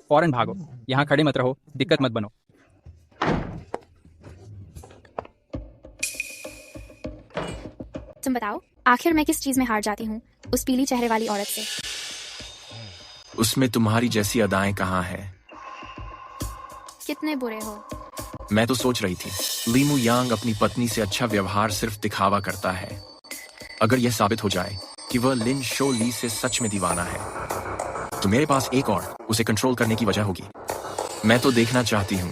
फौरन भागो, यहाँ खड़े मत रहो, दिक्कत मत बनो। तुम बताओ, आखिर मैं किस चीज में हार जाती हूँ उस पीली चेहरे वाली औरत से? उसमें तुम्हारी जैसी अदाएं कहाँ है? कितने बुरे हो। मैं तो सोच रही थी लीमू यांग अपनी पत्नी से अच्छा व्यवहार सिर्फ दिखावा करता है। अगर यह साबित हो जाए कि वह लिन शो ली से सच में दीवाना है तो मेरे पास एक और उसे कंट्रोल करने की वजह होगी। मैं तो देखना चाहती हूँ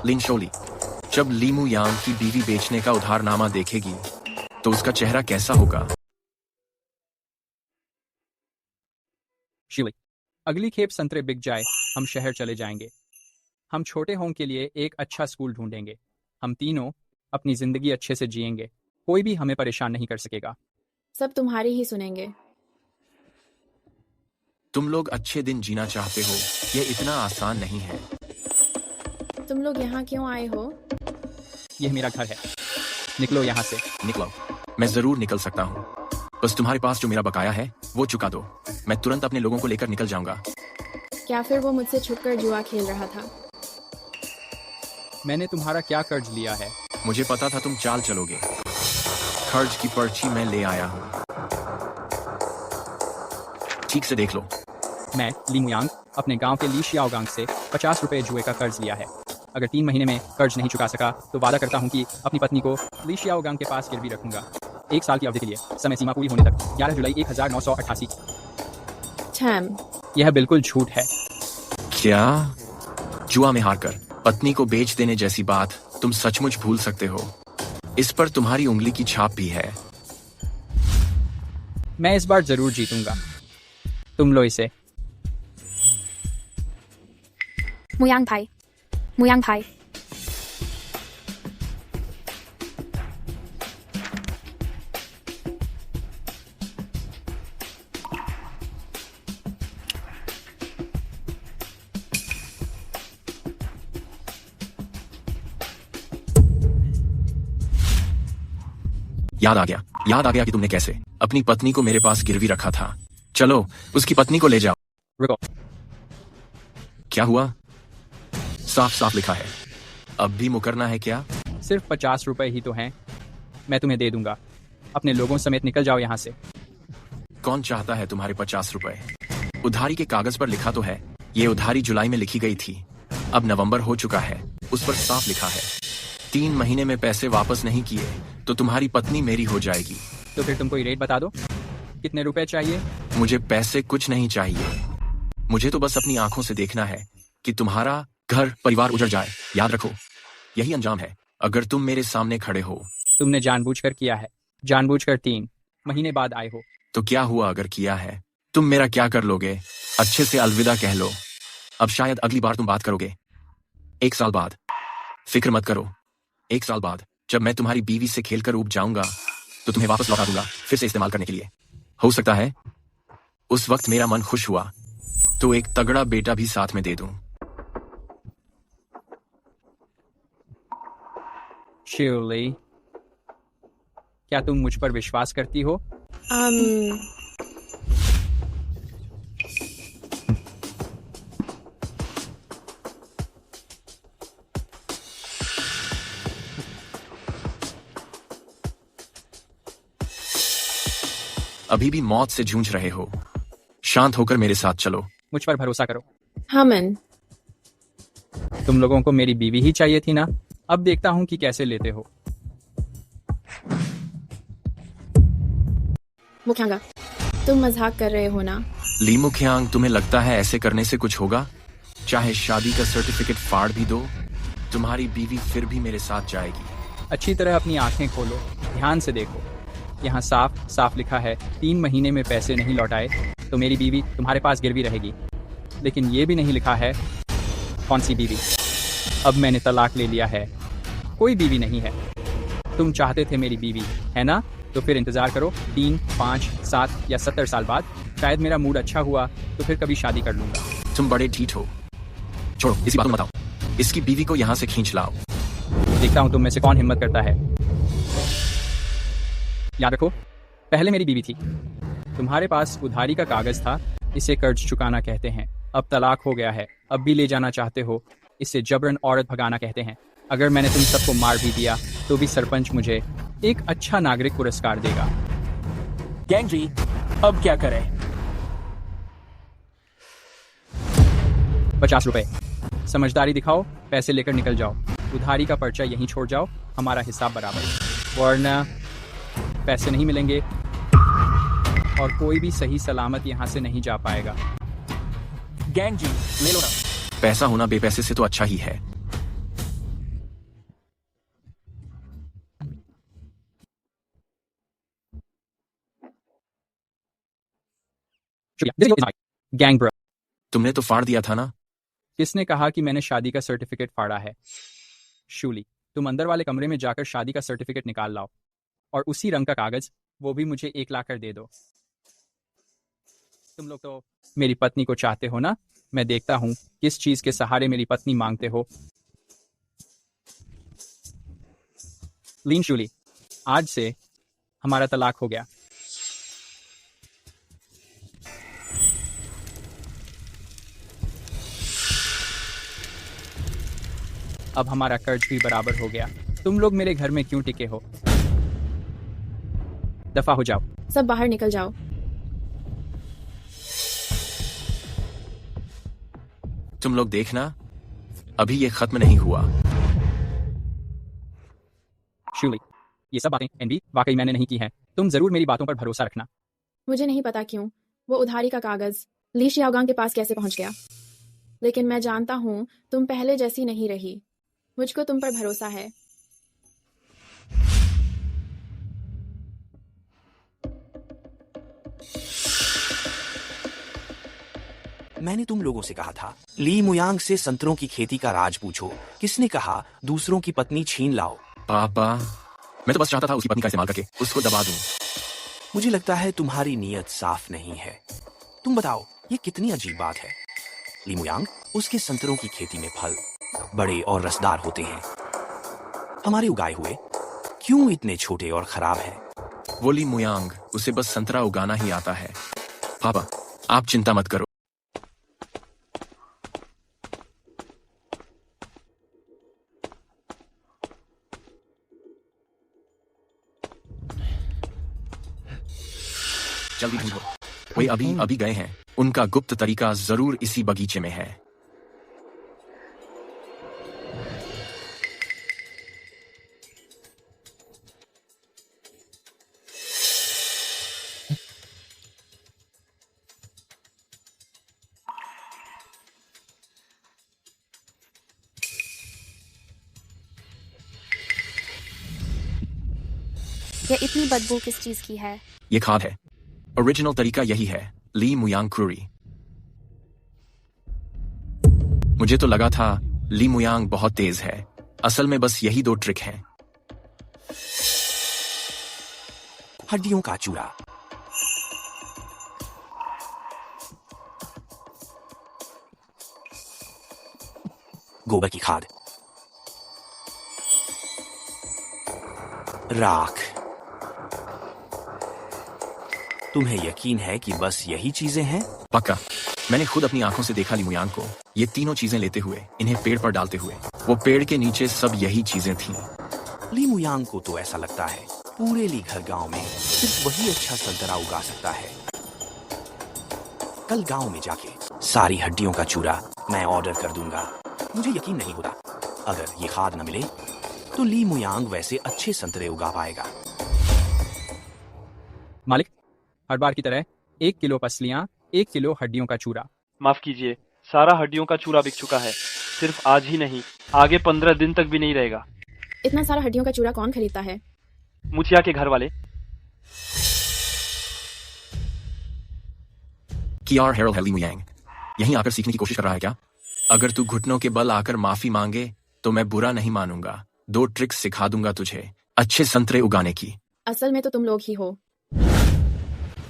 लिन शो ली जब लीमू यांग की बीवी बेचने का उधारनामा देखेगी तो उसका चेहरा कैसा होगा। शिली, अगली खेप संतरे बिक जाए हम शहर चले जाएंगे। हम छोटे होंग के लिए एक अच्छा स्कूल ढूंढेंगे। हम तीनों अपनी जिंदगी अच्छे से जिएंगे, कोई भी हमें परेशान नहीं कर सकेगा। सब तुम्हारी ही सुनेंगे। तुम लोग अच्छे दिन जीना चाहते हो, यह इतना आसान नहीं है। तुम लोग यहाँ क्यों आए हो? यह मेरा घर है, निकलो यहाँ से। निकलो, मैं जरूर निकल सकता हूँ, बस तुम्हारे पास जो मेरा बकाया है वो चुका दो। मैं तुरंत अपने लोगों को लेकर निकल जाऊंगा। क्या फिर वो मुझसे छुपकर जुआ खेल रहा था? मैंने तुम्हारा क्या कर्ज लिया है? मुझे पता था तुम चाल चलोगे। कर्ज की पर्ची मैं ले आया हूँ, ठीक से देख लो। मैं लीमू यांग अपने गांव के ली शियाओगांग से 50 रुपए जुए का कर्ज लिया है। अगर 3 महीने में कर्ज नहीं चुका सका तो वादा करता हूँ कि अपनी पत्नी को ली शियाओगांग के पास गिरवी रखूंगा। 1 साल की अवधि के लिए, समय सीमा पूरी होने तक 11 जुलाई 1988। यह बिल्कुल झूठ है। क्या? जुआ में हारकर पत्नी को बेच देने जैसी बात तुम सचमुच भूल सकते हो? इस पर तुम्हारी उंगली की छाप भी है। मैं इस बार जरूर जीतूंगा, तुम लो इसे। मुयांग भाई, मुयांग भाई, याद आ गया कि तुमने कैसे अपनी पत्नी को मेरे पास गिरवी रखा था। चलो उसकी पत्नी को ले जाओ। रुको, क्या हुआ? साफ साफ लिखा है, अब भी मुकरना है क्या? सिर्फ 50 रुपए ही तो हैं, मैं तुम्हें दे दूंगा। अपने लोगों समेत निकल जाओ यहाँ से। कौन चाहता है तुम्हारे 50 रुपए? उधारी के कागज पर लिखा तो है, ये उधारी जुलाई में लिखी गई थी, अब नवंबर हो चुका है, उस पर साफ लिखा है 3 महीने में पैसे वापस नहीं किए तो तुम्हारी पत्नी मेरी हो जाएगी। तो फिर तुम कोई रेट बता दो, कितने रुपए चाहिए? मुझे पैसे कुछ नहीं चाहिए, मुझे तो बस अपनी आंखों से देखना है कि तुम्हारा घर परिवार उजड़ जाए। याद रखो, यही अंजाम है अगर तुम मेरे सामने खड़े हो। तुमने जानबूझकर किया है, जानबूझकर 3 महीने बाद आए हो। तो क्या हुआ अगर किया है? तुम मेरा क्या कर लोगे? अच्छे से अलविदा कह लो। अब शायद अगली बार तुम बात करोगे 1 साल बाद। फिक्र मत करो, 1 साल बाद जब मैं तुम्हारी बीवी से खेलकर ऊब जाऊंगा तो तुम्हें वापस लौटा दूंगा, फिर से इस्तेमाल करने के लिए। हो सकता है उस वक्त मेरा मन खुश हुआ तो एक तगड़ा बेटा भी साथ में दे दूं। शिवली, क्या तुम मुझ पर विश्वास करती हो? अभी भी मौत से जूझ रहे हो? शांत होकर मेरे साथ चलो। मुझ पर भरोसा करो। हाँ मन, तुम लोगों को मेरी बीवी ही चाहिए थी ना? अब देखता हूँ कि कैसे लेते हो। मुख्यांगा, तुम मजाक कर रहे हो ना? ली मुख्यांग, तुम्हें लगता है ऐसे करने से कुछ होगा? चाहे शादी का सर्टिफिकेट फाड़ भी दो, तुम्हारी बीवी फिर भी मेरे साथ जाएगी। अच्छी तरह अपनी आंखें खोलो, ध्यान से देखो। यहाँ साफ साफ लिखा है 3 महीने में पैसे नहीं लौटाए तो मेरी बीवी तुम्हारे पास गिरवी रहेगी। लेकिन ये भी नहीं लिखा है कौन सी बीवी। अब मैंने तलाक ले लिया है, कोई बीवी नहीं है। तुम चाहते थे मेरी बीवी, है ना? तो फिर इंतजार करो 3, 5, 7 या 70 साल बाद। शायद मेरा मूड अच्छा हुआ तो फिर कभी शादी कर लूंगा। तुम बड़े ठीठ हो। छोड़ो, इसी बात में बताओ। इसकी बीवी को यहाँ से खींच लाओ। देखता हूँ तुम में से कौन हिम्मत करता है। याद रखो, पहले मेरी बीवी थी। तुम्हारे पास उधारी का कागज था, इसे कर्ज चुकाना कहते हैं। अब तलाक हो गया है, अब भी ले जाना चाहते हो, इसे जबरन औरत भगाना कहते हैं। अगर मैंने तुम सबको मार भी दिया तो भी सरपंच मुझे एक अच्छा नागरिक पुरस्कार देगा। गैंग जी, अब क्या करें? 50 रुपए। समझदारी दिखाओ, पैसे लेकर निकल जाओ। उधारी का पर्चा यहीं छोड़ जाओ, हमारा हिसाब बराबर, वरना पैसे नहीं मिलेंगे और कोई भी सही सलामत यहाँ से नहीं जा पाएगा। गैंग जी, ले लो ना। पैसा होना बेपैसे से तो अच्छा ही है। गैंग ब्रो, तुमने तो फाड़ दिया था ना? किसने कहा कि मैंने शादी का सर्टिफिकेट फाड़ा है? शूली, तुम अंदर वाले कमरे में जाकर शादी का सर्टिफिकेट निकाल लाओ और उसी रंग का कागज, वो भी मुझे 1 लाख कर दे दो। तुम लोग तो मेरी पत्नी को चाहते हो ना? मैं देखता हूँ किस चीज के सहारे मेरी पत्नी मांगते हो। लीन शूली, आज से हमारा तलाक हो गया। अब हमारा कर्ज भी बराबर हो गया। तुम लोग मेरे घर में क्यों टिके हो? दफा हो जाओ। सब बाहर निकल जाओ। तुम लोग देखना, अभी ये खत्म नहीं हुआ। शूली, ये सब बातें एनबी वाकई मैंने नहीं की हैं। तुम जरूर मेरी बातों पर भरोसा रखना। मुझे नहीं पता क्यों वो उधारी का कागज ली शियाओगांग के पास कैसे पहुंच गया, लेकिन मैं जानता हूँ तुम पहले जैसी नहीं रही। मुझको तुम पर भरोसा है। मैंने तुम लोगों से कहा था ली मुयांग से संतरों की खेती का राज पूछो। किसने कहा दूसरों की पत्नी छीन लाओ? पापा, मैं तो बस चाहता था उसकी पत्नी का इस्तेमाल करके उसको दबा दूं। मुझे लगता है तुम्हारी नीयत साफ नहीं है। तुम बताओ, ये कितनी अजीब बात है। ली मुयांग, उसके संतरों की खेती में फल बड़े और रसदार होते हैं। हमारे उगाए हुए क्यों इतने छोटे और खराब हैं? वो ली मुयांग, उसे बस संतरा उगाना ही आता है। पापा, आप चिंता मत करो। जल्दी ढूंढो। वे अभी गए हैं। उनका गुप्त तरीका जरूर इसी बगीचे में है। ये इतनी बदबू किस चीज की है? ये खाद है। ओरिजिनल तरीका यही है, ली मुयांग क्रूरी। मुझे तो लगा था ली मुयांग बहुत तेज है, असल में बस यही 2 ट्रिक हैं। हड्डियों का चूरा। गोबर की खाद। राख। तुम्हें यकीन है कि बस यही चीजें हैं? पक्का, मैंने खुद अपनी आंखों से देखा ली मुयांग को ये तीनों चीजें लेते हुए, इन्हें पेड़ पर डालते हुए। वो पेड़ के नीचे सब यही चीजें थीं। ली मुयांग को तो ऐसा लगता है पूरे लीघर गांव में सिर्फ वही अच्छा संतरा उगा सकता है। कल गांव में जाके सारी हड्डियों का चूरा मैं ऑर्डर कर दूंगा। मुझे यकीन नहीं होता अगर ये खाद न मिले तो ली मुयांग वैसे अच्छे संतरे उगा पाएगा। मालिक, हर बार की तरह 1 किलो पसलियां, 1 किलो हड्डियों का चूरा। माफ कीजिए, सारा हड्डियों का चूरा बिक चुका है। सिर्फ आज ही नहीं, आगे 15 दिन तक भी नहीं रहेगा। इतना सारा हड्डियों का चूरा कौन खरीदता है? मुछिया के घर वाले। कियार हेरल है ली मुयांग यहीं आकर सीखने की कोशिश कर रहा है क्या? अगर तू घुटनों के बल आकर माफी मांगे तो मैं बुरा नहीं मानूंगा। 2 ट्रिक्स सिखा दूंगा तुझे अच्छे संतरे उगाने की। असल में तो तुम लोग ही हो।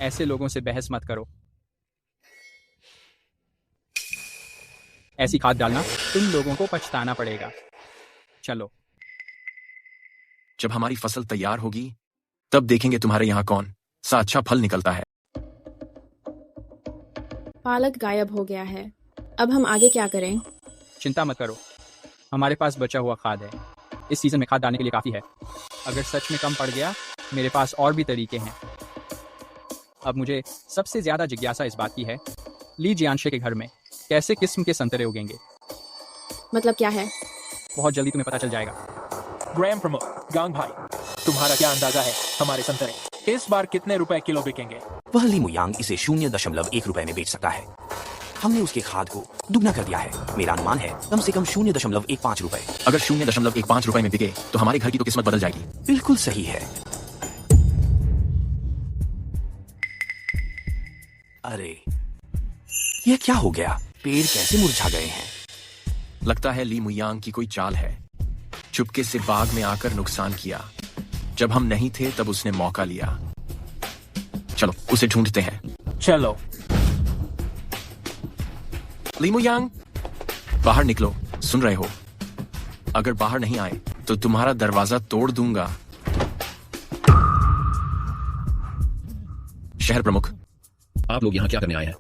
ऐसे लोगों से बहस मत करो। ऐसी खाद डालना तुम लोगों को पछताना पड़ेगा। चलो, जब हमारी फसल तैयार होगी तब देखेंगे तुम्हारे यहाँ कौन सा अच्छा फल निकलता है। पालक गायब हो गया है, अब हम आगे क्या करें? चिंता मत करो, हमारे पास बचा हुआ खाद है। इस सीजन में खाद डालने के लिए काफी है। अगर सच में कम पड़ गया, मेरे पास और भी तरीके हैं। अब मुझे सबसे ज्यादा जिज्ञासा इस बात की है, ली जियांशे के घर में कैसे किस्म के संतरे उगेंगे। मतलब क्या है? बहुत जल्दी तुम्हें पता चल जाएगा। ग्राम प्रमुख, गांग भाई, तुम्हारा क्या अंदाजा है हमारे संतरे इस बार कितने रुपए किलो बिकेंगे? वह ली मुयांग इसे 0.1 रुपए में बेच सकता है। हमने उसके खाद को दुगना कर दिया है। मेरा अनुमान है कम से कम 0.15 रुपए। अगर 0.15 रुपए में बिके तो हमारे घर की तो किस्मत बदल जाएगी। बिल्कुल सही है। अरे, यह क्या हो गया? पेड़ कैसे मुरझा गए हैं? लगता है ली मुयांग की कोई चाल है। चुपके से बाग में आकर नुकसान किया। जब हम नहीं थे तब उसने मौका लिया। चलो उसे ढूंढते हैं। चलो। ली मुयांग, बाहर निकलो, सुन रहे हो? अगर बाहर नहीं आए तो तुम्हारा दरवाजा तोड़ दूंगा। शहर प्रमुख, आप लोग यहाँ क्या करने आए हैं?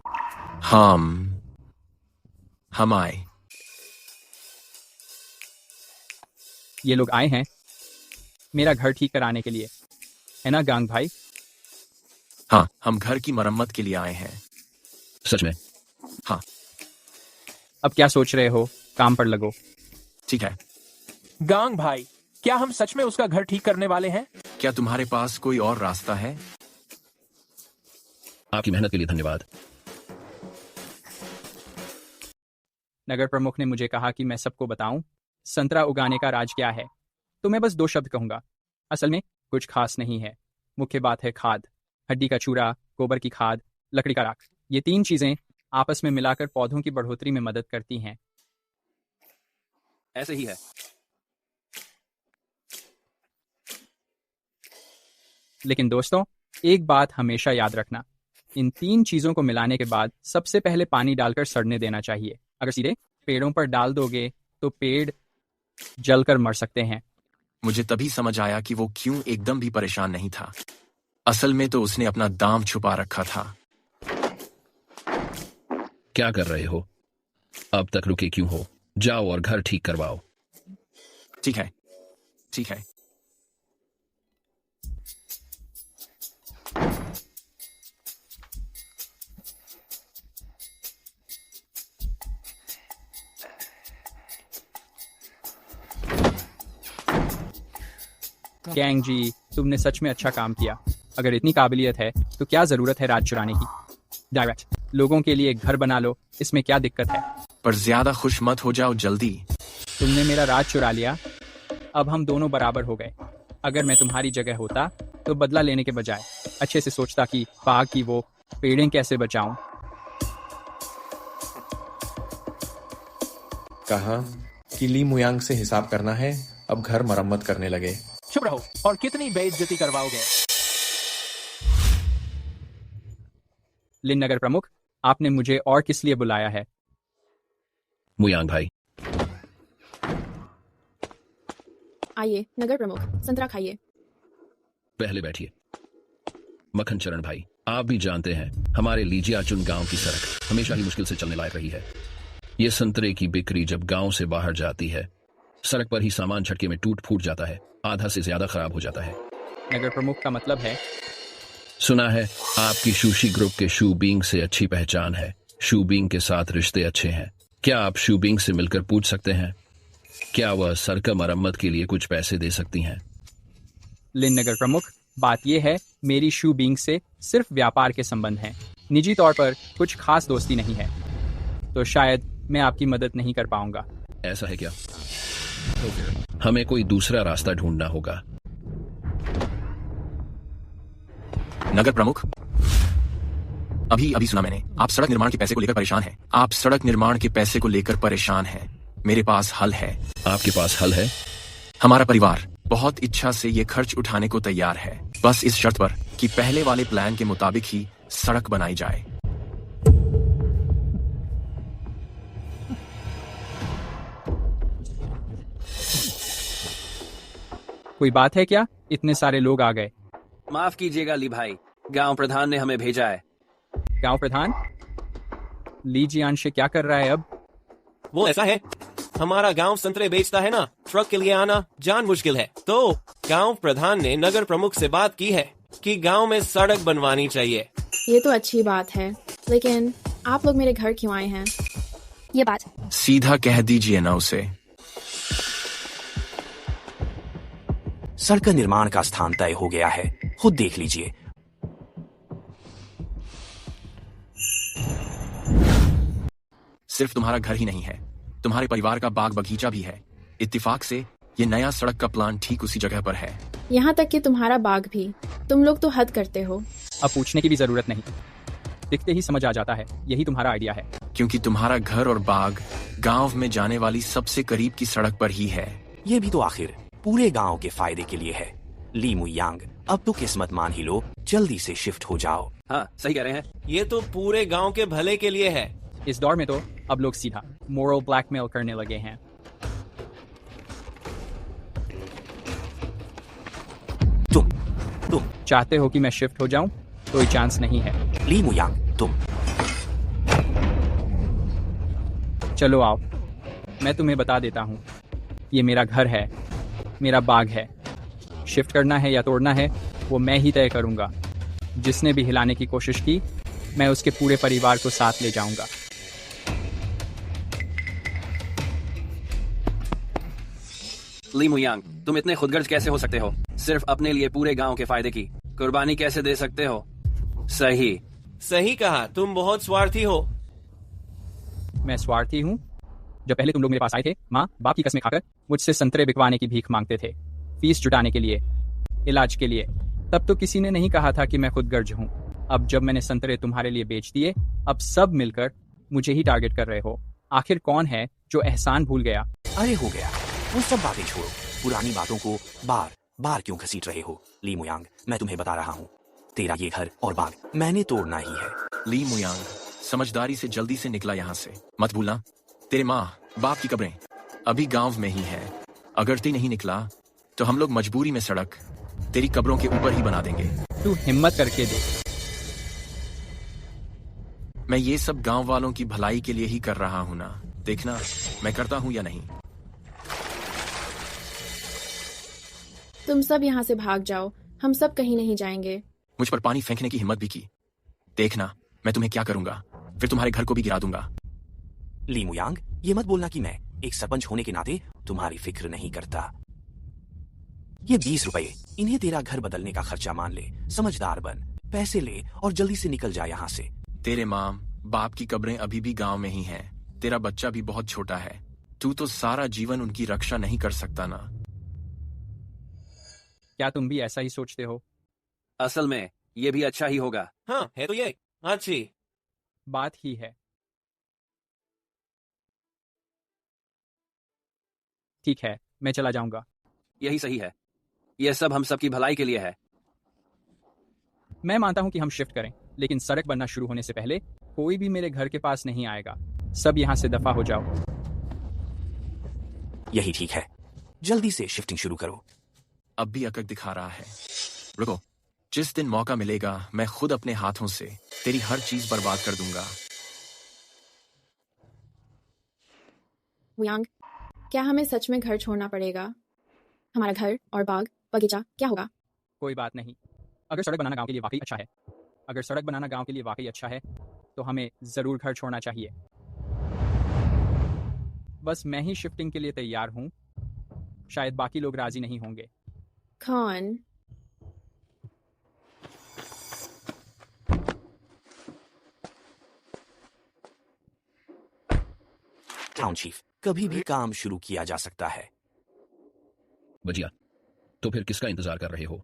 हम आए। ये लोग आए हैं मेरा घर ठीक कराने के लिए, है ना गांग भाई? हाँ, हम घर की मरम्मत के लिए आए हैं। सच में? हाँ। अब क्या सोच रहे हो? काम पर लगो। ठीक है। गांग भाई, क्या हम सच में उसका घर ठीक करने वाले हैं? क्या तुम्हारे पास कोई और रास्ता है? आपकी मेहनत के लिए धन्यवाद। नगर प्रमुख ने मुझे कहा कि मैं सबको बताऊं संतरा उगाने का राज क्या है, तो मैं बस 2 शब्द कहूंगा। असल में कुछ खास नहीं है। मुख्य बात है खाद। हड्डी का चूरा, गोबर की खाद, लकड़ी का राख। ये 3 चीजें आपस में मिलाकर पौधों की बढ़ोतरी में मदद करती हैं। ऐसे ही है। लेकिन दोस्तों, एक बात हमेशा याद रखना, इन 3 चीजों को मिलाने के बाद सबसे पहले पानी डालकर सड़ने देना चाहिए। अगर सीधे पेड़ों पर डाल दोगे तो पेड़ जलकर मर सकते हैं। मुझे तभी समझ आया कि वो क्यों एकदम भी परेशान नहीं था। असल में तो उसने अपना दाम छुपा रखा था। क्या कर रहे हो? अब तक रुके क्यों हो? जाओ और घर ठीक करवाओ। ठीक है, ठीक है। गैंग जी, तुमने सच में अच्छा काम किया। अगर इतनी काबिलियत है तो क्या जरूरत है राज चुराने की? डायरेक्ट लोगों के लिए एक घर बना लो, इसमें क्या दिक्कत है? पर ज्यादा खुश मत हो जाओ जल्दी। तुमने मेरा राज चुरा लिया, अब हम दोनों बराबर हो गए। अगर मैं तुम्हारी जगह होता तो बदला लेने के बजाय अच्छे से सोचता कि बाग की वो पेड़ें कैसे बचाऊं। कहा कि ली मुयांग से हिसाब करना है, अब घर मरम्मत करने लगे। चुप रहो और कितनी बेइज्जती करवाओगे। लिन नगर प्रमुख, आपने मुझे और किस लिए बुलाया है? मुयांग भाई, आइए नगर प्रमुख, संतरा खाइए। पहले बैठिए। मक्खन चरण भाई, आप भी जानते हैं हमारे लीजियाचुन गांव की सड़क हमेशा ही मुश्किल से चलने लायक रही है। ये संतरे की बिक्री जब गांव से बाहर जाती है, सड़क पर ही सामान झटके में टूट फूट जाता है, आधा से ज्यादा खराब हो जाता है। नगर प्रमुख का मतलब है? सुना है आपकी शूशी ग्रुप के शू बींग से अच्छी पहचान है, शू बींग के साथ रिश्ते अच्छे हैं। क्या आप शू बींग से मिलकर पूछ सकते हैं क्या वह सड़क मरम्मत के लिए कुछ पैसे दे सकती हैं? लिन नगर प्रमुख, बात यह है मेरी शू बींग से सिर्फ व्यापार के संबंध हैं, निजी तौर पर कुछ खास दोस्ती नहीं है, तो शायद मैं आपकी मदद नहीं कर पाऊंगा। ऐसा है क्या? तो फिर हमें कोई दूसरा रास्ता ढूंढना होगा। नगर प्रमुख, अभी सुना मैंने, आप सड़क निर्माण के पैसे को लेकर परेशान हैं। आप सड़क निर्माण के पैसे को लेकर परेशान हैं। मेरे पास हल है। आपके पास हल है? हमारा परिवार बहुत इच्छा से ये खर्च उठाने को तैयार है, बस इस शर्त पर कि पहले वाले प्लान के मुताबिक ही सड़क बनाई जाए। कोई बात है क्या? इतने सारे लोग आ गए। माफ कीजिएगा ली भाई, गांव प्रधान ने हमें भेजा है। गांव प्रधान? ली जियांशे क्या कर रहा है अब? वो ऐसा है, हमारा गांव संतरे बेचता है ना, ट्रक के लिए आना जान मुश्किल है, तो गांव प्रधान ने नगर प्रमुख से बात की है कि गांव में सड़क बनवानी चाहिए। ये तो अच्छी बात है, लेकिन आप लोग मेरे घर क्यों आए हैं? ये बात सीधा कह दीजिए ना उसे। सड़क निर्माण का स्थान तय हो गया है, खुद देख लीजिए। सिर्फ तुम्हारा घर ही नहीं है, तुम्हारे परिवार का बाग बगीचा भी है। इत्तेफाक से ये नया सड़क का प्लान ठीक उसी जगह पर है। यहाँ तक कि तुम्हारा बाग भी। तुम लोग तो हद करते हो। अब पूछने की भी जरूरत नहीं, दिखते ही समझ आ जाता है यही तुम्हारा आइडिया है। क्योंकि तुम्हारा घर और बाग गांव में जाने वाली सबसे करीब की सड़क पर ही है। ये भी तो आखिर पूरे गांव के फायदे के लिए है। ली मुयांग, अब तो किस्मत मान ही लो, जल्दी से शिफ्ट हो जाओ। हाँ, सही कह रहे हैं। ये तो पूरे गांव के भले के लिए है। इस दौर में तो अब लोग सीधा मोरल ब्लैकमेल करने लगे हैं। तुम चाहते हो कि मैं शिफ्ट हो जाऊं? कोई चांस नहीं है। ली मुयांग, तुम चलो आओ, मैं तुम्हें बता देता हूँ। ये मेरा घर है, मेरा बाग है। शिफ्ट करना है या तोड़ना है वो मैं ही तय करूंगा। जिसने भी हिलाने की कोशिश की, मैं उसके पूरे परिवार को साथ ले जाऊंगा। ली मुयांग, तुम इतने खुदगर्ज कैसे हो सकते हो? सिर्फ अपने लिए पूरे गांव के फायदे की कुर्बानी कैसे दे सकते हो? सही कहा, तुम बहुत स्वार्थी हो। मैं स्वार्थी हूँ? जब पहले तुम लोग मेरे पास आए थे, माँ बाप की कसमें खाकर मुझसे संतरे बिकवाने की भीख मांगते थे, फीस जुटाने के लिए, इलाज के लिए, तब तो किसी ने नहीं कहा था कि मैं खुदगर्ज हूँ। अब जब मैंने संतरे तुम्हारे लिए बेच दिए, अब सब मिलकर मुझे ही टारगेट कर रहे हो। आखिर कौन है जो एहसान भूल गया? अरे हो गया, वो सब बातें छोड़ो। पुरानी बातों को बार बार क्यों घसीट रहे हो? ली मुयांग, मैं तुम्हें बता रहा हूँ, तेरा ये घर और बाग मैंने तोड़ना ही है। ली मुयांग, समझदारी से जल्दी से निकला यहाँ से। मत भूलना, तेरे माँ बाप की कब्रें अभी गांव में ही है। अगर तू नहीं निकला तो हम लोग मजबूरी में सड़क तेरी कब्रों के ऊपर ही बना देंगे। तू हिम्मत करके दे। मैं ये सब गांव वालों की भलाई के लिए ही कर रहा हूँ ना, देखना मैं करता हूँ या नहीं। तुम सब यहाँ से भाग जाओ, हम सब कहीं नहीं जाएंगे। मुझ पर पानी फेंकने की हिम्मत भी की, देखना मैं तुम्हें क्या करूंगा, फिर तुम्हारे घर को भी गिरा दूंगा। ली मुयांग, ये मत बोलना कि मैं एक सरपंच होने के नाते तुम्हारी फिक्र नहीं करता। ये 20 रुपए, इन्हें तेरा घर बदलने का खर्चा मान ले। समझदार बन, पैसे ले और जल्दी से निकल जा यहाँ से। तेरे माँ बाप की कब्रें अभी भी गांव में ही हैं। तेरा बच्चा भी बहुत छोटा है, तू तो सारा जीवन उनकी रक्षा नहीं कर सकता ना। क्या तुम भी ऐसा ही सोचते हो? असल में ये भी अच्छा ही होगा। हाँ है तो ये अच्छी बात ही है। ठीक है, मैं चला जाऊंगा। यही सही है। यह सब हम सबकी भलाई के लिए है। मैं मानता हूं कि हम शिफ्ट करें, लेकिन सड़क बनना शुरू होने से पहले कोई भी मेरे घर के पास नहीं आएगा। सब यहां से दफा हो जाओ। यही ठीक है, जल्दी से शिफ्टिंग शुरू करो। अब भी अकड़ दिखा रहा है। रुको, जिस दिन मौका मिलेगा मैं खुद अपने हाथों से तेरी हर चीज बर्बाद कर दूंगा। वयांग, क्या हमें सच में घर छोड़ना पड़ेगा? हमारा घर और बाग बगीचा क्या होगा? कोई बात नहीं। अगर सड़क बनाना गांव के लिए वाकई अच्छा है, अगर सड़क बनाना गांव के लिए वाकई अच्छा है, तो हमें जरूर घर छोड़ना चाहिए। बस मैं ही शिफ्टिंग के लिए तैयार हूं। शायद बाकी लोग राजी नहीं होंगे। कौन? टाउन चीफ, कभी भी काम शुरू किया जा सकता है। बजिया, तो फिर किसका इंतजार कर रहे हो?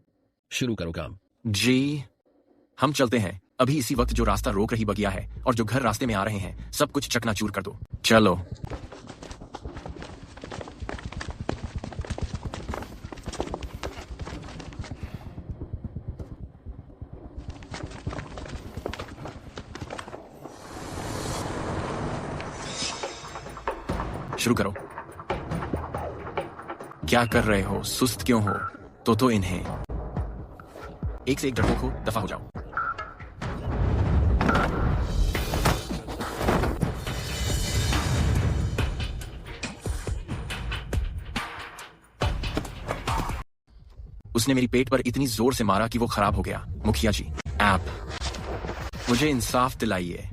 शुरू करो काम। जी, हम चलते हैं। अभी इसी वक्त जो रास्ता रोक रही बगिया है और जो घर रास्ते में आ रहे हैं, सब कुछ चकनाचूर कर दो। चलो। शुरू करो। क्या कर रहे हो? सुस्त क्यों हो? तो इन्हें एक से एक डरपोक हो, दफा हो जाओ। उसने मेरी पेट पर इतनी जोर से मारा कि वो खराब हो गया। मुखिया जी, आप मुझे इंसाफ दिलाइए।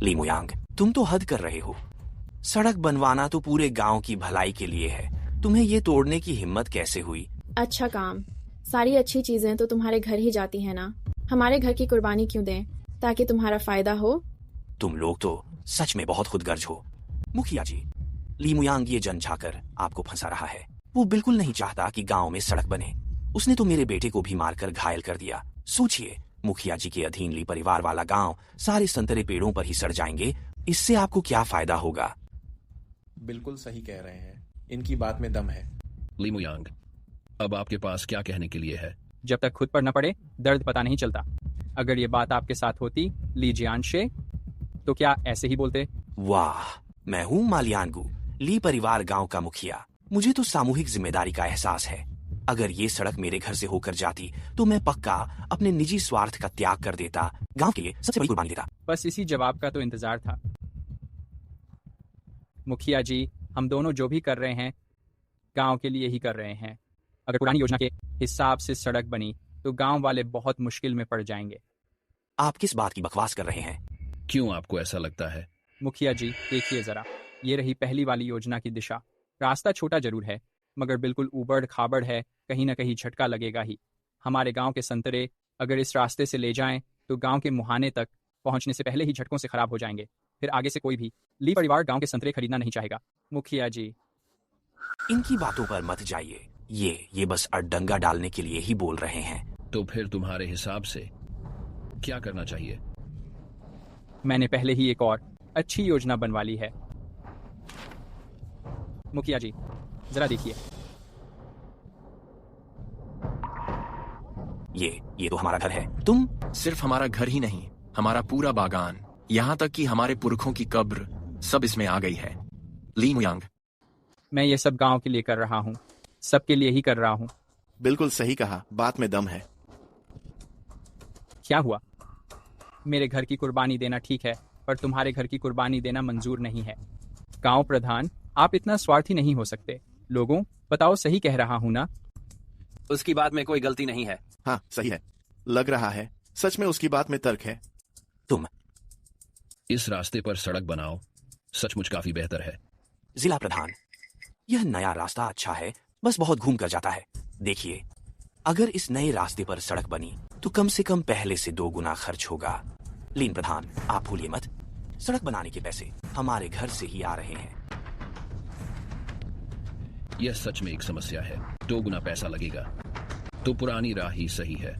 ली मुयांग, तुम तो हद कर रहे हो। सड़क बनवाना तो पूरे गांव की भलाई के लिए है। तुम्हें ये तोड़ने की हिम्मत कैसे हुई? अच्छा काम। सारी अच्छी चीजें तो तुम्हारे घर ही जाती हैं ना। हमारे घर की कुर्बानी क्यों दें, ताकि तुम्हारा फायदा हो? तुम लोग तो सच में बहुत खुदगर्ज हो। मुखिया जी, ली मुयांग ये जन झाकर आपको फंसा रहा है। वो बिल्कुल नहीं चाहता कि गांव में सड़क बने। उसने तो मेरे बेटे को भी मारकर घायल कर दिया। सोचिए, मुखिया जी के अधीन ली परिवार वाला गांव सारे संतरे पेड़ों पर ही सड़ जाएंगे। इससे आपको क्या फायदा होगा? बिल्कुल सही कह रहे हैं, इनकी बात में दम है। ली मुयांग, अब आपके पास क्या कहने के लिए है? जब तक खुद पर न पड़े, दर्द पता नहीं चलता। अगर ये बात आपके साथ होती, ली जियानशे, तो क्या ऐसे ही बोलते? वाह, मैं हूँ मालियानगू, ली परिवार गांव का मुखिया। मुझे तो सामूहिक जिम्मेदारी का एहसास है। अगर ये सड़क मेरे घर से होकर जाती, तो मैं पक्का अपने निजी स्वार्थ का त्याग कर देता, गांव के लिए सबसे बड़ी कुर्बानी देता। बस इसी जवाब का तो इंतजार था। मुखिया जी, हम दोनों जो भी कर रहे हैं, गांव के लिए ही कर रहे हैं। अगर पुरानी योजना के हिसाब से सड़क बनी, तो गांव वाले बहुत मुश्किल में पड़ जाएंगे। आप किस बात की बकवास कर रहे हैं? क्यों आपको ऐसा लगता है? मुखिया जी, देखिए जरा, ये रही पहली वाली योजना की दिशा। रास्ता छोटा जरूर है, मगर बिल्कुल ऊबड़ खाबड़ है। कहीं ना कहीं झटका लगेगा ही। हमारे गांव के संतरे अगर इस रास्ते से ले जाएं, तो गांव के मुहाने तक पहुंचने से पहले ही झटकों से खराब हो जाएंगे। फिर आगे से कोई भी ली परिवार गांव के संतरे खरीदना नहीं चाहेगा। मुखिया जी, इनकी बातों पर मत जाइए। ये बस अड़ंगा डालने के लिए ही बोल रहे हैं। तो फिर तुम्हारे हिसाब से क्या करना चाहिए? मैंने पहले ही एक और अच्छी योजना बनवा ली है। मुखिया जी, जरा देखिए। ये तो हमारा घर है। तुम सिर्फ हमारा घर ही नहीं, हमारा पूरा बागान, यहाँ तक कि हमारे पुरखों की कब्र, सब इसमें आ गई है। ली मुयांग, मैं ये सब गांव के लिए कर रहा हूँ, सबके लिए ही कर रहा हूँ। बिल्कुल सही कहा, बात में दम है। क्या हुआ? मेरे घर की कुर्बानी देना ठीक है, पर तुम्हारे घर की कुर्बानी देना मंजूर नहीं है। गांव प्रधान, आप इतना स्वार्थी नहीं हो सकते। लोगों, बताओ, सही कह रहा हूँ ना? उसकी बात में कोई गलती नहीं है। हाँ, सही है। लग रहा है सच में उसकी बात में तर्क है। तुम इस रास्ते पर सड़क बनाओ, सचमुच काफी बेहतर है। जिला प्रधान, यह नया रास्ता अच्छा है, बस बहुत घूम कर जाता है। देखिए, अगर इस नए रास्ते पर सड़क बनी, तो कम से कम पहले से 2 गुना खर्च होगा। लीन प्रधान, आप भूलिए मत, सड़क बनाने के पैसे हमारे घर से ही आ रहे हैं। यह सच में एक समस्या है। 2 गुना पैसा लगेगा, तो पुरानी राह ही सही है।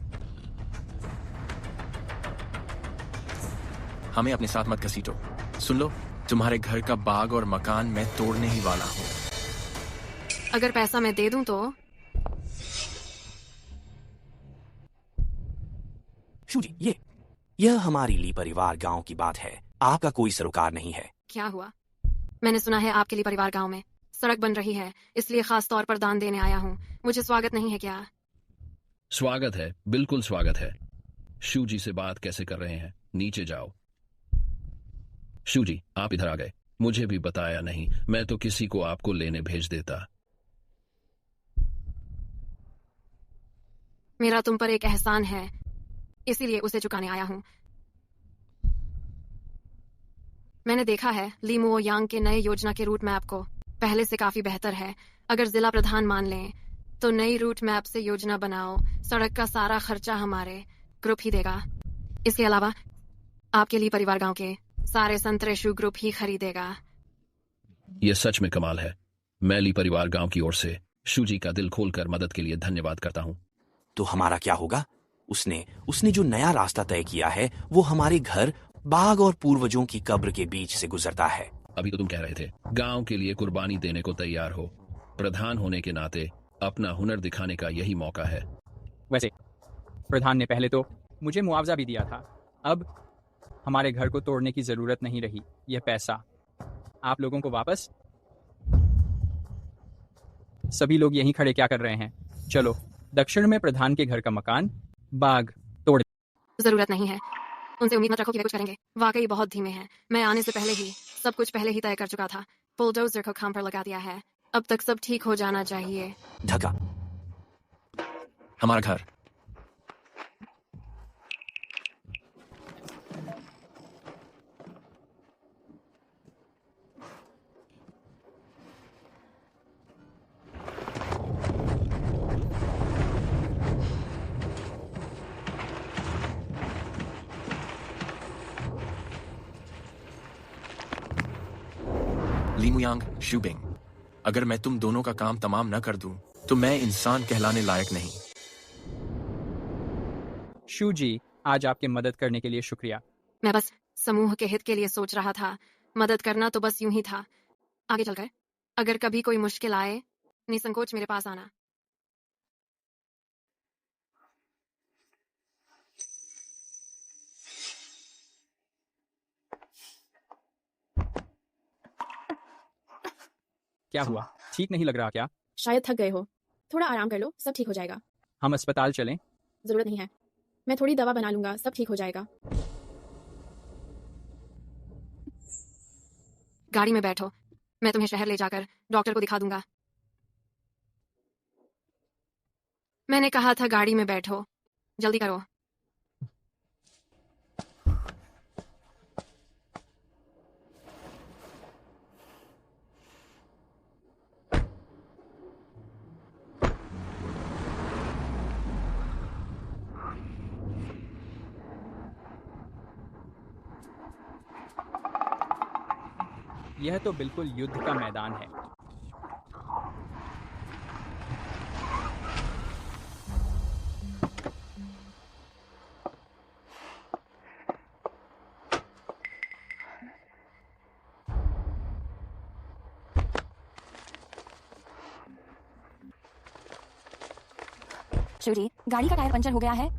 हमें अपने साथ मत घसीटो। सुन लो, तुम्हारे घर का बाग और मकान मैं तोड़ने ही वाला हूँ। अगर पैसा मैं दे दूं तो? शूजी, यह हमारी ली परिवार गांव की बात है। आपका कोई सरोकार नहीं है। क्या हुआ? मैंने सुना है आपके लिए परिवार गांव में सड़क बन रही है, इसलिए खास तौर पर दान देने आया हूँ। मुझे स्वागत नहीं है क्या? स्वागत है, बिल्कुल स्वागत है। शूजी से बात कैसे कर रहे हैं? नीचे जाओ। शूजी, आप इधर आ गए। मुझे भी बताया नहीं, मैं तो किसी को आपको लेने भेज देता। मेरा तुम पर एक एहसान है, इसीलिए उसे चुकाने आया हूँ। मैंने देखा है ली मुओ यांग के नए योजना के रूट मैप को पहले से काफी बेहतर है। अगर जिला प्रधान मान लें तो नई रूट मैप से योजना बनाओ। सड़क का सारा खर्चा हमारे ग्रुप ही देगा। इसके अलावा आपके लिए परिवार गांव के सारे संतरे शू ग्रुप ही खरीदेगा। यह सच में कमाल है। मैं ली परिवार गांव की ओर से शूजी का दिल खोलकर मदद के लिए धन्यवाद करता हूँ। तो हमारा क्या होगा? उसने जो नया रास्ता तय किया है वो हमारे घर, बाग और पूर्वजों की कब्र के बीच से गुजरता है। अभी तो तुम कह रहे थे गांव के लिए कुर्बानी देने को तैयार हो। प्रधान होने के नाते अपना हुनर दिखाने का यही मौका है। वैसे प्रधान ने पहले तो मुझे मुआवजा भी दिया था, अब हमारे घर को तोड़ने की जरूरत नहीं रही। यह पैसा आप लोगों को वापस। सभी लोग यहीं खड़े क्या कर रहे हैं? चलो, दक्षिण में प्रधान के घर का मकान, बाग तोड़। जरूरत नहीं है, उनसे उम्मीद मत रखो कि वे कुछ करेंगे। वाकई बहुत धीमे हैं। मैं आने से पहले ही सब कुछ पहले ही तय कर चुका था। बुलडोजर को काम पर लगा दिया है। अब तक सब ठीक हो जाना चाहिए। ढका हमारा घर। ली मुयांग, शूबिंग, अगर मैं तुम दोनों का काम तमाम न कर दूं, तो मैं इंसान कहलाने लायक नहीं। शूजी, आज आपके मदद करने के लिए शुक्रिया। मैं बस समूह के हित के लिए सोच रहा था। मदद करना तो बस यूं ही था। आगे चलकर अगर कभी कोई मुश्किल आए, निसंकोच मेरे पास आना। क्या हुआ? ठीक नहीं लग रहा क्या? शायद थक गए हो, थोड़ा आराम कर लो, सब ठीक हो जाएगा। हम अस्पताल चलें? जरूरत नहीं है, मैं थोड़ी दवा बना लूंगा, सब ठीक हो जाएगा। गाड़ी में बैठो, मैं तुम्हें शहर ले जाकर डॉक्टर को दिखा दूंगा। मैंने कहा था गाड़ी में बैठो, जल्दी करो। यह तो बिल्कुल युद्ध का मैदान है। शूजी, गाड़ी का टायर पंचर हो गया है।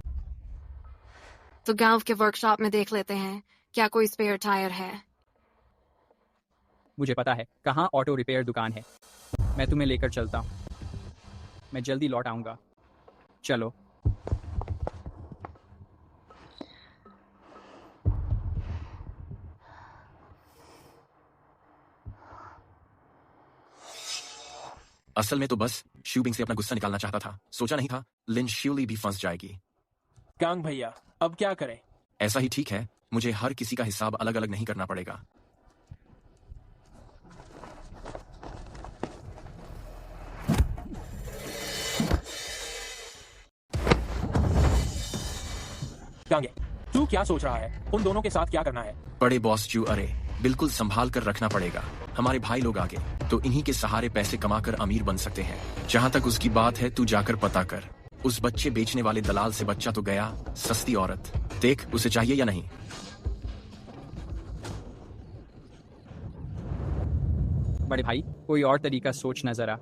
तो गांव के वर्कशॉप में देख लेते हैं, क्या कोई स्पेयर टायर है। मुझे पता है कहाँ ऑटो रिपेयर दुकान है। मैं तुम्हें लेकर चलता हूँ। मैं जल्दी लौट आऊंगा। चलो। असल में तो बस शूबिंग से अपना गुस्सा निकालना चाहता था। सोचा नहीं था लिन श्यूली भी फंस जाएगी। गांग भैया, अब क्या करें? ऐसा ही ठीक है, मुझे हर किसी का हिसाब अलग अलग नहीं करना पड़ेगा। गांगे, तू क्या सोच रहा है? उन दोनों के साथ क्या करना है? बड़े बॉस चू, अरे बिल्कुल संभाल कर रखना पड़ेगा। हमारे भाई लोग आगे तो इन्हीं के सहारे पैसे कमाकर अमीर बन सकते हैं। जहाँ तक उसकी बात है, तू जाकर पता कर। उस बच्चे बेचने वाले दलाल से बच्चा तो गया, सस्ती औरत। देख उसे चाहिए या नहीं। बड़े भाई, कोई और तरीका सोचना जरा।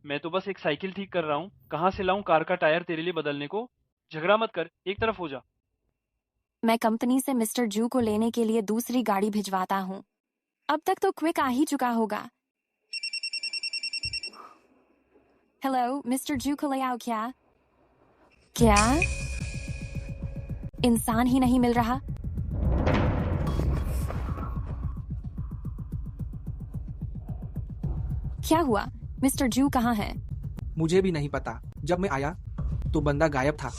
मैं तो बस एक साइकिल ठीक कर रहा हूँ, कहाँ से लाऊं कार का टायर तेरे लिए बदलने को? झगड़ा मत कर, एक तरफ हो जा। मैं कंपनी से मिस्टर जू को लेने के लिए दूसरी गाड़ी भिजवाता हूँ। अब तक तो क्विक आ ही चुका होगा। हेलो, मिस्टर जू को ले आओ। क्या क्या इंसान ही नहीं मिल रहा? क्या हुआ? मिस्टर जू कहाँ है? मुझे भी नहीं पता। जब मैं आया तो बंदा गायब था।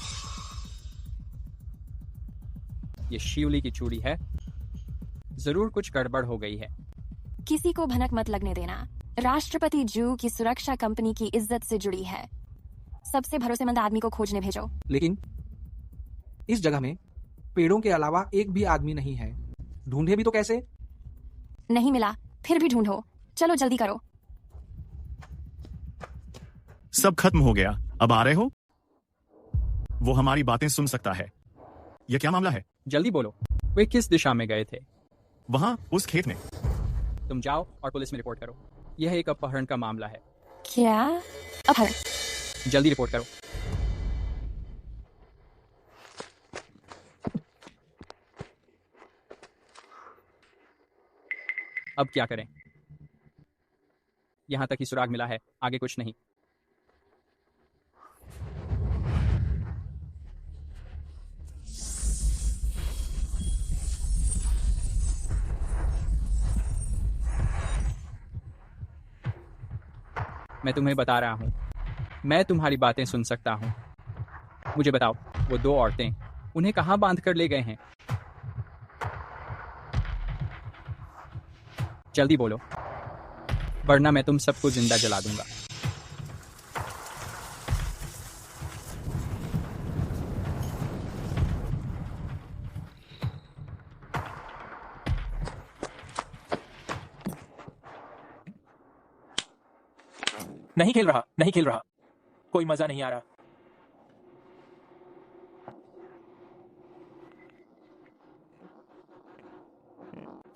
ये शिवली की चूड़ी है। जरूर कुछ गड़बड़ हो गई है। किसी को भनक मत लगने देना। राष्ट्रपति जू की सुरक्षा कंपनी की इज्जत से जुड़ी है। सबसे भरोसेमंद आदमी को खोजने भेजो। लेकिन इस जगह में पेड़ों के अलावा एक भी आदमी नहीं है। ढूंढे भी तो कैसे? नहीं मिला, फिर भी ढूंढो। चलो जल्दी करो। सब खत्म हो गया, अब आ रहे हो? वो हमारी बातें सुन सकता है। यह क्या मामला है? जल्दी बोलो, वे किस दिशा में गए थे? वहां, उस खेत में। तुम जाओ और पुलिस में रिपोर्ट करो। यह एक अपहरण का मामला है। क्या अपहरण? जल्दी रिपोर्ट करो। अब क्या करें? यहां तक ही सुराग मिला है, आगे कुछ नहीं। मैं तुम्हें बता रहा हूं, मैं तुम्हारी बातें सुन सकता हूं। मुझे बताओ, वो दो औरतें, उन्हें कहां बांध कर ले गए हैं? जल्दी बोलो, वरना मैं तुम सबको जिंदा जला दूंगा। नहीं खेल रहा, नहीं खेल रहा, कोई मजा नहीं आ रहा।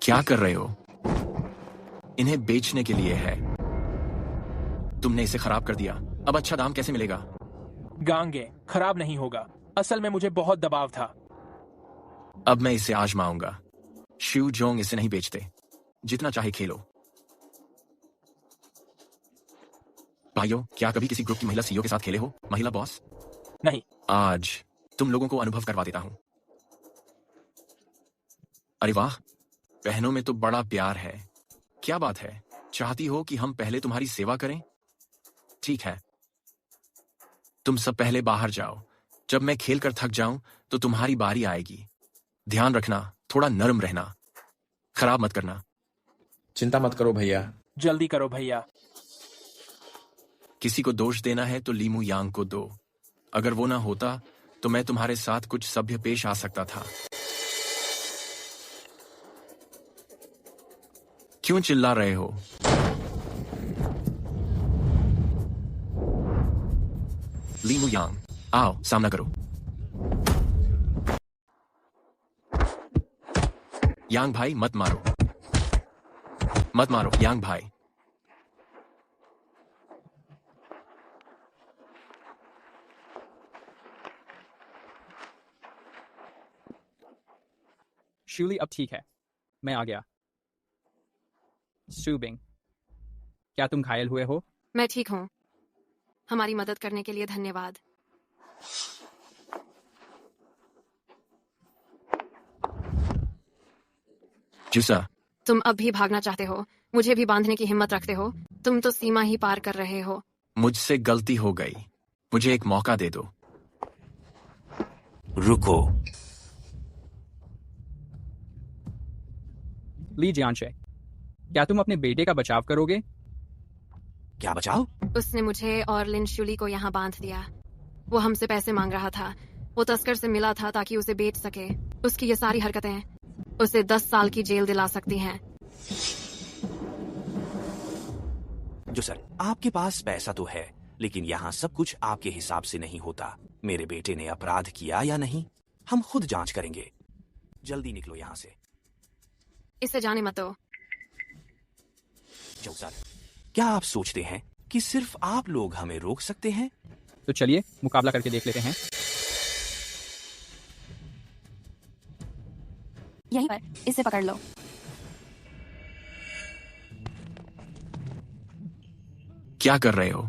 क्या कर रहे हो? इन्हें बेचने के लिए है। तुमने इसे खराब कर दिया। अब अच्छा दाम कैसे मिलेगा? गांगे, खराब नहीं होगा। असल में मुझे बहुत दबाव था। अब मैं इसे आजमाऊंगा। शिव जोंग इसे नहीं बेचते। जितना चाहे खेलो। भाइयों, क्या कभी किसी ग्रुप की महिला सीईओ के साथ खेले हो? महिला बॉस? नहीं। आज तुम लोगों को अनुभव करवा देता हूं। अरे वाह, बहनों में तो बड़ा प्यार है। क्या बात है? चाहती हो कि हम पहले तुम्हारी सेवा करें? ठीक है, तुम सब पहले बाहर जाओ। जब मैं खेल कर थक जाऊं तो तुम्हारी बारी आएगी। ध्यान रखना, थोड़ा नरम रहना, खराब मत करना। चिंता मत करो भैया। जल्दी करो भैया। किसी को दोष देना है तो लीमू यांग को दो। अगर वो ना होता तो मैं तुम्हारे साथ कुछ सभ्य पेश आ सकता था। क्यों चिल्ला रहे हो? लीमू यांग, आओ सामना करो। यांग भाई, मत मारो, मत मारो यांग भाई। शिवली, अब ठीक है, मैं आ गया। सूबिंग, क्या तुम घायल हुए हो? मैं ठीक हूँ। हमारी मदद करने के लिए धन्यवाद। जूसा, तुम अब भी भागना चाहते हो? मुझे भी बांधने की हिम्मत रखते हो? तुम तो सीमा ही पार कर रहे हो। मुझसे गलती हो गई, मुझे एक मौका दे दो। रुको। ली जियांशे, क्या तुम अपने बेटे का बचाव करोगे? क्या बचाव? उसने मुझे और लिन शुली को यहाँ बांध दिया। वो हमसे पैसे मांग रहा था। वो तस्कर से मिला था ताकि उसे बेच सके। उसकी ये सारी हरकतें उसे 10 साल की जेल दिला सकती हैं। जो सर, आपके पास पैसा तो है, लेकिन यहाँ सब कुछ आपके हिसाब से नहीं होता। मेरे बेटे ने अपराध किया या नहीं, हम खुद जांच करेंगे। जल्दी निकलो यहाँ से। इसे जाने मत दो। 64। क्या आप सोचते हैं कि सिर्फ आप लोग हमें रोक सकते हैं? तो चलिए मुकाबला करके देख लेते हैं। यहीं पर इसे पकड़ लो। क्या कर रहे हो?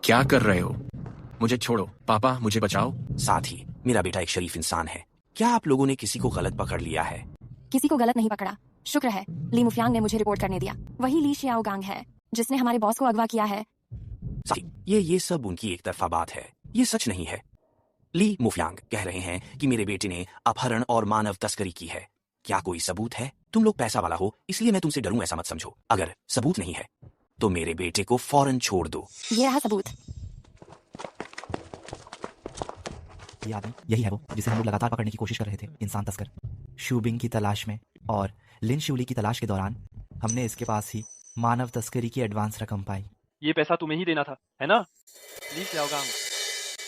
क्या कर रहे हो? मुझे छोड़ो पापा, मुझे बचाओ। साथ ही मेरा बेटा एक शरीफ इंसान है। क्या आप लोगों ने किसी को गलत पकड़ लिया है? किसी को गलत नहीं पकड़ा। शुक्र है ली मुफियांग ने मुझे रिपोर्ट करने दिया। वही ली शियाओगांग है जिसने हमारे बॉस को अगवा किया है। साथी, ये सब उनकी एक तरफा बात है। ये सच नहीं है। ली मुफियांग कह रहे हैं कि मेरे बेटे ने अपहरण और मानव तस्करी की है। क्या कोई सबूत है? तुम लोग पैसा वाला हो इसलिए मैं तुमसे डरूं ऐसा मत समझो। अगर सबूत नहीं है तो मेरे बेटे को फौरन छोड़ दो। ये रहा सबूत। ये आदमी यही है वो जिसे हम लोग लगातार पकड़ने की कोशिश कर रहे थे, इंसान तस्कर। शूबिंग की तलाश में और लिन शूली की तलाश के दौरान हमने इसके पास ही मानव तस्करी की एडवांस रकम पाई। ये पैसा तुम्हें ही देना था, है ना? ली शियाओगांग।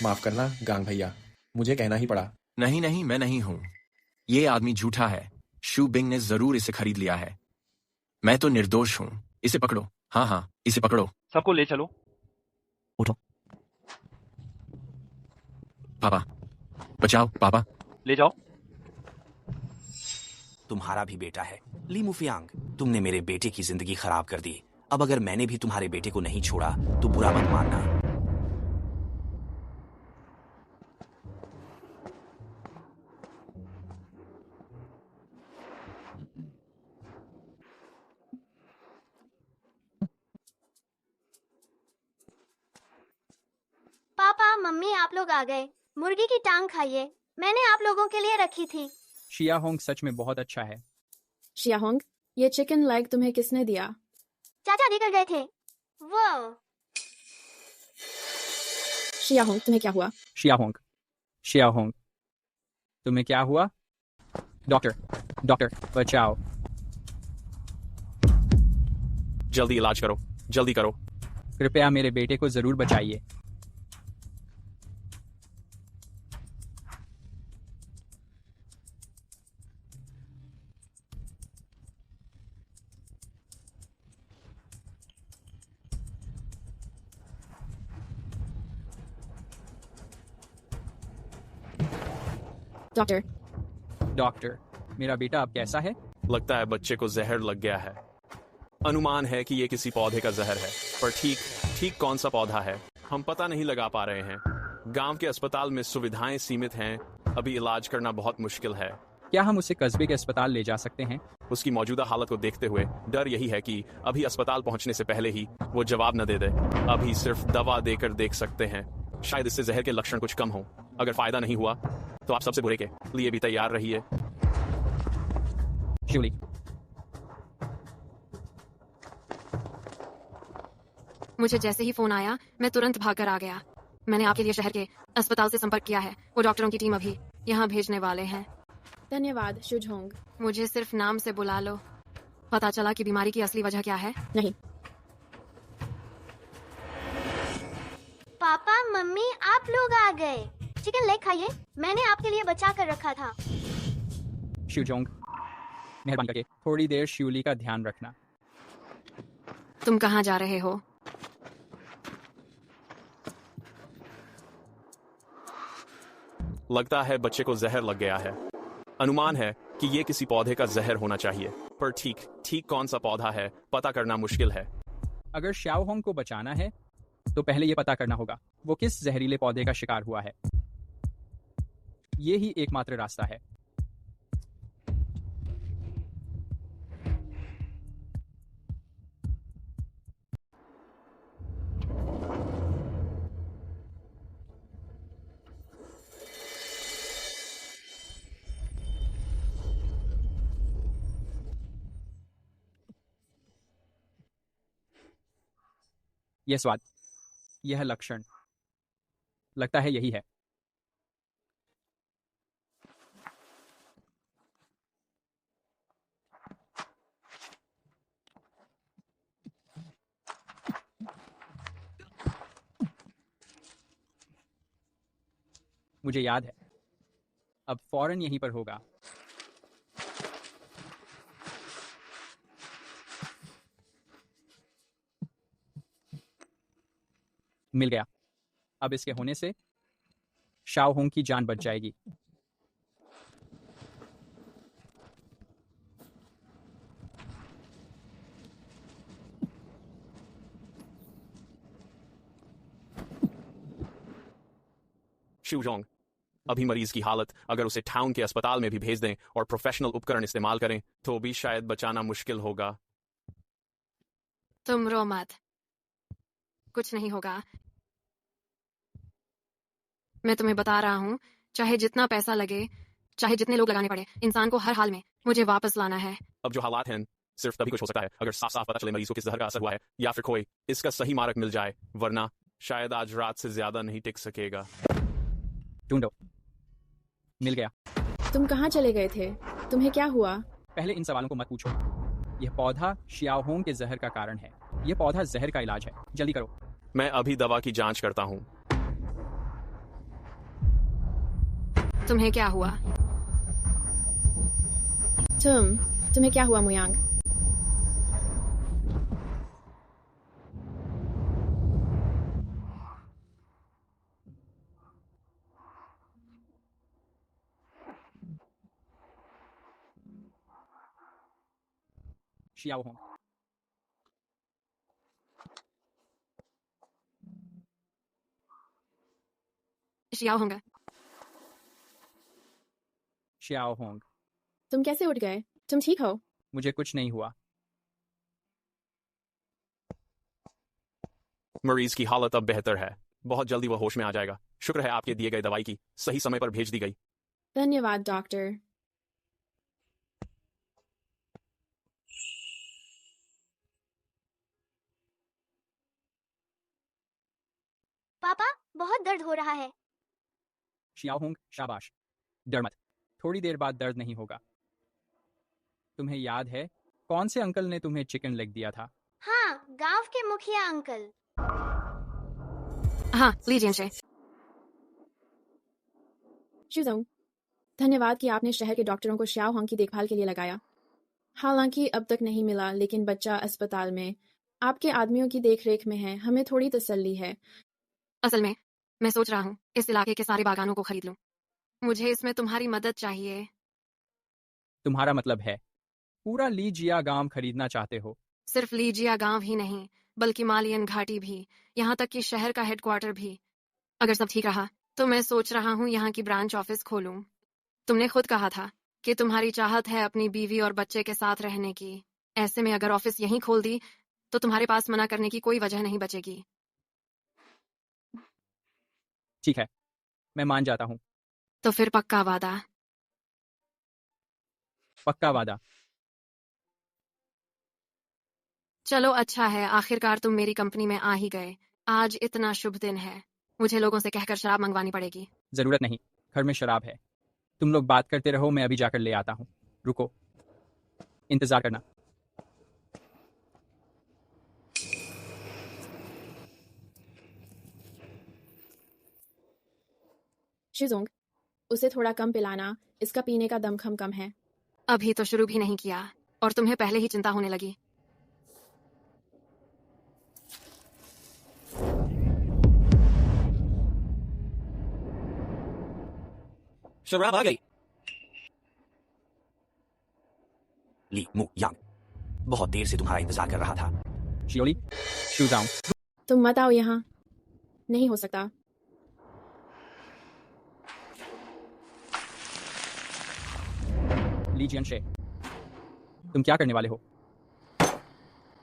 माफ करना गांग भैया, मुझे कहना ही पड़ा। नहीं नहीं, मैं नहीं हूं। ये आदमी झूठा है। शू बिंग ने जरूर इसे खरीद लिया है। मैं तो निर्दोष हूं। इसे पकड़ो। हाँ हाँ, इसे पकड़ो। सबको ले चलो। उठो। पापा बचाओ, पापा ले जाओ। तुम्हारा भी बेटा है ली मुफियांग। तुमने मेरे बेटे की जिंदगी खराब कर दी। अब अगर मैंने भी तुम्हारे बेटे को नहीं छोड़ा तो बुरा मत मानना। पापा मम्मी आप लोग आ गए। मुर्गी की टांग खाइए, मैंने आप लोगों के लिए रखी थी। शियाहोंग सच में बहुत अच्छा है। शियाहोंग, ये चिकन लेग तुम्हें किसने दिया? चाचा देकर गए थे। वो शियाहोंग, तुम्हें क्या हुआ? शियाहोंग तुम्हें क्या हुआ? डॉक्टर बचाओ। जल्दी इलाज करो, जल्दी करो। कृपया मेरे बेटे को जरूर बचाइए। डॉक्टर, मेरा बेटा अब कैसा है? लगता है बच्चे को जहर लग गया है। अनुमान है कि ये किसी पौधे का जहर है, पर ठीक कौन सा पौधा है हम पता नहीं लगा पा रहे हैं। गांव के अस्पताल में सुविधाएं सीमित हैं। अभी इलाज करना बहुत मुश्किल है। क्या हम उसे कस्बे के अस्पताल ले जा सकते हैं? उसकी मौजूदा हालत को देखते हुए डर यही है कि अभी अस्पताल पहुंचने से पहले ही वो जवाब न दे दे। अभी सिर्फ दवा देकर देख सकते हैं। शायद इससे जहर के लक्षण कुछ कम हो। अगर फायदा नहीं हुआ तो आप सबसे बुरे के लिए भी तैयार रहिए। शूली, मुझे जैसे ही फोन आया मैं तुरंत भागकर आ गया। मैंने आपके लिए शहर के अस्पताल से संपर्क किया है। वो डॉक्टरों की टीम अभी यहाँ भेजने वाले हैं। धन्यवाद शुजहोंग। मुझे सिर्फ नाम से बुला लो। पता चला कि बीमारी की असली वजह क्या है? नहीं। पापा मम्मी आप लोग आ गए। चिकन लेग खाइए, मैंने आपके लिए बचा कर रखा था। शुजोंग, मेहरबानी करके थोड़ी देर शूली का ध्यान रखना। तुम कहाँ जा रहे हो? लगता है बच्चे को जहर लग गया है। अनुमान है कि ये किसी पौधे का जहर होना चाहिए, पर ठीक कौन सा पौधा है पता करना मुश्किल है। अगर शाओहोंग को बचाना है तो पहले ये पता करना होगा वो किस जहरीले पौधे का शिकार हुआ है। ये ही एकमात्र रास्ता है। यह स्वाद, यह लक्षण, लगता है यही है। मुझे याद है, अब फौरन यहीं पर होगा। मिल गया। अब इसके होने से शाओ होंग की जान बच जाएगी। शिवजोंग, अभी मरीज की हालत, अगर उसे टाउन के अस्पताल में भी भेज दें और प्रोफेशनल उपकरण इस्तेमाल करें तो भी शायद बचाना मुश्किल होगा। तुम रो मत, कुछ नहीं होगा। मैं तुम्हें बता रहा हूँ, चाहे जितना पैसा लगे, चाहे जितने लोग लगाने पड़े, इंसान को हर हाल में मुझे वापस लाना है। अब जो हालात हैं सिर्फ तभी कुछ हो सकता है अगर साफ साफ पता चले मरीज को किस जहर का असर हुआ है या फिर कोई इसका सही मारक मिल जाए, वरना शायद आज रात से ज्यादा नहीं टिक सकेगा। ढूंढो। मिल गया। तुम कहाँ चले गए थे? तुम्हें क्या हुआ? पहले इन सवालों को मत पूछो। यह पौधा शियाओहोंग के जहर का कारण है। यह पौधा जहर का इलाज है। जल्दी करो। मैं अभी दवा की जांच करता हूँ। तुम्हें क्या हुआ? तुम्हें क्या हुआ मुयांग? शियाओहोंग। शियाओहोंग। शियाओहोंग। तुम कैसे उठ गए? तुम ठीक हो? मुझे कुछ नहीं हुआ। मरीज की हालत अब बेहतर है। बहुत जल्दी वह होश में आ जाएगा। शुक्र है आपके दिए गए दवाई की सही समय पर भेज दी गई। धन्यवाद डॉक्टर। पापा, बहुत दर्द हो रहा है। शियाओहोंग, शाबाश। डर मत, थोड़ी देर बाद दर्द नहीं होगा। तुम्हें याद है कौन से अंकल ने तुम्हें चिकन लेग दिया था? हाँ, गांव के मुखिया अंकल। हाँ, लीजिए इसे। शिवजोंग, धन्यवाद कि आपने शहर के डॉक्टरों को शियाओ होंग की देखभाल के लिए लगाया। हालांकि अब तक नहीं मिला, लेकिन बच्चा अस्पताल में आपके आदमियों की देखरेख में है। हमें थोड़ी तसल्ली है। असल में मैं सोच रहा हूँ इस इलाके के सारे बागानों को खरीद लूं। मुझे इसमें तुम्हारी मदद चाहिए। तुम्हारा मतलब है पूरा लीजिया गांव खरीदना चाहते हो? सिर्फ लीजिया गांव ही नहीं, बल्कि मालियन घाटी भी, यहाँ तक कि शहर का हेडक्वार्टर भी। अगर सब ठीक रहा तो मैं सोच रहा हूँ यहाँ की ब्रांच ऑफिस खोलूं। तुमने खुद कहा था कि तुम्हारी चाहत है अपनी बीवी और बच्चे के साथ रहने की। ऐसे में अगर ऑफिस यहीं खोल दी तो तुम्हारे पास मना करने की कोई वजह नहीं बचेगी। ठीक है, मैं मान जाता हूँ। तो फिर पक्का वादा? पक्का वादा। चलो अच्छा है, आखिरकार तुम मेरी कंपनी में आ ही गए। आज इतना शुभ दिन है, मुझे लोगों से कहकर शराब मंगवानी पड़ेगी। जरूरत नहीं, घर में शराब है। तुम लोग बात करते रहो, मैं अभी जाकर ले आता हूँ। रुको, इंतजार करना। शिवजोंग, उसे थोड़ा कम पिलाना, इसका पीने का दमखम कम है। अभी तो शुरू भी नहीं किया और तुम्हें पहले ही चिंता होने लगी। शराब आ गई। ली मु यांग, बहुत देर से तुम्हारा इंतजार कर रहा था। शियोली, शुजाओ। तुम मत आओ यहाँ, नहीं हो सकता। ली जियनशे, तुम क्या करने वाले हो?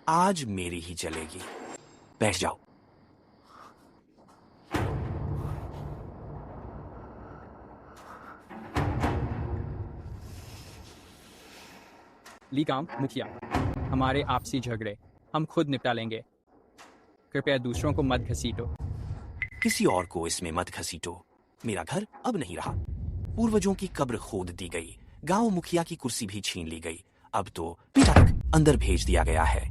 आज मेरी ही चलेगी। बैठ जाओ। ली काम मुखिया, हमारे आपसी झगड़े हम खुद निपटा लेंगे। कृपया दूसरों को मत घसीटो। किसी और को इसमें मत घसीटो। मेरा घर अब नहीं रहा। पूर्वजों की कब्र खोद दी गई, गांव मुखिया की कुर्सी भी छीन ली गई, अब तो पिता तक अंदर भेज दिया गया है।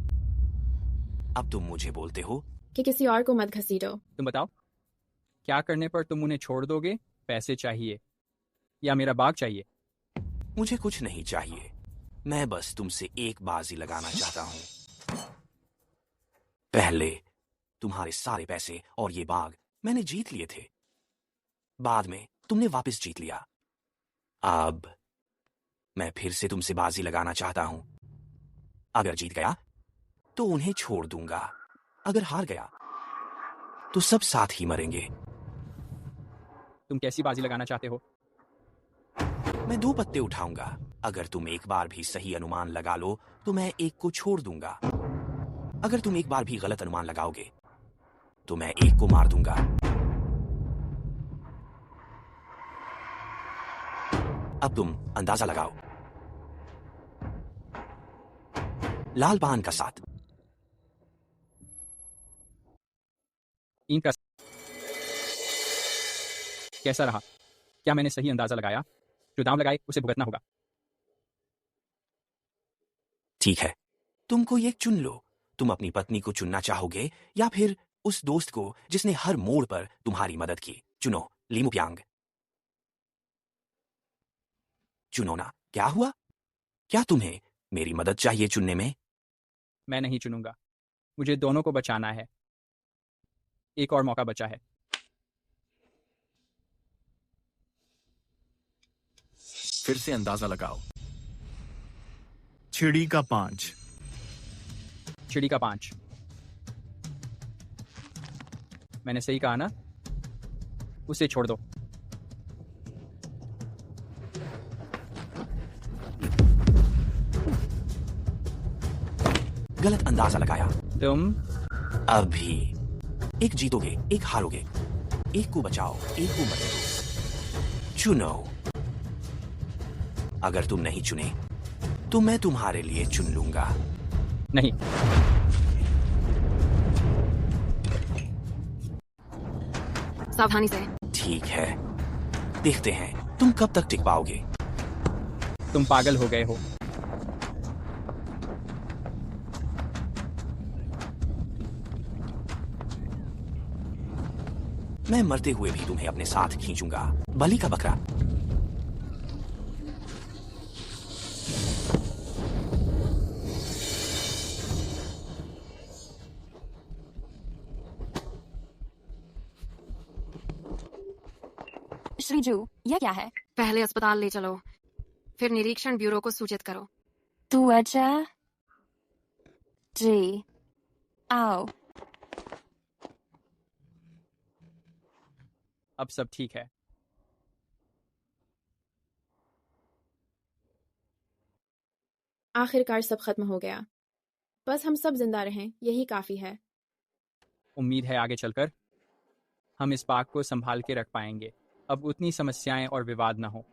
अब तुम मुझे बोलते हो कि किसी और को मत घसीटो। तुम बताओ, क्या करने पर तुम उन्हें छोड़ दोगे? पैसे चाहिए या मेरा बाग चाहिए? मुझे कुछ नहीं चाहिए, मैं बस तुमसे एक बाजी लगाना चाहता हूं। पहले तुम्हारे सारे पैसे और ये बाग मैंने जीत लिए थे। बाद में तुमने वापस जीत लिया। अब मैं फिर से तुमसे बाजी लगाना चाहता हूं। अगर जीत गया तो उन्हें छोड़ दूंगा, अगर हार गया तो सब साथ ही मरेंगे। तुम कैसी बाजी लगाना चाहते हो? मैं 2 पत्ते उठाऊंगा। अगर तुम एक बार भी सही अनुमान लगा लो तो मैं एक को छोड़ दूंगा। अगर तुम एक बार भी गलत अनुमान लगाओगे तो मैं एक को मार दूंगा। अब तुम अंदाजा लगाओ। लाल पान का 7। इनका कैसा रहा? क्या मैंने सही अंदाजा लगाया? जो दाम लगाए उसे भुगतना होगा। ठीक है, तुम कोई एक चुन लो। तुम अपनी पत्नी को चुनना चाहोगे या फिर उस दोस्त को जिसने हर मोड़ पर तुम्हारी मदद की? चुनो ली मुयांग। चुनो ना। क्या हुआ? क्या तुम्हें मेरी मदद चाहिए चुनने में? मैं नहीं चुनूंगा। मुझे दोनों को बचाना है। एक और मौका बचा है। फिर से अंदाजा लगाओ। चिड़ी का 5। चिड़ी का 5। मैंने सही कहा ना? उसे छोड़ दो। गलत अंदाजा लगाया। तुम अभी एक जीतोगे, एक हारोगे। एक को बचाओ, एक को मत दो। चुनो। अगर तुम नहीं चुने तो मैं तुम्हारे लिए चुन लूंगा। नहीं। सावधानी से। ठीक है, देखते हैं तुम कब तक टिक पाओगे। तुम पागल हो गए हो। मैं मरते हुए भी तुम्हें अपने साथ खींचूंगा। बलि का बकरा। श्रीजू, यह क्या है? पहले अस्पताल ले चलो, फिर निरीक्षण ब्यूरो को सूचित करो। तू अच्छा जी, आओ। अब सब ठीक है। आखिरकार सब खत्म हो गया। बस हम सब जिंदा रहें, यही काफी है। उम्मीद है आगे चलकर हम इस बाग को संभाल के रख पाएंगे। अब उतनी समस्याएं और विवाद ना हो।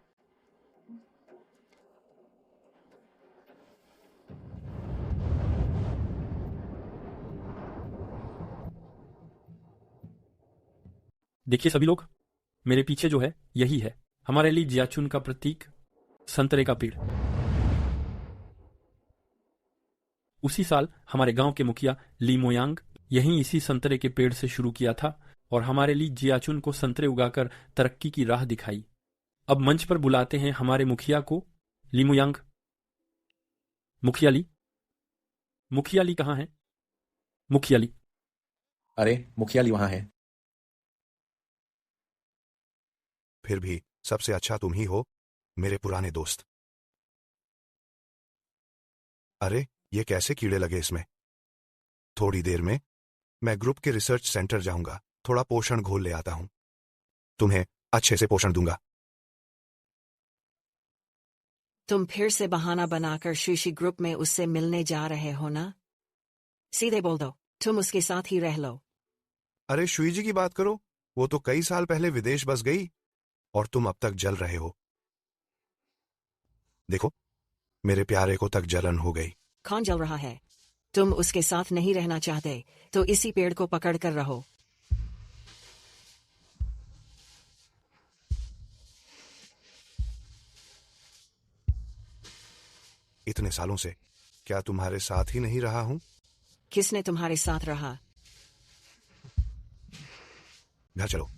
देखिए सभी लोग, मेरे पीछे जो है यही है हमारे लिए जियाचुन का प्रतीक, संतरे का पेड़। उसी साल हमारे गांव के मुखिया ली मोयांग यहीं इसी संतरे के पेड़ से शुरू किया था और हमारे लिए जियाचुन को संतरे उगाकर तरक्की की राह दिखाई। अब मंच पर बुलाते हैं हमारे मुखिया को। ली मोयांग। मुखिया ली। मुखिया ली कहाँ है? मुखिया ली। अरे मुखिया ली वहां है। फिर भी सबसे अच्छा तुम ही हो, मेरे पुराने दोस्त। अरे ये कैसे कीड़े लगे इसमें? थोड़ी देर में मैं ग्रुप के रिसर्च सेंटर जाऊंगा, थोड़ा पोषण घोल ले आता हूं। तुम्हें अच्छे से पोषण दूंगा। तुम फिर से बहाना बनाकर शीशी ग्रुप में उससे मिलने जा रहे हो ना? सीधे बोल दो, तुम उसके साथ ही रह लो। अरे शुई की बात करो, वो तो कई साल पहले विदेश बस गई और तुम अब तक जल रहे हो। देखो, मेरे प्यारे को तक जलन हो गई। कौन जल रहा है? तुम उसके साथ नहीं रहना चाहते तो इसी पेड़ को पकड़ कर रहो। इतने सालों से क्या तुम्हारे साथ ही नहीं रहा हूं? किसने तुम्हारे साथ रहा? घर चलो।